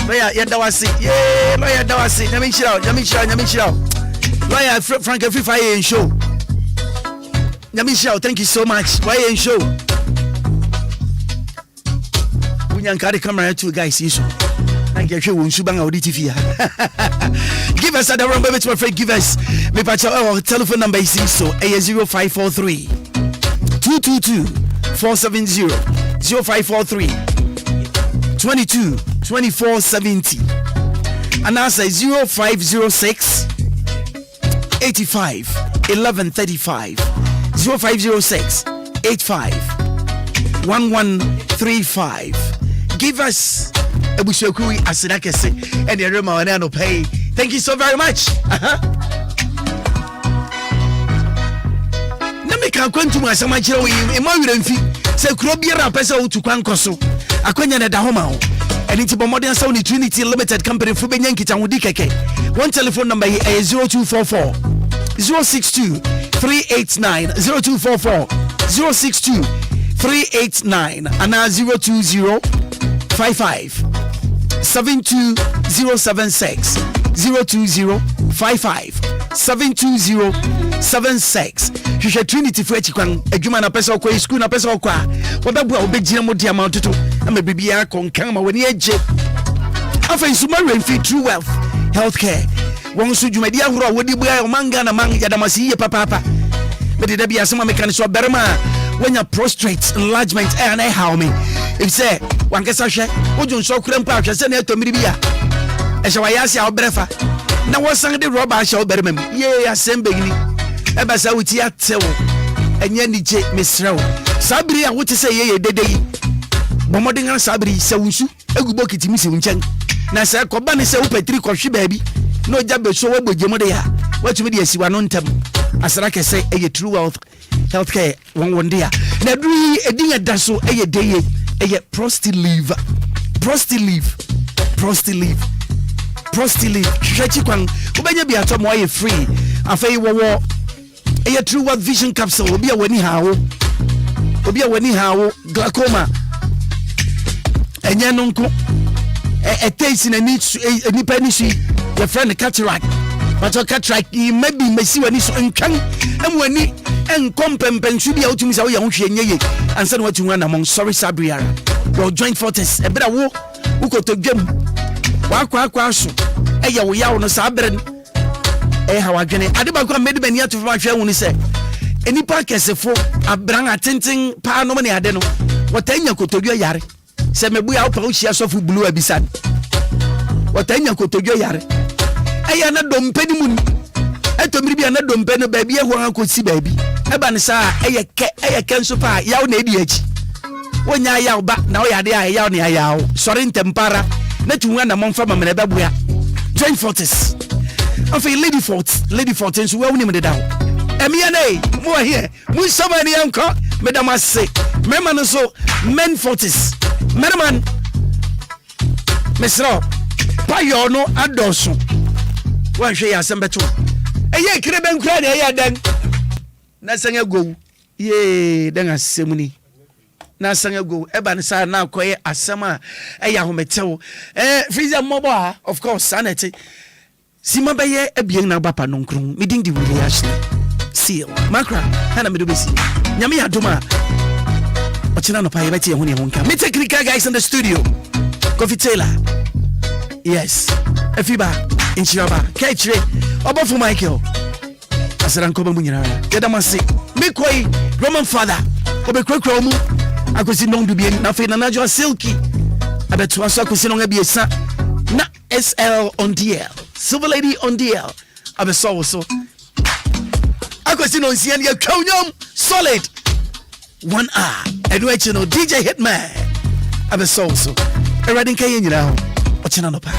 Lawyer, yeah, that was say. Yeah, lawyer, that was say. Yamisha. Lawyer Frank Free Fire and Show. Yamisha, thank you so much. Fire and Show. We can carry camera to guys issue. Thank you. Give us another number, my friend. Give us. Me our telephone number is so 0543 222 470 0543 22 24 70 and answer 0506 85 1135 0506 85 1135. Give us a bushokui asinakese and the Roma and pay. Thank you so very much. Namika kwantu masama chiro in my remfi say Krobia pesa to Kwankoso. Akwanya na Dahoma. And it's modern Sony Trinity Limited Company for Benyankit and Wudikeke. One telephone number is 0244 062 389 0244 062 389 and now 020 55 72076 020 55 72076. You should Trinity for Echikwan, a human a person or school, a person or qua. What about big Jamo Diamant to? I'm a baby I can come when you jet. I find Sumarin free true wealth, healthcare. One should you media who would be a manga and a manga Yadamasi, papa. But it be a summer mechanic or Berma when you're prostrate enlargement and I how me. If say, one gets a share, would you so cramp out as any to Mibia? As I ask our brefa. Now what's the robber shall better me? Yea, same beginning. Ebasa with Yatel and Yanni Miss Row. Sabri, I want to say, yea, the day. Bomoding Sabri, Sawushu, a good bucket to Miss Winchang. Nasa Kobani say, Petri Koshi baby. No job, so what would you modea? What you mean, you are non tab. As I can say, a true wealth, healthcare, one day. Now, do a dinner dasso, a day, a prosty leave. Shachikwan, Obia be at more free. A fay war. A true world vision capsule will be a winning how. Glaucoma. And Yanunko. A taste in a niche, a nippanishi, your friend, a cataract. But a cataract, he may be messy when he's on can. And when he and compem should be out to Miss Oyan and send what you want among sorry Sabriara. Your joint fortress, a better war. Who got to gem? Wakwaso. Eya wo ya no sabren. How I gene. Adebakwa made ben yet to my share when he said, enipa kesefo abran atenten pa no ne ade no watanya kotodwo yare se mebu ya opa ohia sofu blue abisan watanya kotodwo yare aya na dompeni mu etomiri bia na dompeni baabi ehwo akosi baabi eba ne sa eye ke nso pa yawo na edi achi wonya yawo ba na oyade a yawo ne yawo sori ntempara na tunwa na momfa mamene beboa join fortis afi lady fortis we woni me de dawo emiya nei mo here mo somani anko medam ase mema no so men fortis man mesro payo no adoso wan hwe ya sembeto eye kire ben kura na eye dan na sanga go ye dan asemuni na sanga go eba ne sa na akoye asema eya hometew freezer mobo of course sanity sima beye ebien na bapa no nkron medin di Willy seal Maakora hana medo besi nyame ya doma ochina no pa ye beti ehuni ehonka me technical guys in the studio Coffee Taylor yes efiba inchiraba kechire obofu Michael asaranko ba munyina yedamase me koi Roman father obekrekra mu akosi non dubie na fe na najo silky abeto aso akosi non abiesa na SL on DL Silver Lady on DL abeso so akosi non sian ya kwonyom solid 1 hour edu channel DJ Hitman abeso so eradin kaye nyina ho ochina no pa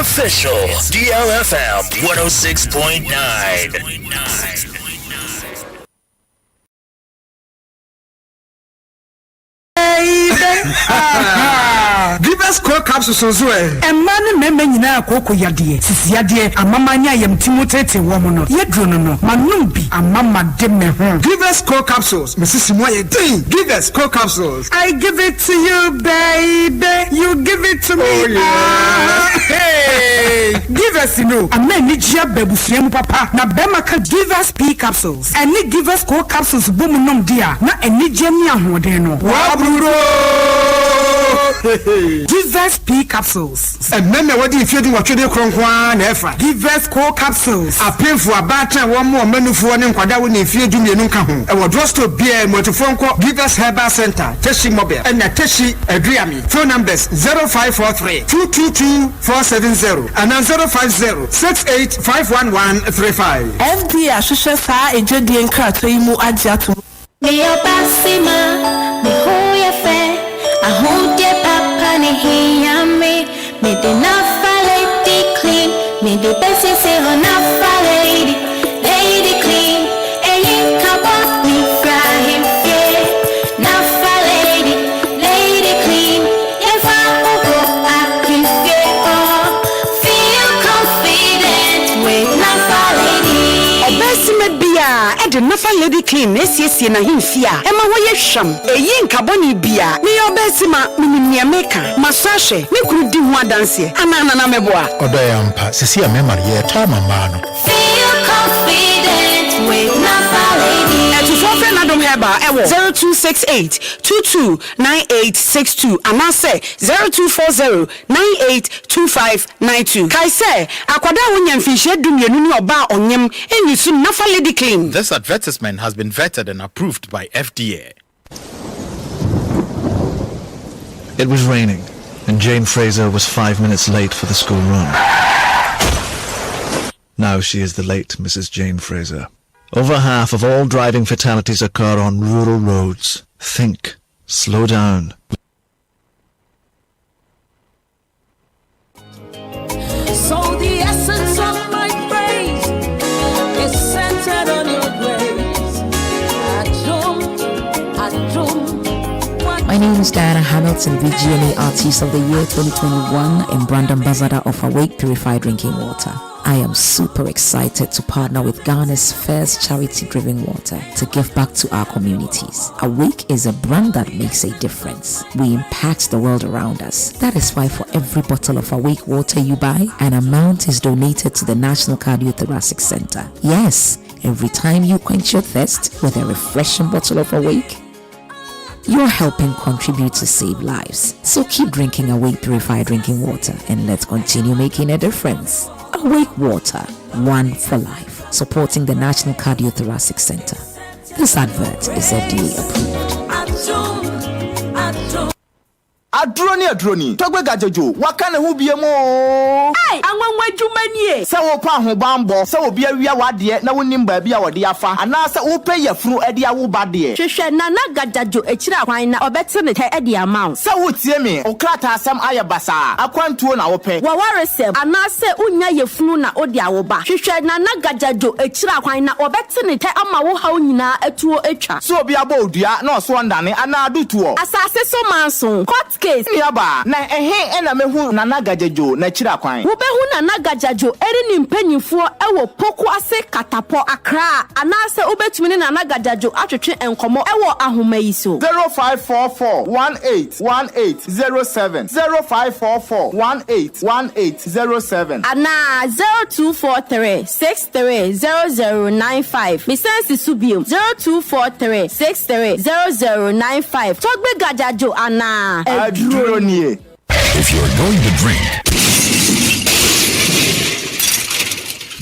official DLFM 106.9. Give us core capsules as well. And man, men, Coco Yadi, Sisiadi, a mamma, yam Timothy woman, Yedrono, Manumbi, a mamma demme. Give us core capsules, Mrs. Moye. Give us core capsules. I give it to you, baby. You give it to me. Oh, yeah. Hey, give us, a man, Nijia Bebusiam Papa, na Bemaka, give us P capsules. And need give us core capsules, Bomunum dia, na and Nijamia Hodeno. Waburo! Give us P capsules. And remember what you feeding what you do, Cronkwan, Efra. Give us core capsules. A pay for a batter, one more menu for one in Quadawi, if you do me Nunkahu. And what draws to be a motophone call, give us Herbal Center, Teshi Mobile, and a Teshi Adriami. Phone numbers 0543 222 470 and 050 68 FD Ashusha Sa a Jodi and Kratoimu Adjatu. Leo Basima, Mihoya Fair, I hold your papa, Nihiyame, made the Nafa lady clean, made the best say her Nafa lady clean, and you come up me fry him, yeah, Nafa lady clean, if I go, I can feel confident with Nafa lady. Obesime bia e de nafa lady clean esiesie na himfia e ma wo ye hwam eyi nkaboni bia me obesima minimia meka masahwe me kuru di hu adanse anana na meboa odoyampa sisi amema ye ta mama no feel confident with nafa lady to sofe na dom heba ewo 0268 229862 anase 0240982592 kai se akwada wonya mfihye dumienu ni oba onyem enyisu nafa lady clean. This advertisement has been vetted and approved by FDA. It was raining, and Jane Fraser was 5 minutes late for the school run. Now she is the late Mrs. Jane Fraser. Over half of all driving fatalities occur on rural roads. Think. Slow down. So the essence of my praise is centered on your grace. My name is Diana Hamilton, VGMA Artist of the Year 2021 and brand ambassador of Awake Purified Drinking Water. I am super excited to partner with Ghana's first charity-driven water to give back to our communities. Awake is a brand that makes a difference. We impact the world around us. That is why for every bottle of Awake water you buy, an amount is donated to the National Cardiothoracic Center. Yes, every time you quench your thirst with a refreshing bottle of Awake, you're helping contribute to save lives. So keep drinking Awake Purified Drinking Water and let's continue making a difference. Awake Water, one for life, supporting the National Cardiothoracic Center. This advert is FDA approved. Adroni togbe gajojo wakane hu biemo ai anwanwa dwumanie se wo pa ho bambo se wo bia wia wade na wonim ba bia wode afa ana se wo pe yafunu ade awo bade hwehwe nana gajajo ekira kwan na obete ne te ade amount se wo tie me okrata asem ayebasa akwantuo na wo pe wawaresem ana se unya yafunu na ode awo ba hwehwe nana gajajo ekira kwan na obete ne te ama wo hawo nyina atuo etwa so bia bo odua na oso ndane ana adutuo asase so manso court case niaba na ehe ena mehu nana gajajo na kira kwan wo behu nana gajajo eri ni mpanyimfo ewo poku ase katapo Accra ana se obetumi ne nana gajajo atwetwe enkomo ewo ahoma yi so 0544181807 0544181807 ana 0243630095 misensi subio 0243630095 togbe gajajo ana If you're going to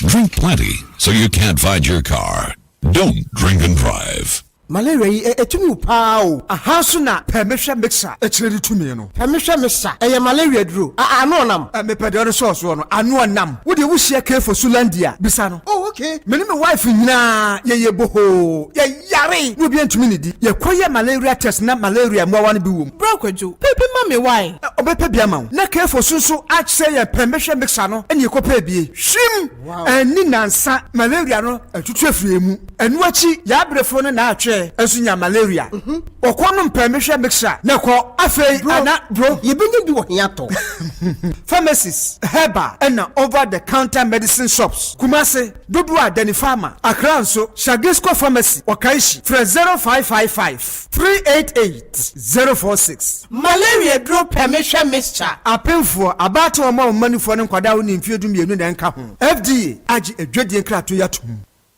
drink plenty so you can't find your car. Don't drink and drive. Malaria etumi pao ahaso na permission mixer echiri tumi no permission mixer malaria duro anu nam me pede so no anu nam wo de wo hia kefo sulandia bisa no oh okay me ne me wife nyina ye boho ye yare wo bi antumi ne di ye koye malaria test na malaria mo wa no bi wom bro kwadwo pepe me why obepe bia ma na kefo sunso ache ye permission mixer no ene ekopa bie hwim ani nansa malaria no atutu afiri emu enu achi ya brefo no na atwe asunya malaria okono permission mixer na ko afei ana bro yebenya bi wo hiato pharmacies herba and over the counter medicine shops Kumase Dodua Deni Pharma Accra nso Shagisco Pharmacy Wakaishi for 0555 388 046 malaria drop permission mixture apemfo abato omo manufo ne kwada wo ni mfiedu mienu na nka ho FDA agi edwedie nkrato yato.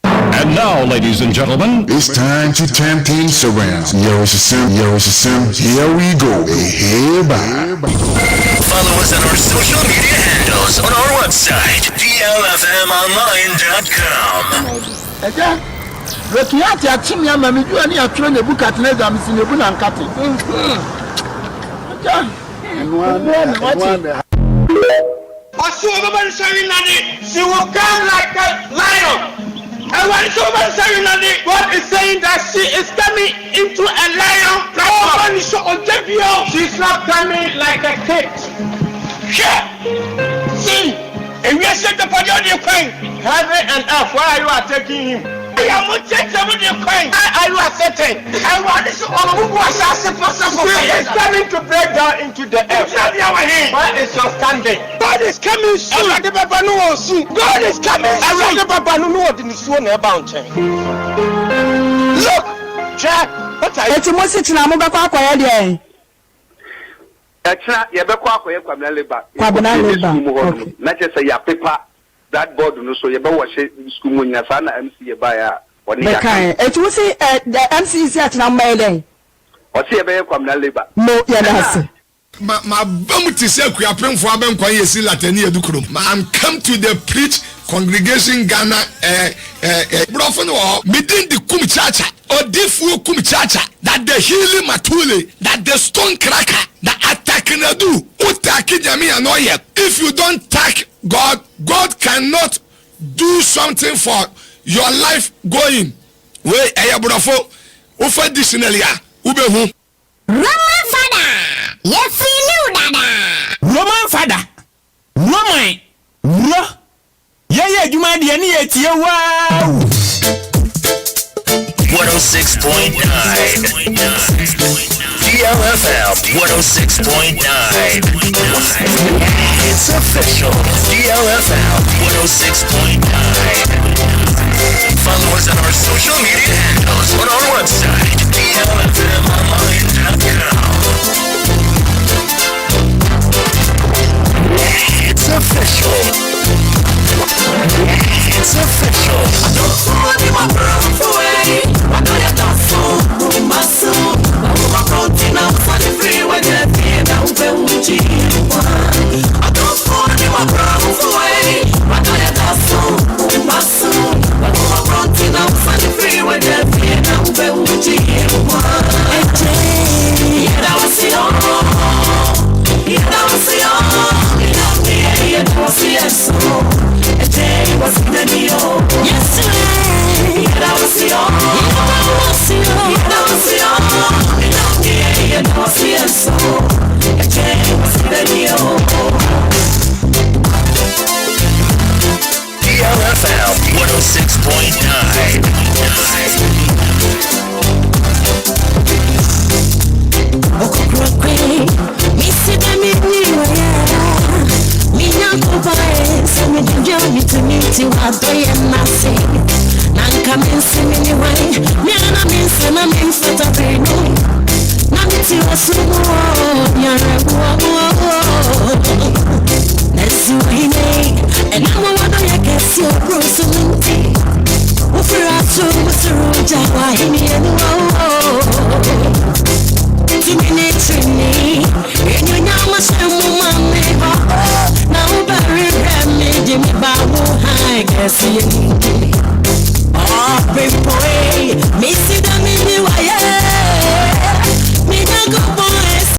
And now, ladies and gentlemen, it's time to turn things around. Here we go. Hey, bye. Follow us on our social media handles on our website, DLFMonline.com. Again, Rekiati Atimia Mamijuani are trying to book at Nedam Sinebu and Kati. She will come like a lion. And when someone saying that God is saying that she is coming into a lion platform, she's not coming like a kid. See, if you set the body on your coin, heaven and earth, why are you taking him? I am not taking your coin. Why are you accepting? I want this all who was asking for something. She is coming to break down into the earth. Why is your standing? God is coming soon. God is coming soon. Look, Jack, what are you? It's a message now. I'm back. Extra, you better call for Kwabena Labor. Not just say your paper that board, no, so you better watch it. School when your son MC by it was the MC is at number day. Or see a better Kwabena Labor. No, yes. My bum to say we are praying for Abem Kwaye Silatani Edukrum. I'm come to the preach congregation Ghana Brofano meeting the Kum Chacha or Difu Kum Chacha that the healing matule that the stone cracker that attacking do utaki jami anoye. If you don't thank God, God cannot do something for your life going. We Brofo Ufa dictionary Ubehu Roman father, yes, you dada. Roman father, Roman, yeah, you might be any at you. 106.9 DLFM 106.9. It's official. DLFM 106.9. Follow us on our social media handles on our website, DLFMonline.com. It's official. It's official. DLFM 106.9. And I want to get your proximity. Offer us to Mr. Roja, to me, and you know my son, now bury me, Jimmy Babu, I guess you. Oh, big boy, Missy, the me, me, go.